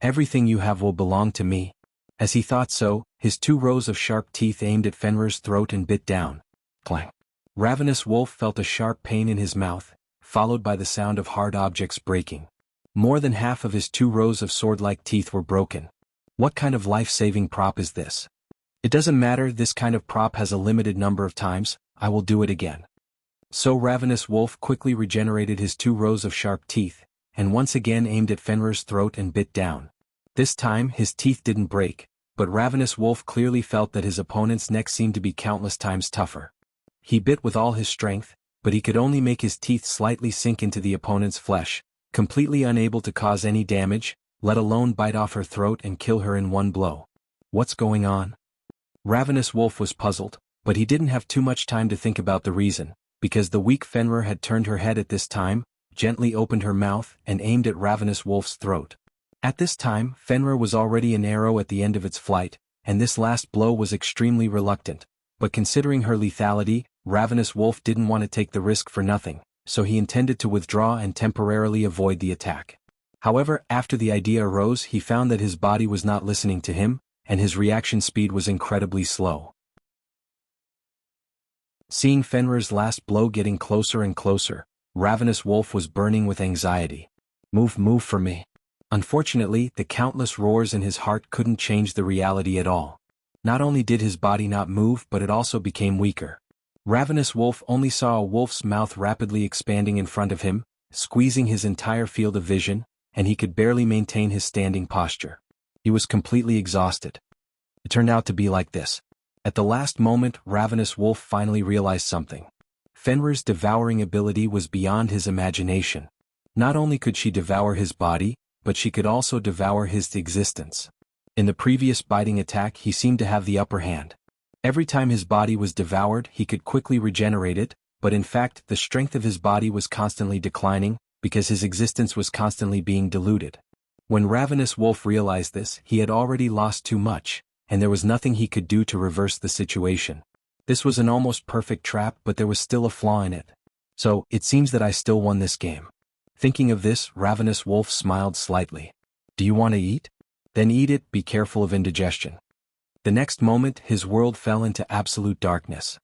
"Everything you have will belong to me." As he thought so, his 2 rows of sharp teeth aimed at Fenrir's throat and bit down. Clang. Ravenous Wolf felt a sharp pain in his mouth, followed by the sound of hard objects breaking. More than half of his 2 rows of sword-like teeth were broken. What kind of life-saving prop is this? It doesn't matter, this kind of prop has a limited number of times, I will do it again. So Ravenous Wolf quickly regenerated his 2 rows of sharp teeth, and once again aimed at Fenrir's throat and bit down. This time his teeth didn't break, but Ravenous Wolf clearly felt that his opponent's neck seemed to be countless times tougher. He bit with all his strength, but he could only make his teeth slightly sink into the opponent's flesh, completely unable to cause any damage, let alone bite off her throat and kill her in one blow. What's going on? Ravenous Wolf was puzzled, but he didn't have too much time to think about the reason, because the weak Fenrir had turned her head at this time, gently opened her mouth and aimed at Ravenous Wolf's throat. At this time, Fenrir was already an arrow at the end of its flight, and this last blow was extremely reluctant, but considering her lethality, Ravenous Wolf didn't want to take the risk for nothing, so he intended to withdraw and temporarily avoid the attack. However, after the idea arose, he found that his body was not listening to him, and his reaction speed was incredibly slow. Seeing Fenrir's last blow getting closer and closer, Ravenous Wolf was burning with anxiety. Move for me." Unfortunately, the countless roars in his heart couldn't change the reality at all. Not only did his body not move, but it also became weaker. Ravenous Wolf only saw a wolf's mouth rapidly expanding in front of him, squeezing his entire field of vision, and he could barely maintain his standing posture. He was completely exhausted. It turned out to be like this. At the last moment, Ravenous Wolf finally realized something. Fenrir's devouring ability was beyond his imagination. Not only could she devour his body, but she could also devour his existence. In the previous biting attack, he seemed to have the upper hand. Every time his body was devoured, he could quickly regenerate it, but in fact, the strength of his body was constantly declining, because his existence was constantly being diluted. When Ravenous Wolf realized this, he had already lost too much, and there was nothing he could do to reverse the situation. This was an almost perfect trap, but there was still a flaw in it. So, it seems that I still won this game. Thinking of this, Ravenous Wolf smiled slightly. "Do you want to eat? Then eat it, be careful of indigestion." The next moment, his world fell into absolute darkness.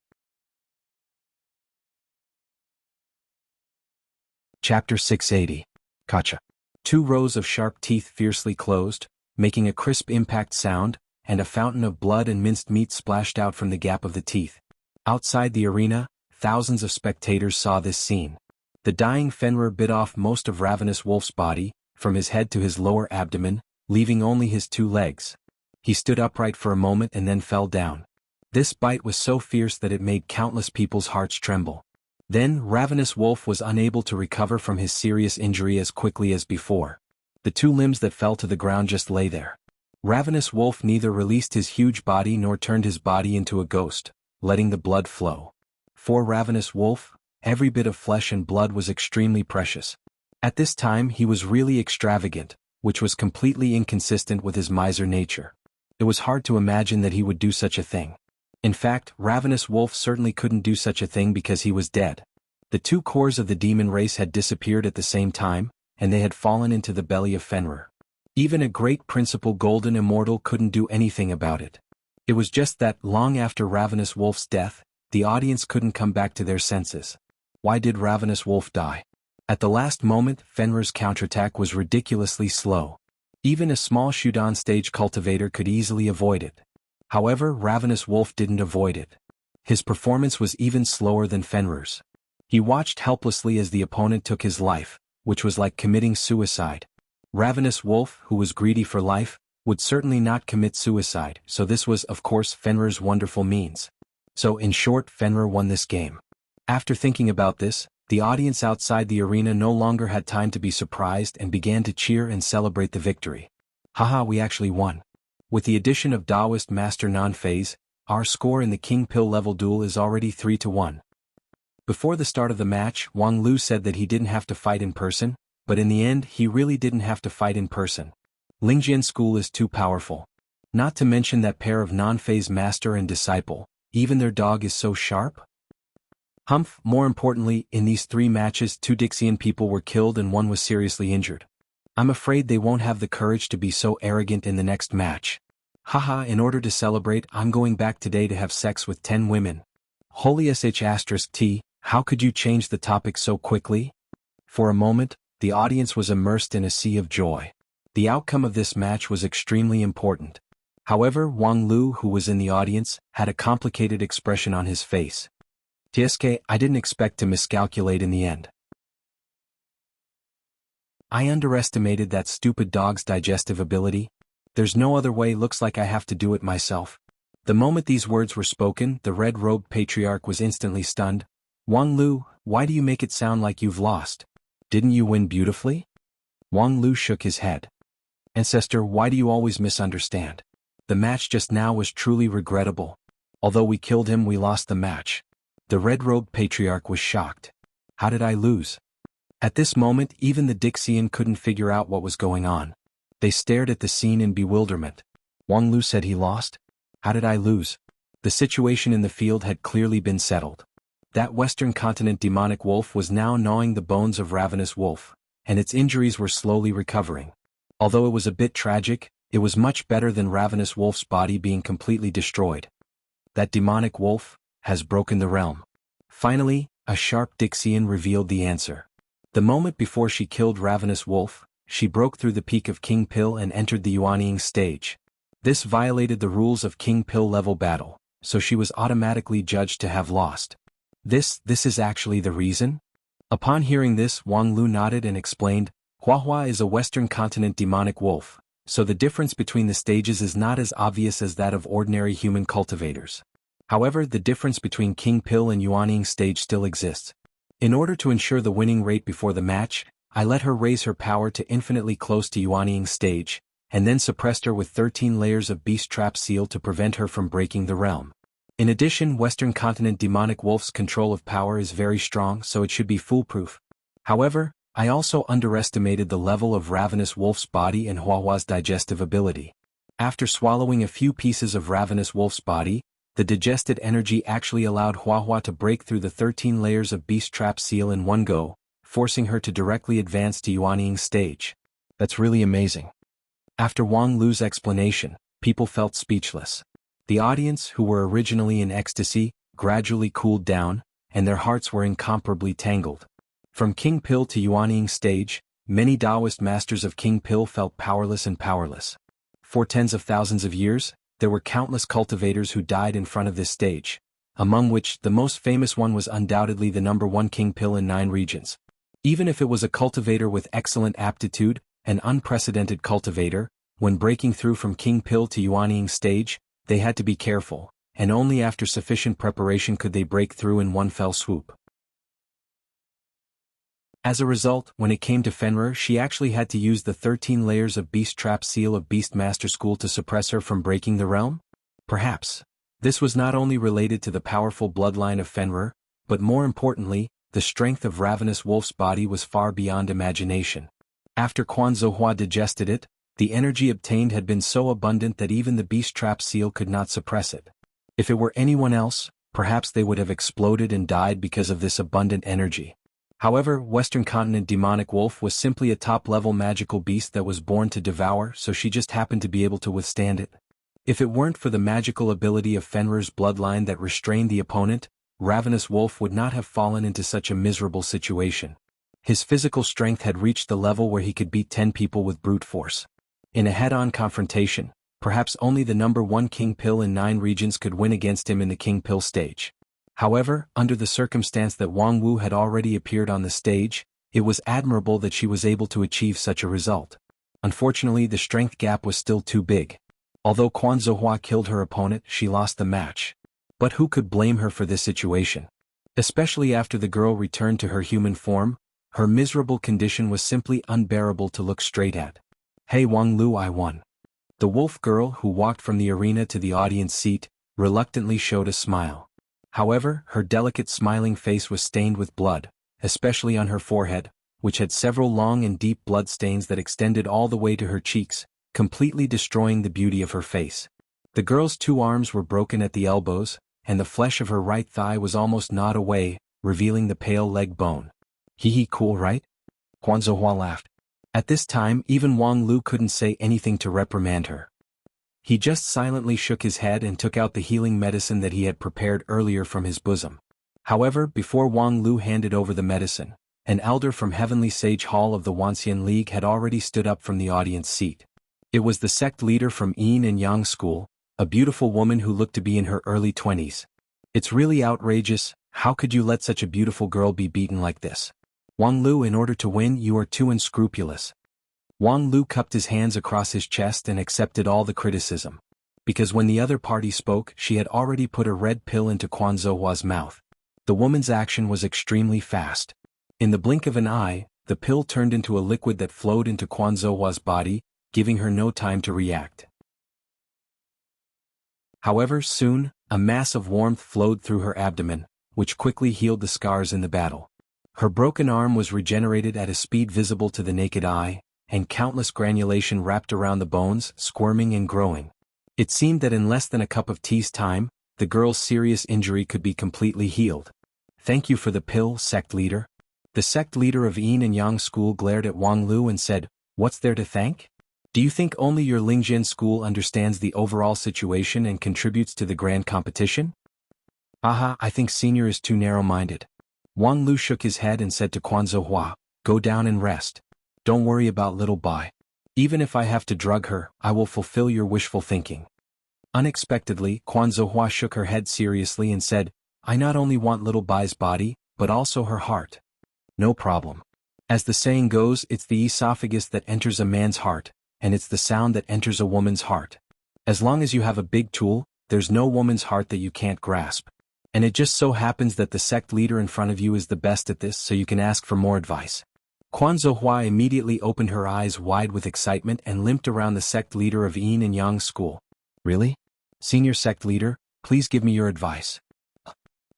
Chapter 680. Kacha. 2 rows of sharp teeth fiercely closed, making a crisp impact sound, and a fountain of blood and minced meat splashed out from the gap of the teeth. Outside the arena, thousands of spectators saw this scene. The dying Fenrir bit off most of Ravenous Wolf's body, from his head to his lower abdomen, leaving only his 2 legs. He stood upright for a moment and then fell down. This bite was so fierce that it made countless people's hearts tremble. Then, Ravenous Wolf was unable to recover from his serious injury as quickly as before. The 2 limbs that fell to the ground just lay there. Ravenous Wolf neither released his huge body nor turned his body into a ghost, letting the blood flow. For Ravenous Wolf, every bit of flesh and blood was extremely precious. At this time he was really extravagant, which was completely inconsistent with his miser nature. It was hard to imagine that he would do such a thing. In fact, Ravenous Wolf certainly couldn't do such a thing because he was dead. The 2 cores of the demon race had disappeared at the same time, and they had fallen into the belly of Fenrir. Even a great principal golden immortal couldn't do anything about it. It was just that, long after Ravenous Wolf's death, the audience couldn't come back to their senses. Why did Ravenous Wolf die? At the last moment, Fenrir's counterattack was ridiculously slow. Even a small Shudan stage cultivator could easily avoid it. However, Ravenous Wolf didn't avoid it. His performance was even slower than Fenrir's. He watched helplessly as the opponent took his life, which was like committing suicide. Ravenous Wolf, who was greedy for life, would certainly not commit suicide, so this was, of course, Fenrir's wonderful means. So in short, Fenrir won this game. After thinking about this, the audience outside the arena no longer had time to be surprised and began to cheer and celebrate the victory. Haha, we actually won. With the addition of Taoist Master Non-Phase, our score in the King Pill level duel is already 3-1. Before the start of the match, Wang Lu said that he didn't have to fight in person, but in the end he really didn't have to fight in person. Lingjian school is too powerful. Not to mention that pair of non-phase master and disciple, even their dog is so sharp? Humph, more importantly, in these 3 matches 2 Dixian people were killed and 1 was seriously injured. I'm afraid they won't have the courage to be so arrogant in the next match. Haha, in order to celebrate, I'm going back today to have sex with 10 women. Holy sh*t, how could you change the topic so quickly? For a moment, the audience was immersed in a sea of joy. The outcome of this match was extremely important. However, Wang Lu, who was in the audience, had a complicated expression on his face. Tsk, I didn't expect to miscalculate in the end. I underestimated that stupid dog's digestive ability. There's no other way, looks like I have to do it myself. The moment these words were spoken, the red-robed patriarch was instantly stunned. Wang Lu, why do you make it sound like you've lost? Didn't you win beautifully? Wang Lu shook his head. Ancestor, why do you always misunderstand? The match just now was truly regrettable. Although we killed him, we lost the match. The red-robed patriarch was shocked. How did I lose? At this moment, even the Dixian couldn't figure out what was going on. They stared at the scene in bewilderment. Wang Lu said he lost? How did I lose? The situation in the field had clearly been settled. That Western Continent demonic wolf was now gnawing the bones of Ravenous Wolf, and its injuries were slowly recovering. Although it was a bit tragic, it was much better than Ravenous Wolf's body being completely destroyed. That demonic wolf has broken the realm. Finally, a sharp Dixian revealed the answer. The moment before she killed Ravenous Wolf, she broke through the peak of King Pill and entered the Yuanying stage. This violated the rules of King Pill level battle, so she was automatically judged to have lost. This is actually the reason? Upon hearing this, Wang Lu nodded and explained, Huahua is a Western Continent demonic wolf, so the difference between the stages is not as obvious as that of ordinary human cultivators. However, the difference between King Pill and Yuanying stage still exists. In order to ensure the winning rate before the match, I let her raise her power to infinitely close to Yuanying stage, and then suppressed her with 13 layers of beast trap seal to prevent her from breaking the realm. In addition, Western Continent demonic wolf's control of power is very strong, so it should be foolproof. However, I also underestimated the level of Ravenous Wolf's body and Huahua's digestive ability. After swallowing a few pieces of Ravenous Wolf's body, the digested energy actually allowed Huahua to break through the 13 layers of beast trap seal in one go, forcing her to directly advance to Yuanying stage. That's really amazing. After Wang Lu's explanation, people felt speechless. The audience, who were originally in ecstasy, gradually cooled down, and their hearts were incomparably tangled. From King Pill to Yuanying stage, many Taoist masters of King Pill felt powerless and powerless. For tens of thousands of years, there were countless cultivators who died in front of this stage, among which the most famous one was undoubtedly the #1 King Pill in 9 regions. Even if it was a cultivator with excellent aptitude, an unprecedented cultivator, when breaking through from King Pill to Yuanying stage, they had to be careful, and only after sufficient preparation could they break through in one fell swoop. As a result, when it came to Fenrir, she actually had to use the 13 layers of beast trap seal of Beastmaster School to suppress her from breaking the realm? Perhaps. This was not only related to the powerful bloodline of Fenrir, but more importantly, the strength of Ravenous Wolf's body was far beyond imagination. After Quan Zohua digested it, the energy obtained had been so abundant that even the beast trap seal could not suppress it. If it were anyone else, perhaps they would have exploded and died because of this abundant energy. However, Western Continent Demonic Wolf was simply a top-level magical beast that was born to devour, so she just happened to be able to withstand it. If it weren't for the magical ability of Fenrir's bloodline that restrained the opponent, Ravenous Wolf would not have fallen into such a miserable situation. His physical strength had reached the level where he could beat 10 people with brute force. In a head-on confrontation, perhaps only the #1 King Pill in 9 regions could win against him in the King Pill stage. However, under the circumstance that Wang Wu had already appeared on the stage, it was admirable that she was able to achieve such a result. Unfortunately, the strength gap was still too big. Although Quan Zohua killed her opponent, she lost the match. But who could blame her for this situation? Especially after the girl returned to her human form, her miserable condition was simply unbearable to look straight at. Hey Wang Lu, I won. The wolf girl who walked from the arena to the audience seat, reluctantly showed a smile. However, her delicate smiling face was stained with blood, especially on her forehead, which had several long and deep blood stains that extended all the way to her cheeks, completely destroying the beauty of her face. The girl's 2 arms were broken at the elbows, and the flesh of her right thigh was almost gnawed away, revealing the pale leg bone. Hee cool right? Huan Zhihua laughed. At this time even Wang Lu couldn't say anything to reprimand her. He just silently shook his head and took out the healing medicine that he had prepared earlier from his bosom. However, before Wang Lu handed over the medicine, an elder from Heavenly Sage Hall of the Wanxian League had already stood up from the audience seat. It was the sect leader from Yin and Yang School, a beautiful woman who looked to be in her early 20s. It's really outrageous. How could you let such a beautiful girl be beaten like this? Wang Lu, in order to win, you are too unscrupulous. Wang Lu cupped his hands across his chest and accepted all the criticism. Because when the other party spoke, she had already put a red pill into Quan Zouhua's mouth. The woman's action was extremely fast. In the blink of an eye, the pill turned into a liquid that flowed into Quan Zouhua's body, giving her no time to react. However, soon, a mass of warmth flowed through her abdomen, which quickly healed the scars in the battle. Her broken arm was regenerated at a speed visible to the naked eye, and countless granulation wrapped around the bones, squirming and growing. It seemed that in less than a cup of tea's time, the girl's serious injury could be completely healed. Thank you for the pill, sect leader. The sect leader of Yin and Yang School glared at Wang Lu and said, "What's there to thank? Do you think only your Lingjian school understands the overall situation and contributes to the grand competition?" "Aha, I think senior is too narrow-minded." Wang Lu shook his head and said to Quan Zouhua, "Go down and rest. Don't worry about little Bai. Even if I have to drug her, I will fulfill your wishful thinking." Unexpectedly, Quan Zouhua shook her head seriously and said, "I not only want little Bai's body, but also her heart." "No problem. As the saying goes, it's the esophagus that enters a man's heart, and it's the sound that enters a woman's heart. As long as you have a big tool, there's no woman's heart that you can't grasp. And it just so happens that the sect leader in front of you is the best at this, so you can ask for more advice." Quan Zouhua immediately opened her eyes wide with excitement and limped around the sect leader of Yin and Yang School. "Really? Senior sect leader, please give me your advice."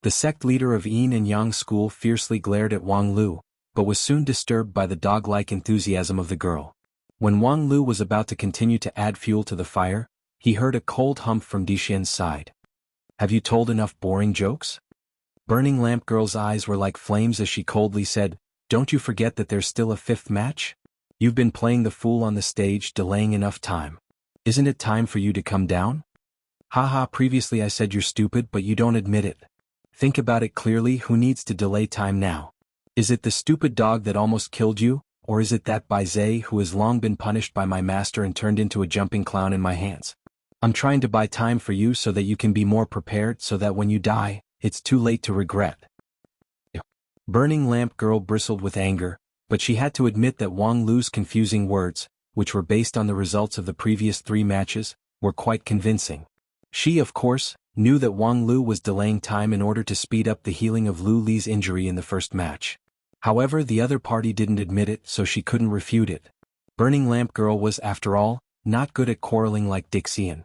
The sect leader of Yin and Yang School fiercely glared at Wang Lu, but was soon disturbed by the dog-like enthusiasm of the girl. When Wang Lu was about to continue to add fuel to the fire, he heard a cold hump from Dixian's side. "Have you told enough boring jokes?" Burning Lamp Girl's eyes were like flames as she coldly said, "Don't you forget that there's still a 5th match? You've been playing the fool on the stage, delaying enough time. Isn't it time for you to come down?" "Haha, previously I said you're stupid, but you don't admit it. Think about it clearly, who needs to delay time now? Is it the stupid dog that almost killed you, or is it that Bai Zhe who has long been punished by my master and turned into a jumping clown in my hands? I'm trying to buy time for you so that you can be more prepared, so that when you die, it's too late to regret." Burning Lamp Girl bristled with anger, but she had to admit that Wang Lu's confusing words, which were based on the results of the previous 3 matches, were quite convincing. She, of course, knew that Wang Lu was delaying time in order to speed up the healing of Lu Li's injury in the first match. However, the other party didn't admit it, so she couldn't refute it. Burning Lamp Girl was, after all, not good at quarreling like Dixian.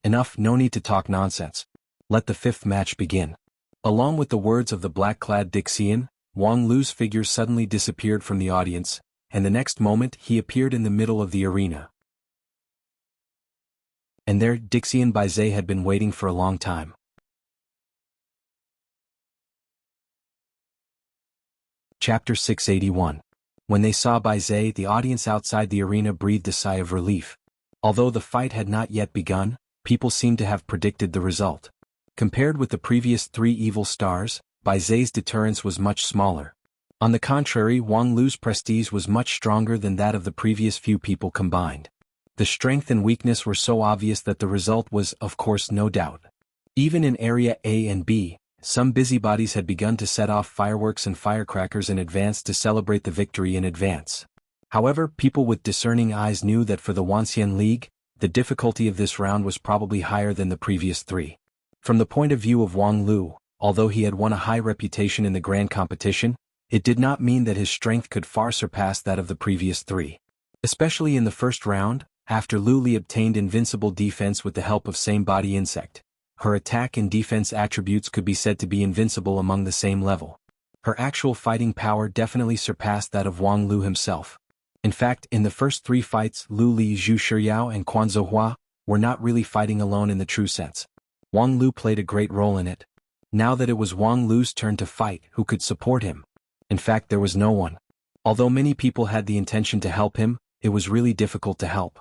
"Enough, no need to talk nonsense. Let the 5th match begin." Along with the words of the black-clad Dixian, Wang Lu's figure suddenly disappeared from the audience, and the next moment he appeared in the middle of the arena. And there, Dixian Bai Zhe had been waiting for a long time. Chapter 681. When they saw Bai Zhe, the audience outside the arena breathed a sigh of relief. Although the fight had not yet begun, people seemed to have predicted the result. Compared with the previous 3 evil stars, Bai Zhe's deterrence was much smaller. On the contrary, Wang Lu's prestige was much stronger than that of the previous few people combined. The strength and weakness were so obvious that the result was, of course, no doubt. Even in Area A and B, some busybodies had begun to set off fireworks and firecrackers in advance to celebrate the victory in advance. However, people with discerning eyes knew that for the Wanxian League, the difficulty of this round was probably higher than the previous 3. From the point of view of Wang Lu, although he had won a high reputation in the grand competition, it did not mean that his strength could far surpass that of the previous 3. Especially in the first round, After Lu Li obtained invincible defense with the help of same-body insect, her attack and defense attributes could be said to be invincible among the same level. Her actual fighting power definitely surpassed that of Wang Lu himself. In fact, in the first 3 fights, Lu Li, Zhu Shiyao and Quan Zhuhua were not really fighting alone in the true sense. Wang Lu played a great role in it. Now that it was Wang Lu's turn to fight, who could support him? In fact, there was no one. Although many people had the intention to help him, it was really difficult to help.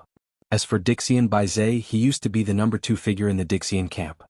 As for Dixian Baizhe, he used to be the number 2 figure in the Dixian camp.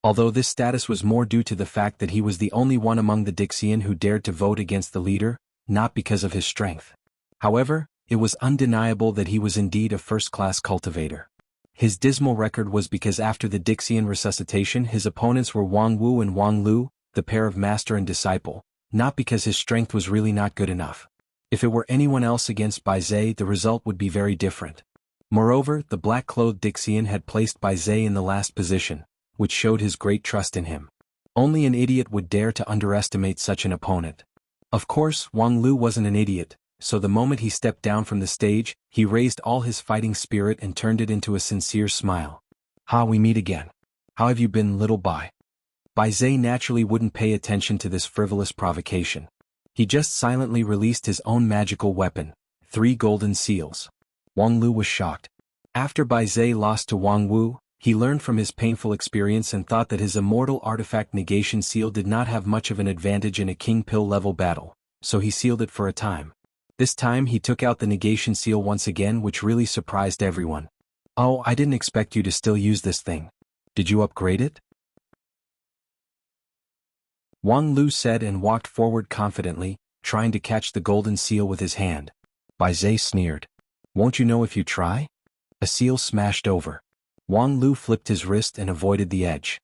Although this status was more due to the fact that he was the only one among the Dixian who dared to vote against the leader, not because of his strength. However, it was undeniable that he was indeed a first-class cultivator. His dismal record was because after the Dixian resuscitation his opponents were Wang Wu and Wang Lu, the pair of master and disciple, not because his strength was really not good enough. If it were anyone else against Baizhe, the result would be very different. Moreover, the black-clothed Dixian had placed Baizhe in the last position, which showed his great trust in him. Only an idiot would dare to underestimate such an opponent. Of course, Wang Lu wasn't an idiot, so the moment he stepped down from the stage, he raised all his fighting spirit and turned it into a sincere smile. "Ha, we meet again. How have you been, little Bai?" Baizhe naturally wouldn't pay attention to this frivolous provocation. He just silently released his own magical weapon, 3 golden seals. Wang Lu was shocked. After Baizhe lost to Wang Wu, he learned from his painful experience and thought that his immortal artifact negation seal did not have much of an advantage in a king pill level battle, so he sealed it for a time. This time he took out the negation seal once again, which really surprised everyone. "Oh, I didn't expect you to still use this thing. Did you upgrade it?" Wang Lu said and walked forward confidently, trying to catch the golden seal with his hand. Baizhe sneered. "Won't you know if you try?" A seal smashed over. Wang Lu flipped his wrist and avoided the edge.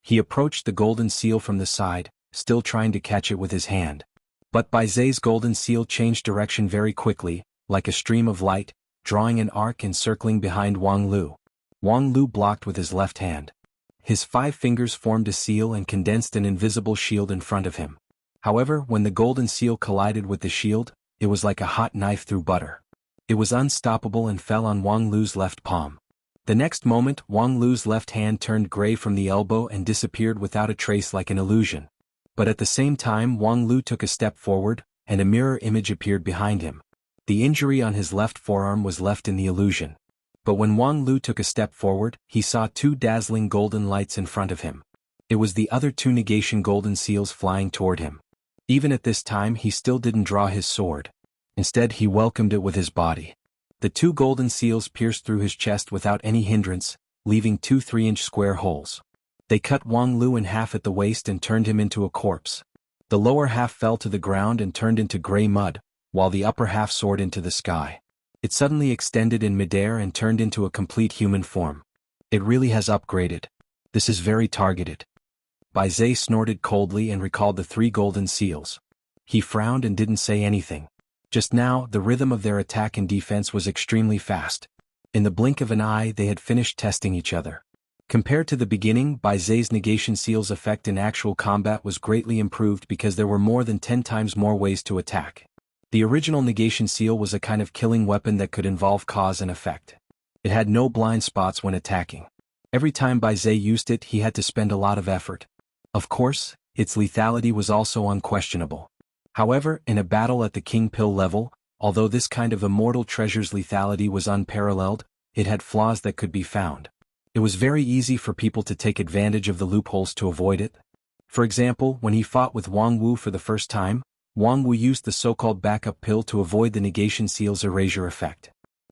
He approached the golden seal from the side, still trying to catch it with his hand. But Baizhe's golden seal changed direction very quickly, like a stream of light, drawing an arc and circling behind Wang Lu. Wang Lu blocked with his left hand. His 5 fingers formed a seal and condensed an invisible shield in front of him. However, when the golden seal collided with the shield, it was like a hot knife through butter. It was unstoppable and fell on Wang Lu's left palm. The next moment, Wang Lu's left hand turned gray from the elbow and disappeared without a trace like an illusion. But at the same time Wang Lu took a step forward, and a mirror image appeared behind him. The injury on his left forearm was left in the illusion. But when Wang Lu took a step forward, he saw 2 dazzling golden lights in front of him. It was the other 2 negation golden seals flying toward him. Even at this time he still didn't draw his sword. Instead he welcomed it with his body. The 2 golden seals pierced through his chest without any hindrance, leaving 2 3-inch square holes. They cut Wang Lu in half at the waist and turned him into a corpse. The lower half fell to the ground and turned into gray mud, while the upper half soared into the sky. It suddenly extended in midair and turned into a complete human form. It really has upgraded. This is very targeted. Baizhe snorted coldly and recalled the 3 golden seals. He frowned and didn't say anything. Just now, the rhythm of their attack and defense was extremely fast. In the blink of an eye they had finished testing each other. Compared to the beginning, Baizhe's negation seal's effect in actual combat was greatly improved because there were more than 10 times more ways to attack. The original negation seal was a kind of killing weapon that could involve cause and effect. It had no blind spots when attacking. Every time Baizhe used it he had to spend a lot of effort. Of course, its lethality was also unquestionable. However, in a battle at the King Pill level, although this kind of immortal treasure's lethality was unparalleled, it had flaws that could be found. It was very easy for people to take advantage of the loopholes to avoid it. For example, when he fought with Wang Wu for the first time, Wang Wu used the so-called backup pill to avoid the negation seal's erasure effect.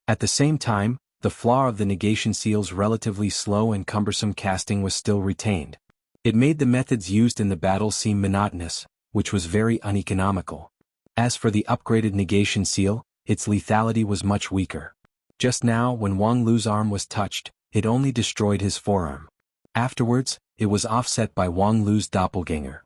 At the same time, the flaw of the negation seal's relatively slow and cumbersome casting was still retained. It made the methods used in the battle seem monotonous, which was very uneconomical. As for the upgraded negation seal, its lethality was much weaker. Just now, when Wang Lu's arm was touched, it only destroyed his forearm. Afterwards, it was offset by Wang Lu's doppelganger.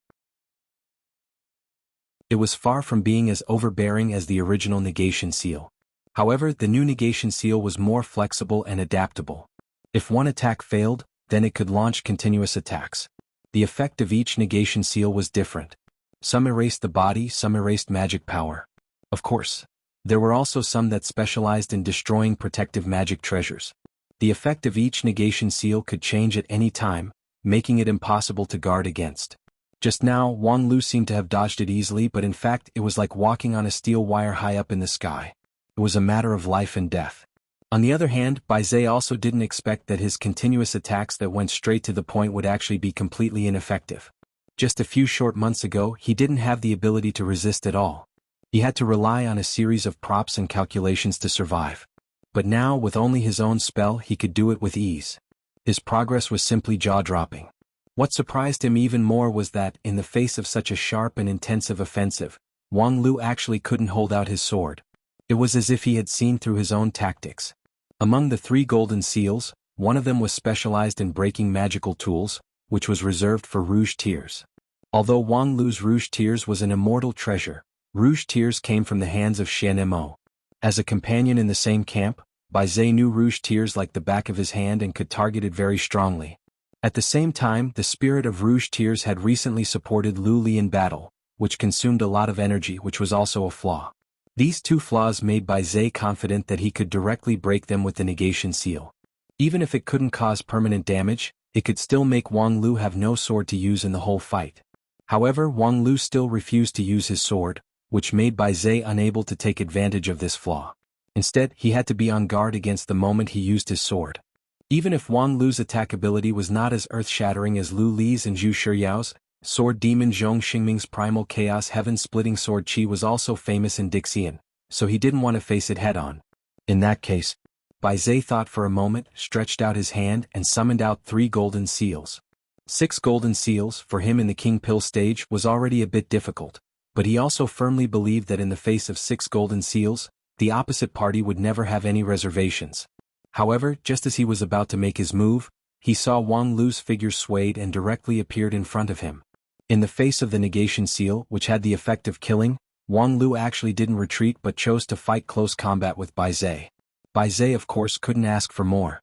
It was far from being as overbearing as the original negation seal. However, the new negation seal was more flexible and adaptable. If one attack failed, then it could launch continuous attacks. The effect of each negation seal was different. Some erased the body, some erased magic power. Of course, There were also some that specialized in destroying protective magic treasures. The effect of each negation seal could change at any time, making it impossible to guard against. Just now, Wang Lu seemed to have dodged it easily, but in fact it was like walking on a steel wire high up in the sky. It was a matter of life and death. On the other hand, Bai Zhe also didn't expect that his continuous attacks that went straight to the point would actually be completely ineffective. Just a few short months ago, he didn't have the ability to resist at all. He had to rely on a series of props and calculations to survive. But now, with only his own spell, he could do it with ease. His progress was simply jaw-dropping. What surprised him even more was that, in the face of such a sharp and intensive offensive, Wang Lu actually couldn't hold out his sword. It was as if he had seen through his own tactics. Among the 3 golden seals, one of them was specialized in breaking magical tools, which was reserved for Rouge Tears. Although Wang Lu's Rouge Tears was an immortal treasure, Rouge Tears came from the hands of Xian Mo. As a companion in the same camp, Bai Zhe knew Rouge Tears like the back of his hand and could target it very strongly. At the same time, the spirit of Rouge Tears had recently supported Lu Li in battle, which consumed a lot of energy, which was also a flaw. These 2 flaws made Bai Zhe confident that he could directly break them with the negation seal. Even if it couldn't cause permanent damage, it could still make Wang Lu have no sword to use in the whole fight. However, Wang Lu still refused to use his sword, which made Bai Zhe unable to take advantage of this flaw. Instead, he had to be on guard against the moment he used his sword. Even if Wang Lu's attack ability was not as earth-shattering as Lu Li's and Zhu Shiyao's, Sword Demon Zhong Xingming's primal chaos heaven-splitting sword Qi was also famous in Dixian, so he didn't want to face it head-on. In that case, Bai Zhe thought for a moment, stretched out his hand and summoned out 3 golden seals. 6 golden seals, for him in the King Pill stage, was already a bit difficult, but he also firmly believed that in the face of 6 golden seals, the opposite party would never have any reservations. However, just as he was about to make his move, he saw Wang Lu's figure swayed and directly appeared in front of him. In the face of the negation seal, which had the effect of killing, Wang Lu actually didn't retreat but chose to fight close combat with Bai Zhe. Bai Zhe of course couldn't ask for more.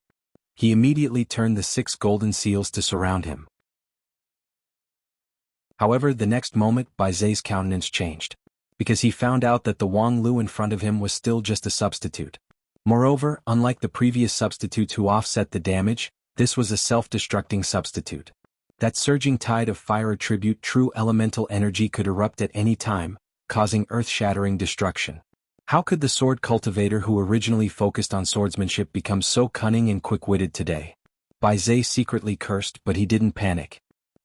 He immediately turned the 6 golden seals to surround him. However, the next moment Bai Zhe's countenance changed, because he found out that the Wang Lu in front of him was still just a substitute. Moreover, unlike the previous substitutes who offset the damage, this was a self-destructing substitute. That surging tide of fire attribute true elemental energy could erupt at any time, causing earth-shattering destruction. How could the sword cultivator who originally focused on swordsmanship become so cunning and quick-witted today? Bai Zhe secretly cursed, but he didn't panic.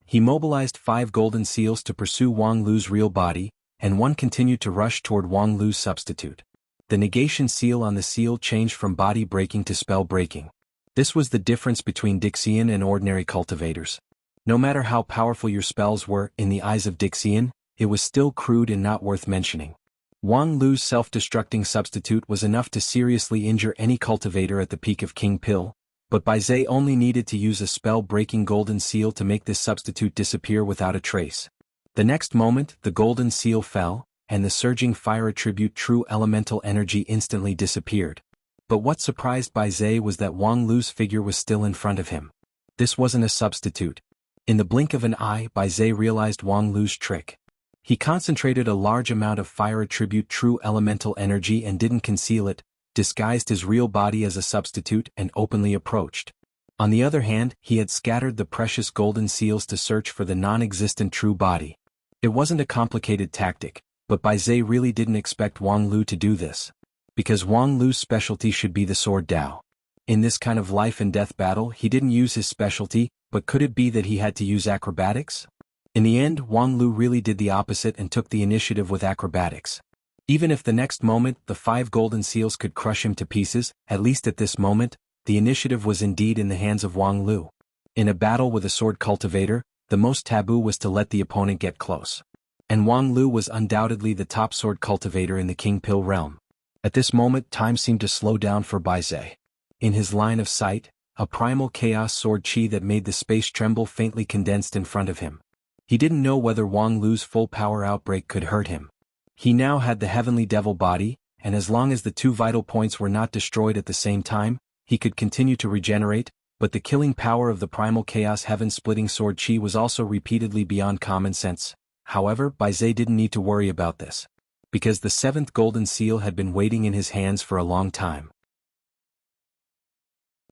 He mobilized 5 golden seals to pursue Wang Lu's real body, and one continued to rush toward Wang Lu's substitute. The negation seal on the seal changed from body breaking to spell breaking. This was the difference between Dixian and ordinary cultivators. No matter how powerful your spells were, in the eyes of Dixian, it was still crude and not worth mentioning. Wang Lu's self-destructing substitute was enough to seriously injure any cultivator at the peak of King Pill, but Bai Zhe only needed to use a spell-breaking golden seal to make this substitute disappear without a trace. The next moment, the golden seal fell, and the surging fire attribute true elemental energy instantly disappeared. But what surprised Bai Zhe was that Wang Lu's figure was still in front of him. This wasn't a substitute. In the blink of an eye, Bai Zhe realized Wang Lu's trick. He concentrated a large amount of fire attribute true elemental energy and didn't conceal it, disguised his real body as a substitute and openly approached. On the other hand, he had scattered the precious golden seals to search for the non-existent true body. It wasn't a complicated tactic, but Bai Zhe really didn't expect Wang Lu to do this. Because Wang Lu's specialty should be the sword Dao. In this kind of life and death battle, he didn't use his specialty, but could it be that he had to use acrobatics? In the end, Wang Lu really did the opposite and took the initiative with acrobatics. Even if the next moment the 5 golden seals could crush him to pieces, at least at this moment, the initiative was indeed in the hands of Wang Lu. In a battle with a sword cultivator, the most taboo was to let the opponent get close. And Wang Lu was undoubtedly the top sword cultivator in the King Pill realm. At this moment, time seemed to slow down for Bai Zhe. In his line of sight, a primal chaos sword Qi that made the space tremble faintly condensed in front of him. He didn't know whether Wang Lu's full power outbreak could hurt him. He now had the heavenly devil body, and as long as the 2 vital points were not destroyed at the same time, he could continue to regenerate, but the killing power of the primal chaos heaven-splitting sword Qi was also repeatedly beyond common sense. However, Bai Zhe didn't need to worry about this. because the seventh golden seal had been waiting in his hands for a long time.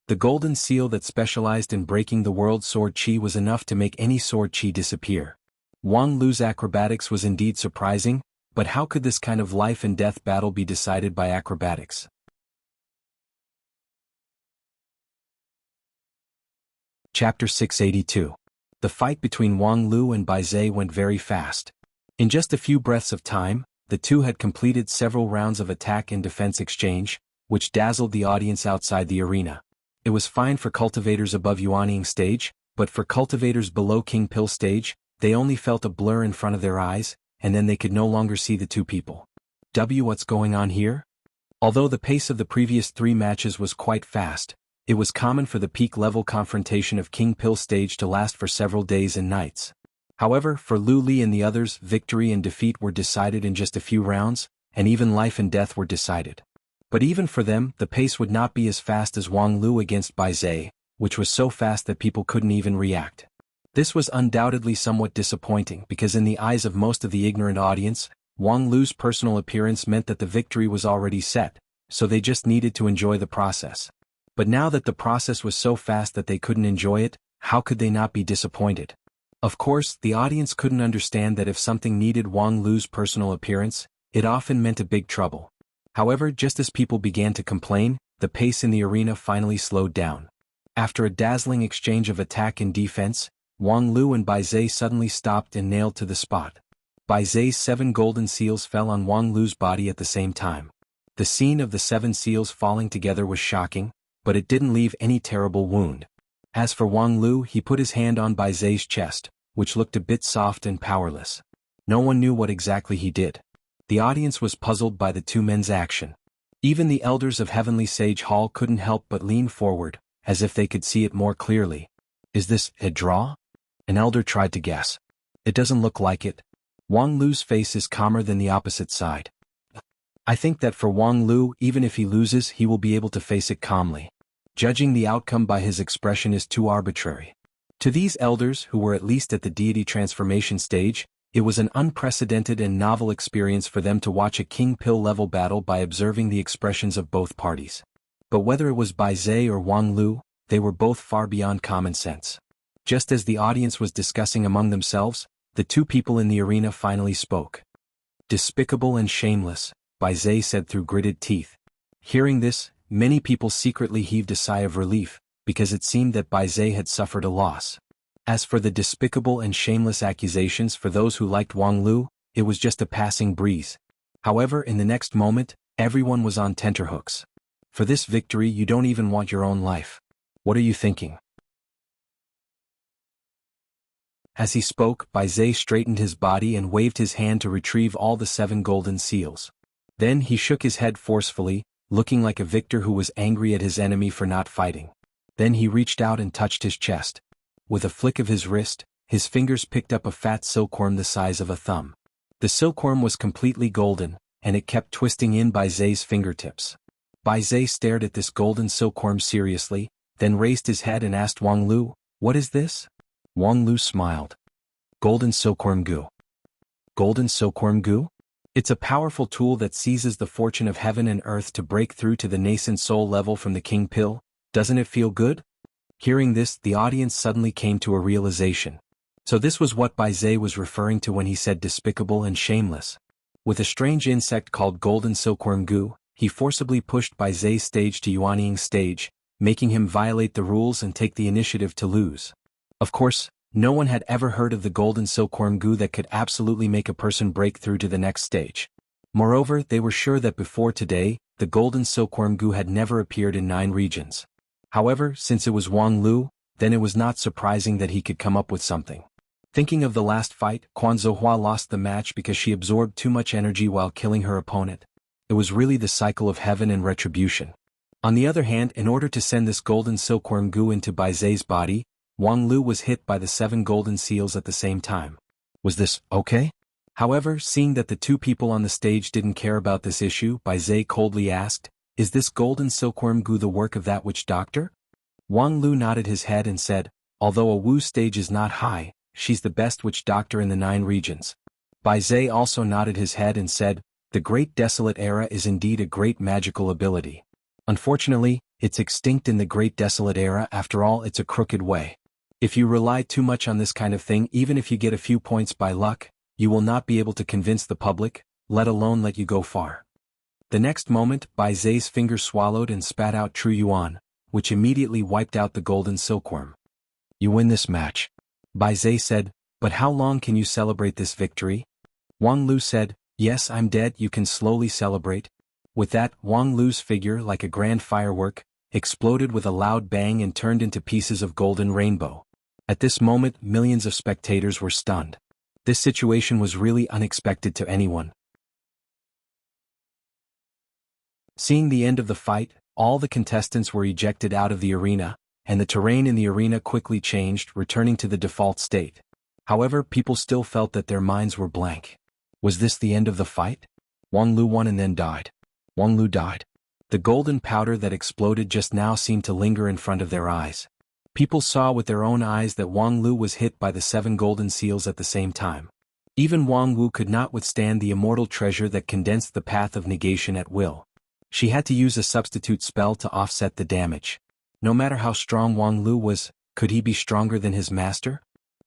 The golden seal that specialized in breaking the world sword chi was enough to make any sword chi disappear. Wang Lu's acrobatics was indeed surprising, but how could this kind of life and death battle be decided by acrobatics? Chapter 682. The fight between Wang Lu and Bai Zhe went very fast. In just a few breaths of time, the two had completed several rounds of attack and defense exchange, which dazzled the audience outside the arena. It was fine for cultivators above Yuanying stage, but for cultivators below King Pill stage, they only felt a blur in front of their eyes, and then they could no longer see the two people. What's going on here? Although the pace of the previous 3 matches was quite fast, it was common for the peak-level confrontation of King Pill stage to last for several days and nights. However, for Lu Li and the others, victory and defeat were decided in just a few rounds, and even life and death were decided. But even for them, the pace would not be as fast as Wang Lu against Bai Zhe, which was so fast that people couldn't even react. This was undoubtedly somewhat disappointing because in the eyes of most of the ignorant audience, Wang Lu's personal appearance meant that the victory was already set, so they just needed to enjoy the process. But now that the process was so fast that they couldn't enjoy it, how could they not be disappointed? Of course, the audience couldn't understand that if something needed Wang Lu's personal appearance, it often meant a big trouble. However, just as people began to complain, the pace in the arena finally slowed down. After a dazzling exchange of attack and defense, Wang Lu and Bai Zhe suddenly stopped and nailed to the spot. Bai Zhe's 7 golden seals fell on Wang Lu's body at the same time. The scene of the 7 seals falling together was shocking, but it didn't leave any terrible wound. As for Wang Lu, he put his hand on Bai Zhe's chest, which looked a bit soft and powerless. No one knew what exactly he did. The audience was puzzled by the two men's action. Even the elders of Heavenly Sage Hall couldn't help but lean forward, as if they could see it more clearly. Is this a draw? An elder tried to guess. It doesn't look like it. Wang Lu's face is calmer than the opposite side. I think that for Wang Lu, even if he loses, he will be able to face it calmly. Judging the outcome by his expression is too arbitrary. To these elders, who were at least at the deity transformation stage, it was an unprecedented and novel experience for them to watch a King Pill level battle by observing the expressions of both parties. But whether it was Bai Zhe or Wang Lu, they were both far beyond common sense. Just as the audience was discussing among themselves, the two people in the arena finally spoke. Despicable and shameless, Bai Zhe said through gritted teeth. Hearing this, many people secretly heaved a sigh of relief, because it seemed that Bai Zhe had suffered a loss. As for the despicable and shameless accusations for those who liked Wang Lu, it was just a passing breeze. However, in the next moment, everyone was on tenterhooks. For this victory you don't even want your own life. What are you thinking? As he spoke, Bai Zhe straightened his body and waved his hand to retrieve all the 7 golden seals. Then he shook his head forcefully, looking like a victor who was angry at his enemy for not fighting. Then he reached out and touched his chest. With a flick of his wrist, his fingers picked up a fat silkworm the size of a thumb. The silkworm was completely golden, and it kept twisting in Bai Zhe's fingertips. Bai Zhe stared at this golden silkworm seriously, then raised his head and asked Wang Lu, "What is this?" Wang Lu smiled. Golden silkworm goo. Golden silkworm goo? It's a powerful tool that seizes the fortune of heaven and earth to break through to the nascent soul level from the King Pill. Doesn't it feel good? Hearing this, the audience suddenly came to a realization. So this was what Bai Zhe was referring to when he said despicable and shameless. With a strange insect called golden silkworm goo, he forcibly pushed Bai Zhe's stage to Yuanying's stage, making him violate the rules and take the initiative to lose. Of course, no one had ever heard of the golden silkworm goo that could absolutely make a person break through to the next stage. Moreover, they were sure that before today, the golden silkworm goo had never appeared in 9 regions. However, since it was Wang Lu, then it was not surprising that he could come up with something. Thinking of the last fight, Quan Zhuhua lost the match because she absorbed too much energy while killing her opponent. It was really the cycle of heaven and retribution. On the other hand, in order to send this golden silkworm goo into Bai Zhe's body, Wang Lu was hit by the 7 golden seals at the same time. Was this okay? However, seeing that the two people on the stage didn't care about this issue, Bai Zhe coldly asked, "Is this golden silkworm goo the work of that witch doctor?" Wang Lu nodded his head and said, "Although a Wu stage is not high, she's the best witch doctor in the 9 regions." Bai Zhe also nodded his head and said, The Great Desolate Era is indeed a great magical ability. Unfortunately, it's extinct in the Great Desolate Era. After all, it's a crooked way. If you rely too much on this kind of thing, even if you get a few points by luck, you will not be able to convince the public, let alone let you go far. The next moment, Bai Zai's fingers swallowed and spat out True Yuan, which immediately wiped out the golden silkworm. You win this match. Bai Zai said, but how long can you celebrate this victory? Wang Lu said, yes, I'm dead, you can slowly celebrate. With that, Wang Lu's figure, like a grand firework, exploded with a loud bang and turned into pieces of golden rainbow. At this moment, millions of spectators were stunned. This situation was really unexpected to anyone. Seeing the end of the fight, all the contestants were ejected out of the arena, and the terrain in the arena quickly changed, returning to the default state. However, people still felt that their minds were blank. Was this the end of the fight? Wang Lu won and then died. Wang Lu died. The golden powder that exploded just now seemed to linger in front of their eyes. People saw with their own eyes that Wang Lu was hit by the 7 golden seals at the same time. Even Wang Wu could not withstand the immortal treasure that condensed the path of negation at will. She had to use a substitute spell to offset the damage. No matter how strong Wang Lu was, could he be stronger than his master?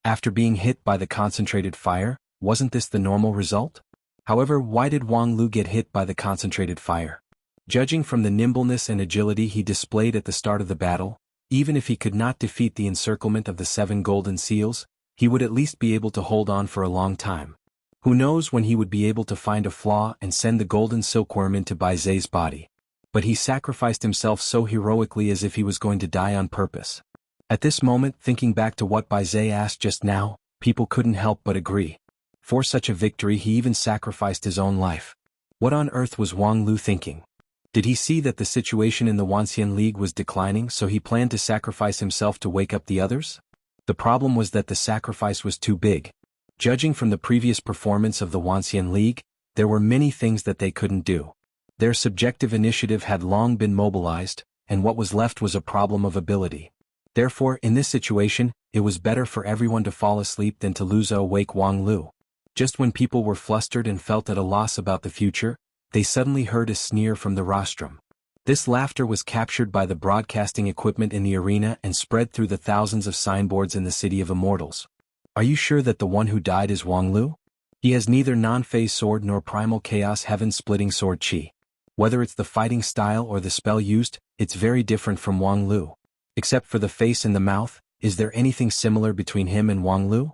After being hit by the concentrated fire, wasn't this the normal result? However, why did Wang Lu get hit by the concentrated fire? Judging from the nimbleness and agility he displayed at the start of the battle, even if he could not defeat the encirclement of the 7 golden seals, he would at least be able to hold on for a long time. Who knows when he would be able to find a flaw and send the golden silkworm into Bai Zai's body. But he sacrificed himself so heroically as if he was going to die on purpose. At this moment, thinking back to what Bai Zai asked just now, people couldn't help but agree. For such a victory he even sacrificed his own life. What on earth was Wang Lu thinking? Did he see that the situation in the Wanxian League was declining, so he planned to sacrifice himself to wake up the others? The problem was that the sacrifice was too big. Judging from the previous performance of the Wanxian League, there were many things that they couldn't do. Their subjective initiative had long been mobilized, and what was left was a problem of ability. Therefore, in this situation, it was better for everyone to fall asleep than to lose awake Wang Lu. Just when people were flustered and felt at a loss about the future, they suddenly heard a sneer from the rostrum. This laughter was captured by the broadcasting equipment in the arena and spread through the thousands of signboards in the City of Immortals. Are you sure that the one who died is Wang Lu? He has neither non-phase sword nor primal chaos heaven-splitting sword chi. Whether it's the fighting style or the spell used, it's very different from Wang Lu. Except for the face and the mouth, is there anything similar between him and Wang Lu?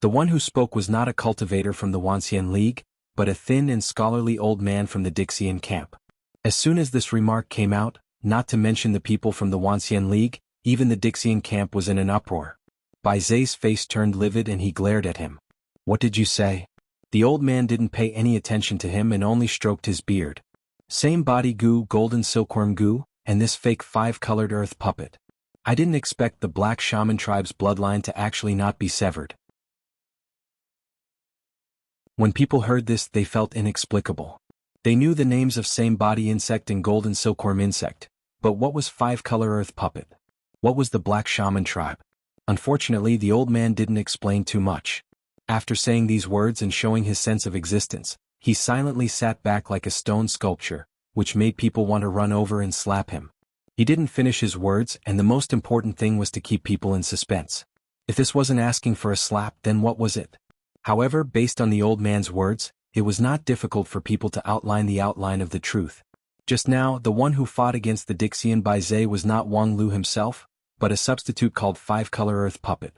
The one who spoke was not a cultivator from the Wanxian League, but a thin and scholarly old man from the Dixian camp. As soon as this remark came out, not to mention the people from the Wanxian League, even the Dixian camp was in an uproar. Bai Zai's face turned livid and he glared at him. What did you say? The old man didn't pay any attention to him and only stroked his beard. Same body goo, golden silkworm goo, and this fake 5-colored earth puppet. I didn't expect the Black Shaman tribe's bloodline to actually not be severed. When people heard this, they felt inexplicable. They knew the names of same body insect and golden silkworm insect, but what was 5-color earth puppet? What was the Black Shaman tribe? Unfortunately, the old man didn't explain too much. After saying these words and showing his sense of existence, he silently sat back like a stone sculpture, which made people want to run over and slap him. He didn't finish his words, and the most important thing was to keep people in suspense. If this wasn't asking for a slap, then what was it? However, based on the old man's words, it was not difficult for people to outline the outline of the truth. Just now, the one who fought against the Dixian Bai Zai was not Wang Lu himself, but a substitute called 5-color earth puppet.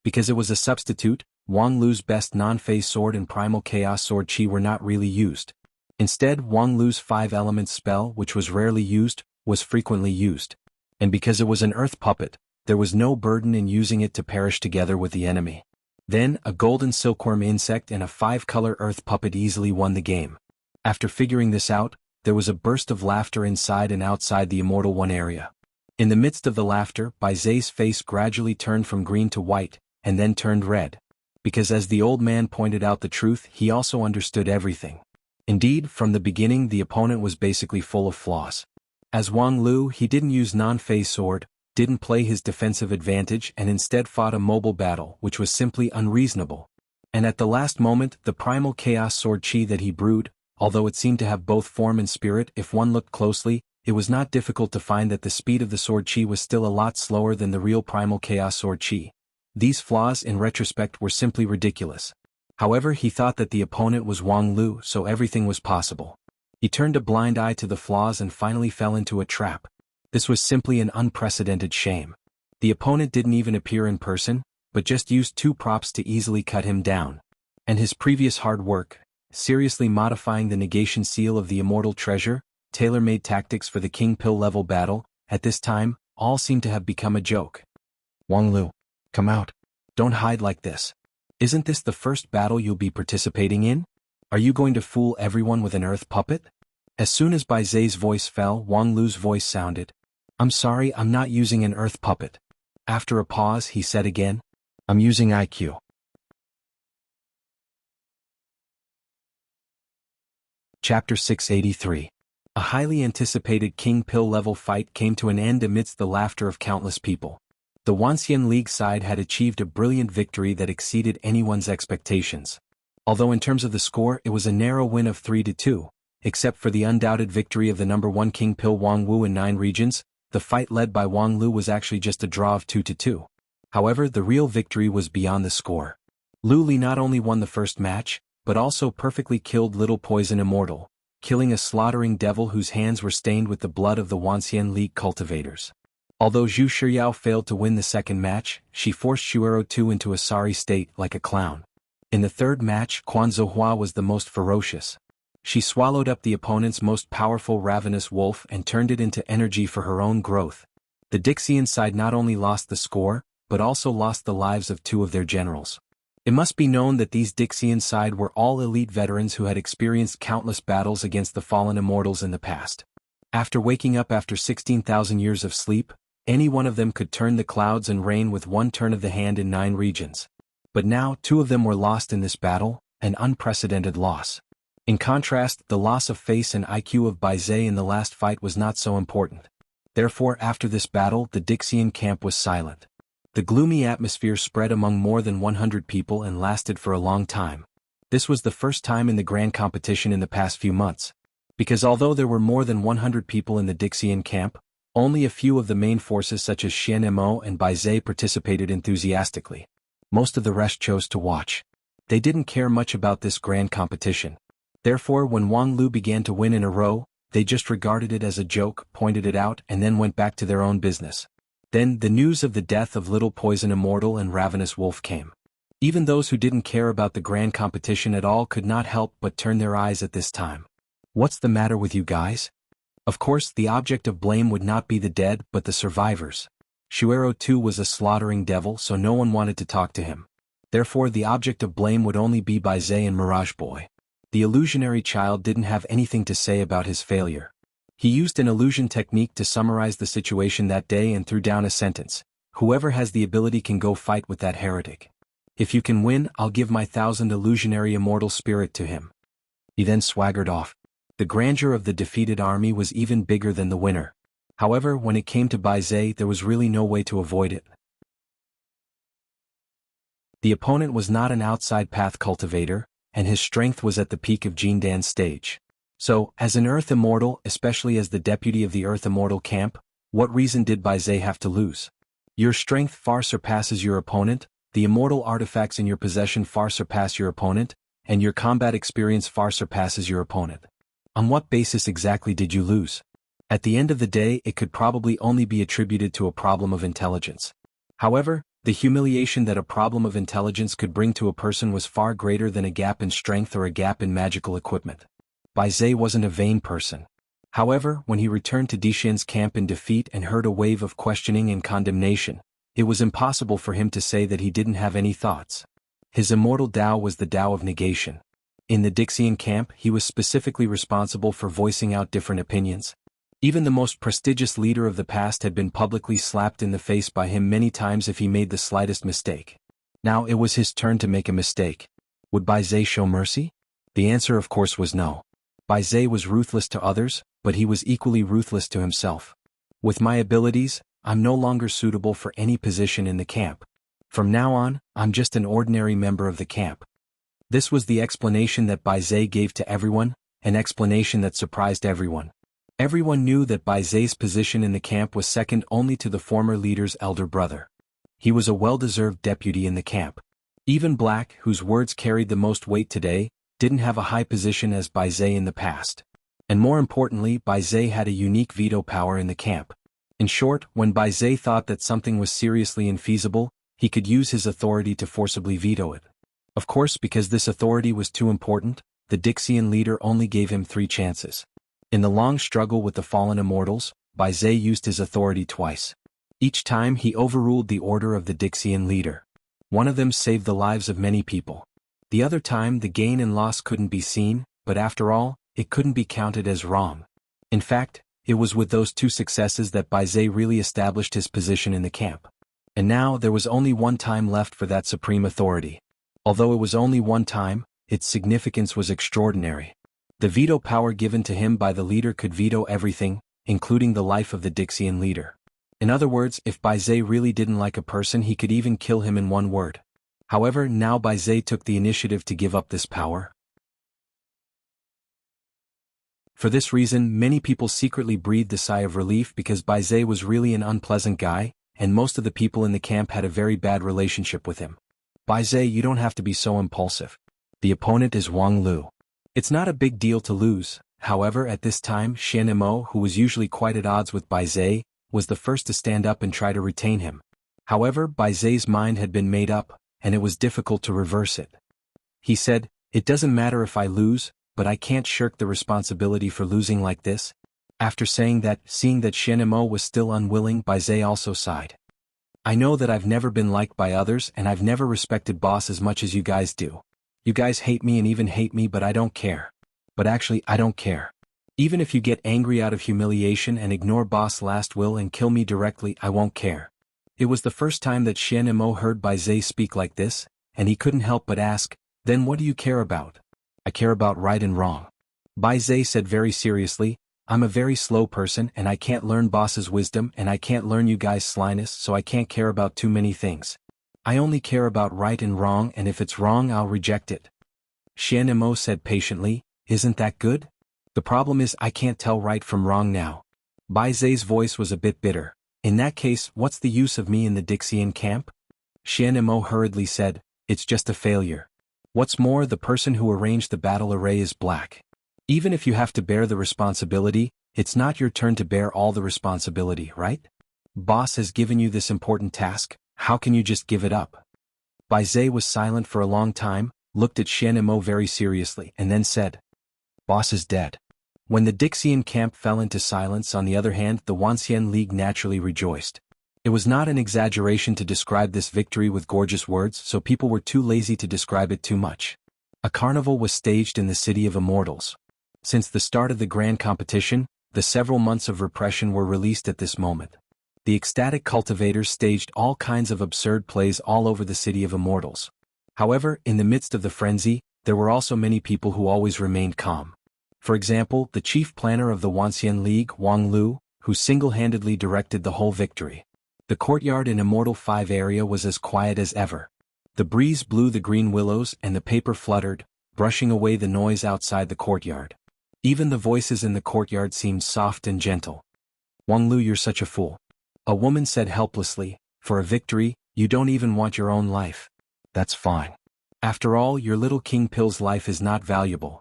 Because it was a substitute, Wang Lu's best non-phase sword and primal chaos sword chi were not really used. Instead, Wang Lu's 5-element spell, which was rarely used, was frequently used. And because it was an earth puppet, there was no burden in using it to perish together with the enemy. Then, a golden silkworm insect and a 5-color earth puppet easily won the game. After figuring this out, there was a burst of laughter inside and outside the Immortal One area. In the midst of the laughter, Bai Zai's face gradually turned from green to white, and then turned red. Because as the old man pointed out the truth, he also understood everything. Indeed, from the beginning the opponent was basically full of flaws. As Wang Lu, he didn't use non-phase sword, didn't play his defensive advantage and instead fought a mobile battle, which was simply unreasonable. And at the last moment, the primal chaos sword chi that he brewed, Although it seemed to have both form and spirit, if one looked closely, it was not difficult to find that the speed of the sword chi was still a lot slower than the real primal chaos sword chi. These flaws in retrospect were simply ridiculous. However, he thought that the opponent was Wang Lu, so everything was possible. He turned a blind eye to the flaws and finally fell into a trap. This was simply an unprecedented shame. The opponent didn't even appear in person, but just used two props to easily cut him down. And his previous hard work, seriously modifying the negation seal of the immortal treasure, tailor-made tactics for the King Pill level battle, at this time, all seemed to have become a joke. Wang Lu, come out. Don't hide like this. Isn't this the first battle you'll be participating in? Are you going to fool everyone with an earth puppet? As soon as Bai Zai's voice fell, Wang Lu's voice sounded. I'm sorry, I'm not using an earth puppet. After a pause, he said again, I'm using IQ. Chapter 683. A highly anticipated King Pill level fight came to an end amidst the laughter of countless people. The Wanxian League side had achieved a brilliant victory that exceeded anyone's expectations. Although in terms of the score it was a narrow win of 3-2, except for the undoubted victory of the number 1 King Pill Wang Wu in 9 regions, the fight led by Wang Lu was actually just a draw of 2-2. However, the real victory was beyond the score. Lu Li not only won the first match, but also perfectly killed Little Poison Immortal, killing a slaughtering devil whose hands were stained with the blood of the Wanxian League cultivators. Although Zhu Shiyao failed to win the second match, she forced Shuero Tu into a sorry state like a clown. In the third match, Quan Zhuhua was the most ferocious. She swallowed up the opponent's most powerful ravenous wolf and turned it into energy for her own growth. The Dixian side not only lost the score, but also lost the lives of 2 of their generals. It must be known that these Dixian side were all elite veterans who had experienced countless battles against the fallen immortals in the past. After waking up after 16,000 years of sleep, any one of them could turn the clouds and rain with one turn of the hand in 9 regions. But now 2 of them were lost in this battle, an unprecedented loss. In contrast, the loss of face and IQ of Bai Zai in the last fight was not so important. Therefore, after this battle, the Dixian camp was silent. The gloomy atmosphere spread among more than 100 people and lasted for a long time. This was the first time in the grand competition in the past few months. Because although there were more than 100 people in the Dixian camp, only a few of the main forces such as Xian Mo and Bai Zai participated enthusiastically. Most of the rest chose to watch. They didn't care much about this grand competition. Therefore, when Wang Lu began to win in a row, they just regarded it as a joke, pointed it out, and then went back to their own business. Then, the news of the death of Little Poison Immortal and Ravenous Wolf came. Even those who didn't care about the grand competition at all could not help but turn their eyes at this time. What's the matter with you guys? Of course, the object of blame would not be the dead but the survivors. Shuero Tu was a slaughtering devil, so no one wanted to talk to him. Therefore, the object of blame would only be Bai Zai and Mirage Boy. The illusionary child didn't have anything to say about his failure. He used an illusion technique to summarize the situation that day and threw down a sentence. Whoever has the ability can go fight with that heretic. If you can win, I'll give my 1,000 illusionary immortal spirit to him. He then swaggered off. The grandeur of the defeated army was even bigger than the winner. However, when it came to Bai Zai, there was really no way to avoid it. The opponent was not an outside path cultivator, and his strength was at the peak of Jindan's stage. So, as an Earth Immortal, especially as the deputy of the Earth Immortal camp, what reason did Bai Zai have to lose? Your strength far surpasses your opponent, the immortal artifacts in your possession far surpass your opponent, and your combat experience far surpasses your opponent. On what basis exactly did you lose? At the end of the day, it could probably only be attributed to a problem of intelligence. However, the humiliation that a problem of intelligence could bring to a person was far greater than a gap in strength or a gap in magical equipment. Bai Zai wasn't a vain person. However, when he returned to Dishan's camp in defeat and heard a wave of questioning and condemnation, it was impossible for him to say that he didn't have any thoughts. His immortal Tao was the Tao of negation. In the Dixian camp, he was specifically responsible for voicing out different opinions. Even the most prestigious leader of the past had been publicly slapped in the face by him many times if he made the slightest mistake. Now it was his turn to make a mistake. Would Bai Zai show mercy? The answer of course was no. Bai Zai was ruthless to others, but he was equally ruthless to himself. With my abilities, I'm no longer suitable for any position in the camp. From now on, I'm just an ordinary member of the camp. This was the explanation that Bai Zai gave to everyone, an explanation that surprised everyone. Everyone knew that Bai Zai's position in the camp was second only to the former leader's elder brother. He was a well-deserved deputy in the camp. Even Black, whose words carried the most weight today, didn't have a high position as Bai Zai in the past. And more importantly, Bai Zai had a unique veto power in the camp. In short, when Bai Zai thought that something was seriously infeasible, he could use his authority to forcibly veto it. Of course, because this authority was too important, the Dixian leader only gave him 3 chances. In the long struggle with the fallen immortals, Bai Zai used his authority twice. Each time he overruled the order of the Dixian leader. One of them saved the lives of many people. The other time the gain and loss couldn't be seen, but after all, it couldn't be counted as wrong. In fact, it was with those 2 successes that Bai Zai really established his position in the camp. And now there was only one time left for that supreme authority. Although it was only one time, its significance was extraordinary. The veto power given to him by the leader could veto everything, including the life of the Dixian leader. In other words, if Bai Zai really didn't like a person, he could even kill him in one word. However, now Bai Zai took the initiative to give up this power. For this reason, many people secretly breathed a sigh of relief because Bai Zai was really an unpleasant guy, and most of the people in the camp had a very bad relationship with him. Bai Zai, you don't have to be so impulsive. The opponent is Wang Lu. It's not a big deal to lose. However, at this time, Xian Imo, who was usually quite at odds with Bai Zai, was the first to stand up and try to retain him. However, Bai Zai's mind had been made up, and it was difficult to reverse it. He said, "It doesn't matter if I lose, but I can't shirk the responsibility for losing like this." After saying that, seeing that Xian Imo was still unwilling, Bai Zai also sighed. "I know that I've never been liked by others and I've never respected boss as much as you guys do. You guys hate me and even hate me, but I don't care. But actually, I don't care. Even if you get angry out of humiliation and ignore boss' last will and kill me directly, I won't care." It was the first time that Xian Imo heard Bai Zai speak like this, and he couldn't help but ask, "Then what do you care about?" "I care about right and wrong." Bai Zai said very seriously, "I'm a very slow person and I can't learn boss's wisdom and I can't learn you guys' slyness, so I can't care about too many things. I only care about right and wrong, and if it's wrong I'll reject it." Xian Imo said patiently, "Isn't that good? The problem is I can't tell right from wrong now." Bai Zai's voice was a bit bitter. "In that case, what's the use of me in the Dixian camp?" Xian Imo hurriedly said, "It's just a failure. What's more, the person who arranged the battle array is Black. Even if you have to bear the responsibility, it's not your turn to bear all the responsibility, right? Boss has given you this important task, how can you just give it up?" Bai Zai was silent for a long time, looked at Xian Imo very seriously, and then said, "Boss is dead." When the Dixian camp fell into silence, on the other hand, the Wanxian League naturally rejoiced. It was not an exaggeration to describe this victory with gorgeous words, so people were too lazy to describe it too much. A carnival was staged in the City of Immortals. Since the start of the grand competition, the several months of repression were released at this moment. The ecstatic cultivators staged all kinds of absurd plays all over the City of Immortals. However, in the midst of the frenzy, there were also many people who always remained calm. For example, the chief planner of the Wanxian League, Wang Lu, who single-handedly directed the whole victory. The courtyard in Immortal 5 area was as quiet as ever. The breeze blew the green willows and the paper fluttered, brushing away the noise outside the courtyard. Even the voices in the courtyard seemed soft and gentle. "Wang Lu, you're such a fool." A woman said helplessly, "For a victory, you don't even want your own life." "That's fine. After all, your little King Pill's life is not valuable.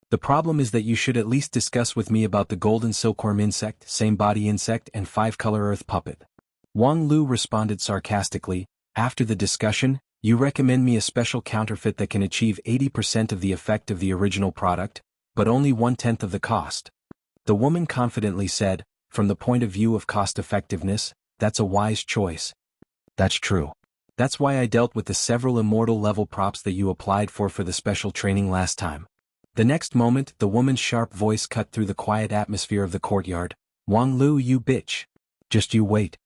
The problem is that you should at least discuss with me about the golden silkworm insect, same body insect, and 5-color earth puppet." Wang Lu responded sarcastically, "After the discussion, you recommend me a special counterfeit that can achieve 80% of the effect of the original product, but only 1/10 of the cost." The woman confidently said, "From the point of view of cost-effectiveness, that's a wise choice." "That's true. That's why I dealt with the several immortal-level props that you applied for the special training last time." The next moment, the woman's sharp voice cut through the quiet atmosphere of the courtyard. "Wang Lu, you bitch. Just you wait."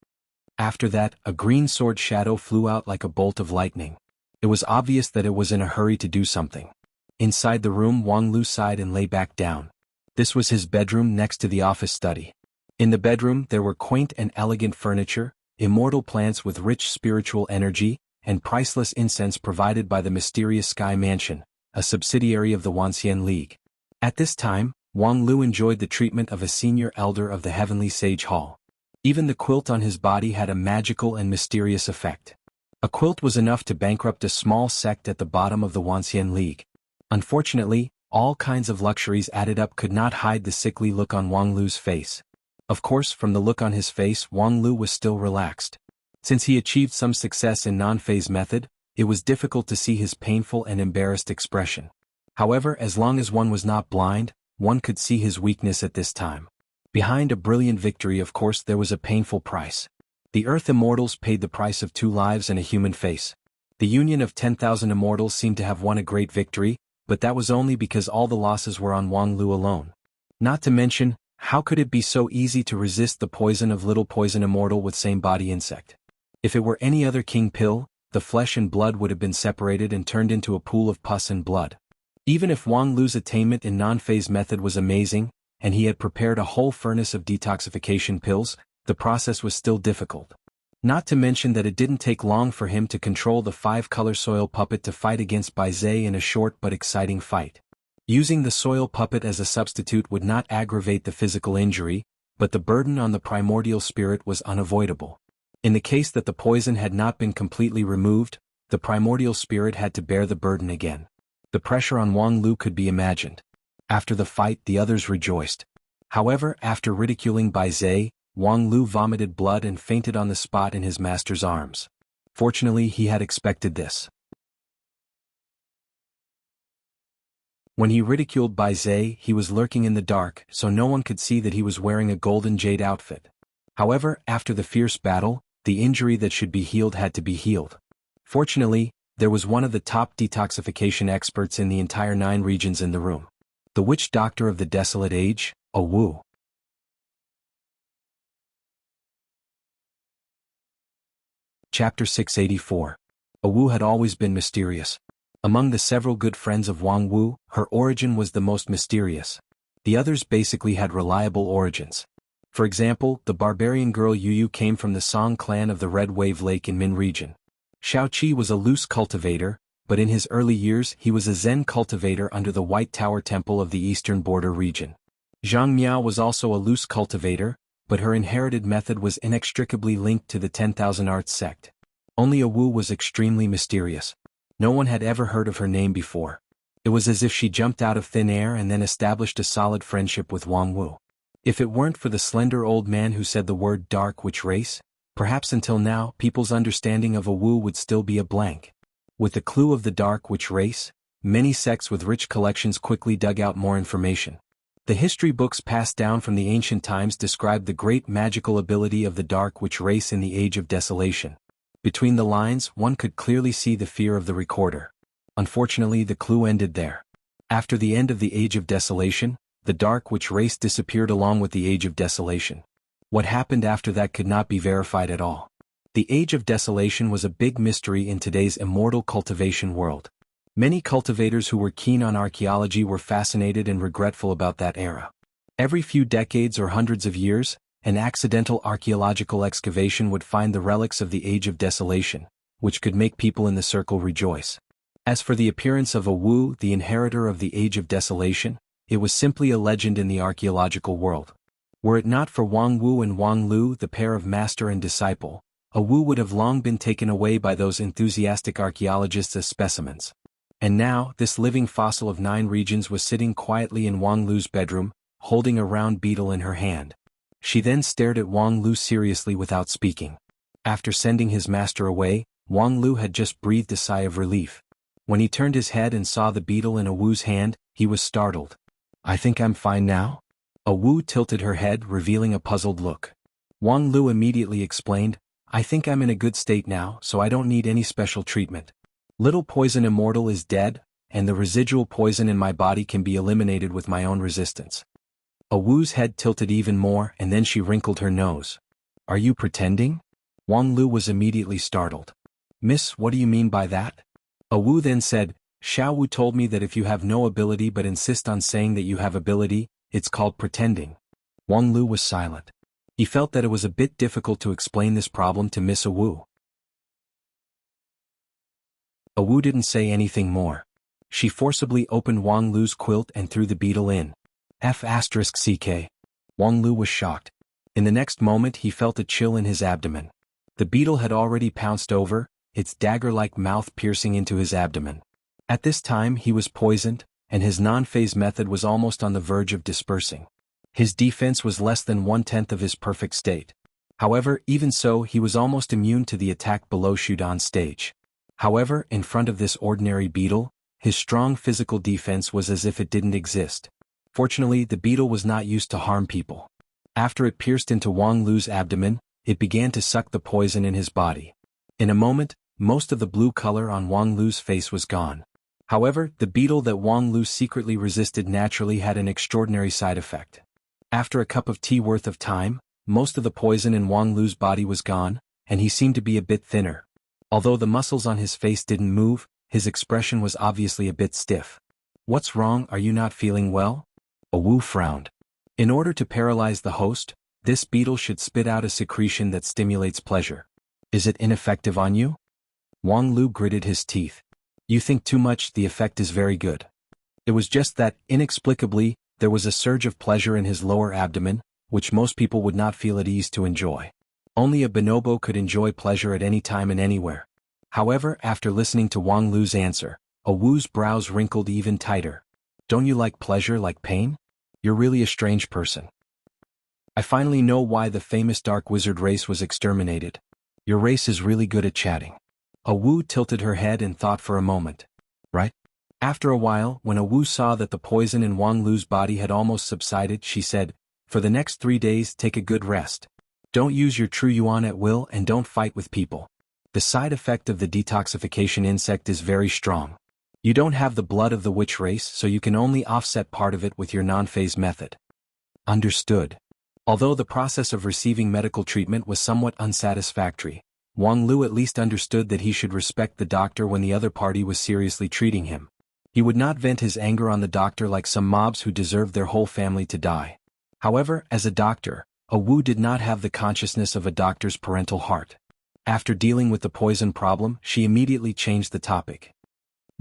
After that, a green sword shadow flew out like a bolt of lightning. It was obvious that it was in a hurry to do something. Inside the room, Wang Lu sighed and lay back down. This was his bedroom next to the office study. In the bedroom, there were quaint and elegant furniture, immortal plants with rich spiritual energy, and priceless incense provided by the mysterious Sky Mansion, a subsidiary of the Wanxian League. At this time, Wang Lu enjoyed the treatment of a senior elder of the Heavenly Sage Hall. Even the quilt on his body had a magical and mysterious effect. A quilt was enough to bankrupt a small sect at the bottom of the Wanxian League. Unfortunately, all kinds of luxuries added up could not hide the sickly look on Wang Lu's face. Of course, from the look on his face, Wang Lu was still relaxed. Since he achieved some success in non-phase method, it was difficult to see his painful and embarrassed expression. However, as long as one was not blind, one could see his weakness at this time. Behind a brilliant victory, of course, there was a painful price. The Earth Immortals paid the price of 2 lives and a human face. The union of 10,000 immortals seemed to have won a great victory, but that was only because all the losses were on Wang Lu alone. Not to mention, how could it be so easy to resist the poison of little poison immortal with same body insect? If it were any other king pill, the flesh and blood would have been separated and turned into a pool of pus and blood. Even if Wang Lu's attainment in non-phase method was amazing, and he had prepared a whole furnace of detoxification pills, the process was still difficult. Not to mention that it didn't take long for him to control the 5-color soil puppet to fight against Bai Zhe in a short but exciting fight. Using the soil puppet as a substitute would not aggravate the physical injury, but the burden on the primordial spirit was unavoidable. In the case that the poison had not been completely removed, the primordial spirit had to bear the burden again. The pressure on Wang Lu could be imagined. After the fight, the others rejoiced. However, after ridiculing Bai Zhe, Wang Lu vomited blood and fainted on the spot in his master's arms. Fortunately, he had expected this. When he ridiculed Bai Zhe, he was lurking in the dark, so no one could see that he was wearing a golden jade outfit. However, after the fierce battle, the injury that should be healed had to be healed. Fortunately, there was one of the top detoxification experts in the entire 9 regions in the room. The witch doctor of the desolate age, a Wu. Chapter 684. A Wu had always been mysterious. Among the several good friends of Wang Wu, her origin was the most mysterious. The others basically had reliable origins. For example, the barbarian girl Yu Yu came from the Song clan of the Red Wave Lake in Min region. Xiao Qi was a loose cultivator, but in his early years he was a Zen cultivator under the White Tower Temple of the Eastern Border region. Zhang Miao was also a loose cultivator, but her inherited method was inextricably linked to the 10,000 Arts sect. Only a Wu was extremely mysterious. No one had ever heard of her name before. It was as if she jumped out of thin air and then established a solid friendship with Wang Wu. If it weren't for the slender old man who said the word dark witch race, perhaps until now people's understanding of a Wu would still be a blank. With the clue of the dark witch race, many sects with rich collections quickly dug out more information. The history books passed down from the ancient times described the great magical ability of the dark witch race in the Age of Desolation. Between the lines, one could clearly see the fear of the recorder. Unfortunately, the clue ended there. After the end of the Age of Desolation, the dark witch race disappeared along with the Age of Desolation. What happened after that could not be verified at all. The Age of Desolation was a big mystery in today's immortal cultivation world. Many cultivators who were keen on archaeology were fascinated and regretful about that era. Every few decades or hundreds of years, an accidental archaeological excavation would find the relics of the Age of Desolation, which could make people in the circle rejoice. As for the appearance of a Wu, the inheritor of the Age of Desolation, it was simply a legend in the archaeological world. Were it not for Wang Wu and Wang Lu, the pair of master and disciple, a Wu would have long been taken away by those enthusiastic archaeologists as specimens. And now, this living fossil of 9 regions was sitting quietly in Wang Lu's bedroom, holding a round beetle in her hand. She then stared at Wang Lu seriously without speaking. After sending his master away, Wang Lu had just breathed a sigh of relief. When he turned his head and saw the beetle in a Wu's hand, he was startled. "I think I'm fine now?" A Wu tilted her head, revealing a puzzled look. Wang Lu immediately explained, "I think I'm in a good state now, so I don't need any special treatment. Little Poison Immortal is dead, and the residual poison in my body can be eliminated with my own resistance." A Wu's head tilted even more, and then she wrinkled her nose. "Are you pretending?" Wang Lu was immediately startled. "Miss, what do you mean by that?" A Wu then said, "Xiao Wu told me that if you have no ability but insist on saying that you have ability, it's called pretending." Wang Lu was silent. He felt that it was a bit difficult to explain this problem to Miss A Wu. A Wu didn't say anything more. She forcibly opened Wang Lu's quilt and threw the beetle in. F***ck. Wang Lu was shocked. In the next moment he felt a chill in his abdomen. The beetle had already pounced over, its dagger-like mouth piercing into his abdomen. At this time he was poisoned, and his non-phase method was almost on the verge of dispersing. His defense was less than 1/10 of his perfect state. However, even so he was almost immune to the attack below Shudan stage. However, in front of this ordinary beetle, his strong physical defense was as if it didn't exist. Fortunately, the beetle was not used to harm people. After it pierced into Wang Lu's abdomen, it began to suck the poison in his body. In a moment, most of the blue color on Wang Lu's face was gone. However, the beetle that Wang Lu secretly resisted naturally had an extraordinary side effect. After a cup of tea worth of time, most of the poison in Wang Lu's body was gone, and he seemed to be a bit thinner. Although the muscles on his face didn't move, his expression was obviously a bit stiff. "What's wrong, are you not feeling well?" Wu frowned. In order to paralyze the host, this beetle should spit out a secretion that stimulates pleasure. Is it ineffective on you? Wang Lu gritted his teeth. You think too much, the effect is very good. It was just that, inexplicably, there was a surge of pleasure in his lower abdomen, which most people would not feel at ease to enjoy. Only a bonobo could enjoy pleasure at any time and anywhere. However, after listening to Wang Lu's answer, Wu's brows wrinkled even tighter. Don't you like pleasure like pain? You're really a strange person. I finally know why the famous dark wizard race was exterminated. Your race is really good at chatting. Wu tilted her head and thought for a moment. Right? After a while, when Wu saw that the poison in Wang Lu's body had almost subsided, she said, "For the next 3 days, take a good rest. Don't use your true yuan at will and don't fight with people. The side effect of the detoxification insect is very strong. You don't have the blood of the witch race, so you can only offset part of it with your non-phase method." Understood. Although the process of receiving medical treatment was somewhat unsatisfactory, Wang Lu at least understood that he should respect the doctor when the other party was seriously treating him. He would not vent his anger on the doctor like some mobs who deserved their whole family to die. However, as a doctor, Wu did not have the consciousness of a doctor's parental heart. After dealing with the poison problem, she immediately changed the topic.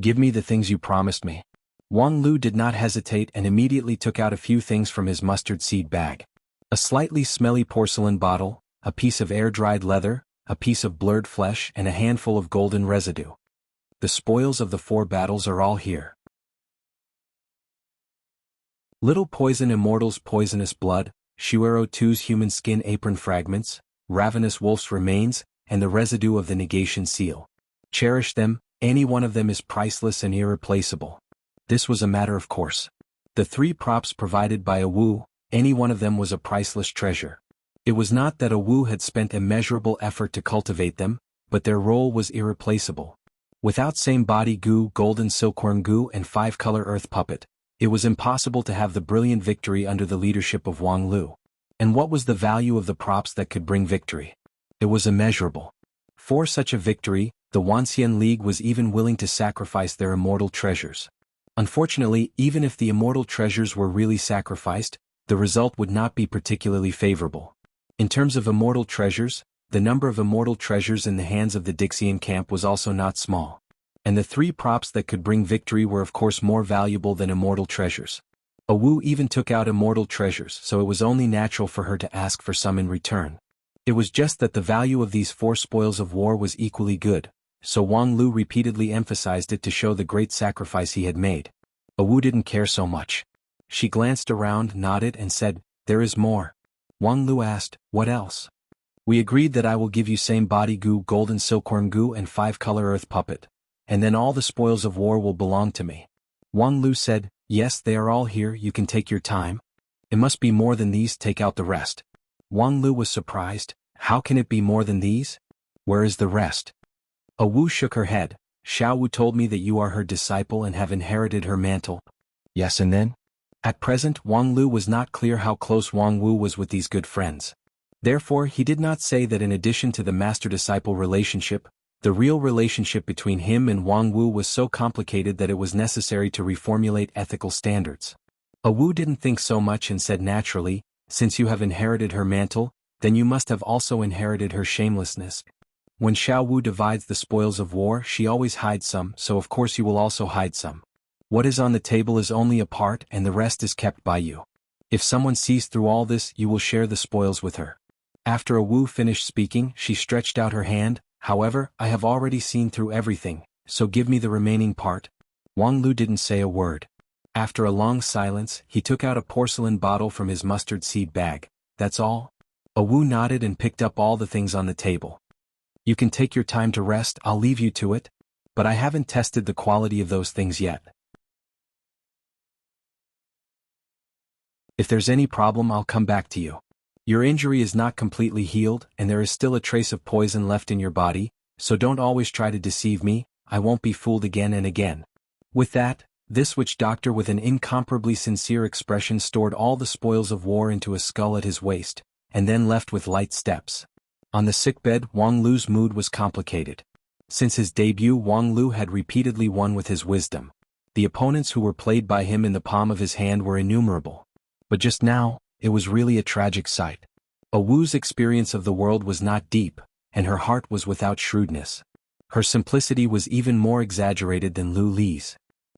Give me the things you promised me. Wang Lu did not hesitate and immediately took out a few things from his mustard seed bag. A slightly smelly porcelain bottle, a piece of air-dried leather, a piece of blurred flesh and a handful of golden residue. The spoils of the 4 battles are all here. Little Poison Immortal's poisonous blood, Shuero 2's human skin apron fragments, Ravenous Wolf's remains, and the residue of the negation seal. Cherish them, any one of them is priceless and irreplaceable. This was a matter of course. The 3 props provided by Wu, any one of them was a priceless treasure. It was not that Wu had spent immeasurable effort to cultivate them, but their role was irreplaceable. Without same body goo, golden silkworm goo and 5-color earth puppet, it was impossible to have the brilliant victory under the leadership of Wang Lu. And what was the value of the props that could bring victory? It was immeasurable. For such a victory, the Wanxian League was even willing to sacrifice their immortal treasures. Unfortunately, even if the immortal treasures were really sacrificed, the result would not be particularly favorable. In terms of immortal treasures, the number of immortal treasures in the hands of the Dixian camp was also not small. And the 3 props that could bring victory were of course more valuable than immortal treasures. Wu even took out immortal treasures, so it was only natural for her to ask for some in return. It was just that the value of these 4 spoils of war was equally good, so Wang Lu repeatedly emphasized it to show the great sacrifice he had made. Wu didn't care so much. She glanced around, nodded and said, "There is more." Wang Lu asked, "What else?" "We agreed that I will give you same body goo, golden silkworm goo and 5-color earth puppet, and then all the spoils of war will belong to me." Wang Lu said, "Yes, they are all here, you can take your time. It must be more than these, take out the rest." Wang Lu was surprised. How can it be more than these? Where is the rest? Wu shook her head. "Xiao Wu told me that you are her disciple and have inherited her mantle." "Yes, and then?" At present, Wang Lu was not clear how close Wang Wu was with these good friends. Therefore, he did not say that in addition to the master-disciple relationship, the real relationship between him and Wang Wu was so complicated that it was necessary to reformulate ethical standards. Wu didn't think so much and said naturally, "Since you have inherited her mantle, then you must have also inherited her shamelessness. When Xiao Wu divides the spoils of war, she always hides some, so of course you will also hide some. What is on the table is only a part and the rest is kept by you. If someone sees through all this, you will share the spoils with her. After Wu finished speaking, she stretched out her hand. However, I have already seen through everything, so give me the remaining part. Wang Lu didn't say a word. After a long silence, he took out a porcelain bottle from his mustard seed bag. That's all? Wu nodded and picked up all the things on the table. You can take your time to rest, I'll leave you to it. But I haven't tested the quality of those things yet. If there's any problem, I'll come back to you. Your injury is not completely healed, and there is still a trace of poison left in your body, so don't always try to deceive me, I won't be fooled again and again. With that, this witch doctor with an incomparably sincere expression stored all the spoils of war into a skull at his waist, and then left with light steps. On the sickbed, Wang Lu's mood was complicated. Since his debut, Wang Lu had repeatedly won with his wisdom. The opponents who were played by him in the palm of his hand were innumerable. But just now, it was really a tragic sight. Wu's experience of the world was not deep, and her heart was without shrewdness. Her simplicity was even more exaggerated than Lu Li's.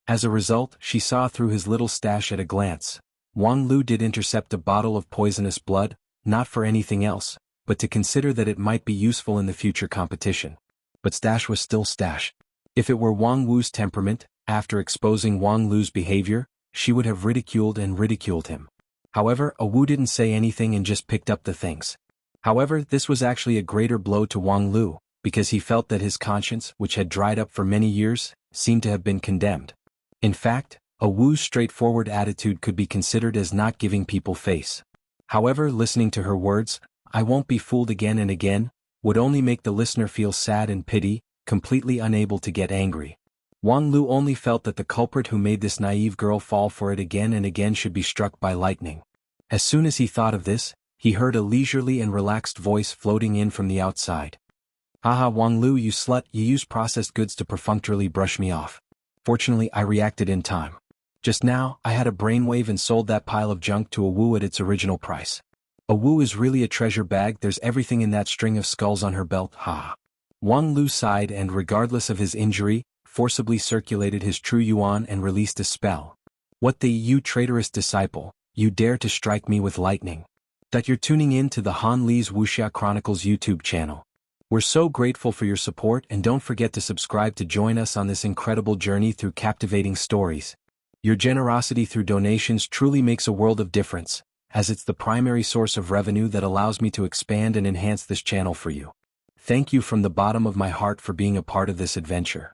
As a result, she saw through his little stash at a glance. Wang Lu did intercept a bottle of poisonous blood, not for anything else, but to consider that it might be useful in the future competition. But stash was still stash. If it were Wang Wu's temperament, after exposing Wang Lu's behavior, she would have ridiculed him. However, Wu didn't say anything and just picked up the things. However, this was actually a greater blow to Wang Lu, because he felt that his conscience, which had dried up for many years, seemed to have been condemned. In fact, Wu's straightforward attitude could be considered as not giving people face. However, listening to her words, "I won't be fooled again and again," would only make the listener feel sad and pity, completely unable to get angry. Wang Lu only felt that the culprit who made this naive girl fall for it again and again should be struck by lightning. As soon as he thought of this, he heard a leisurely and relaxed voice floating in from the outside. "Haha, Wang Lu, you slut, you use processed goods to perfunctorily brush me off. Fortunately, I reacted in time. Just now, I had a brainwave and sold that pile of junk to Wu at its original price. Wu is really a treasure bag, there's everything in that string of skulls on her belt, ha." Wang Lu sighed and, regardless of his injury, forcibly circulated his true yuan and released a spell. "What the, you traitorous disciple, you dare to strike me with lightning?" That you're tuning in to the Han Li's Wuxia Chronicles YouTube channel. We're so grateful for your support, and don't forget to subscribe to join us on this incredible journey through captivating stories. Your generosity through donations truly makes a world of difference, as it's the primary source of revenue that allows me to expand and enhance this channel for you. Thank you from the bottom of my heart for being a part of this adventure.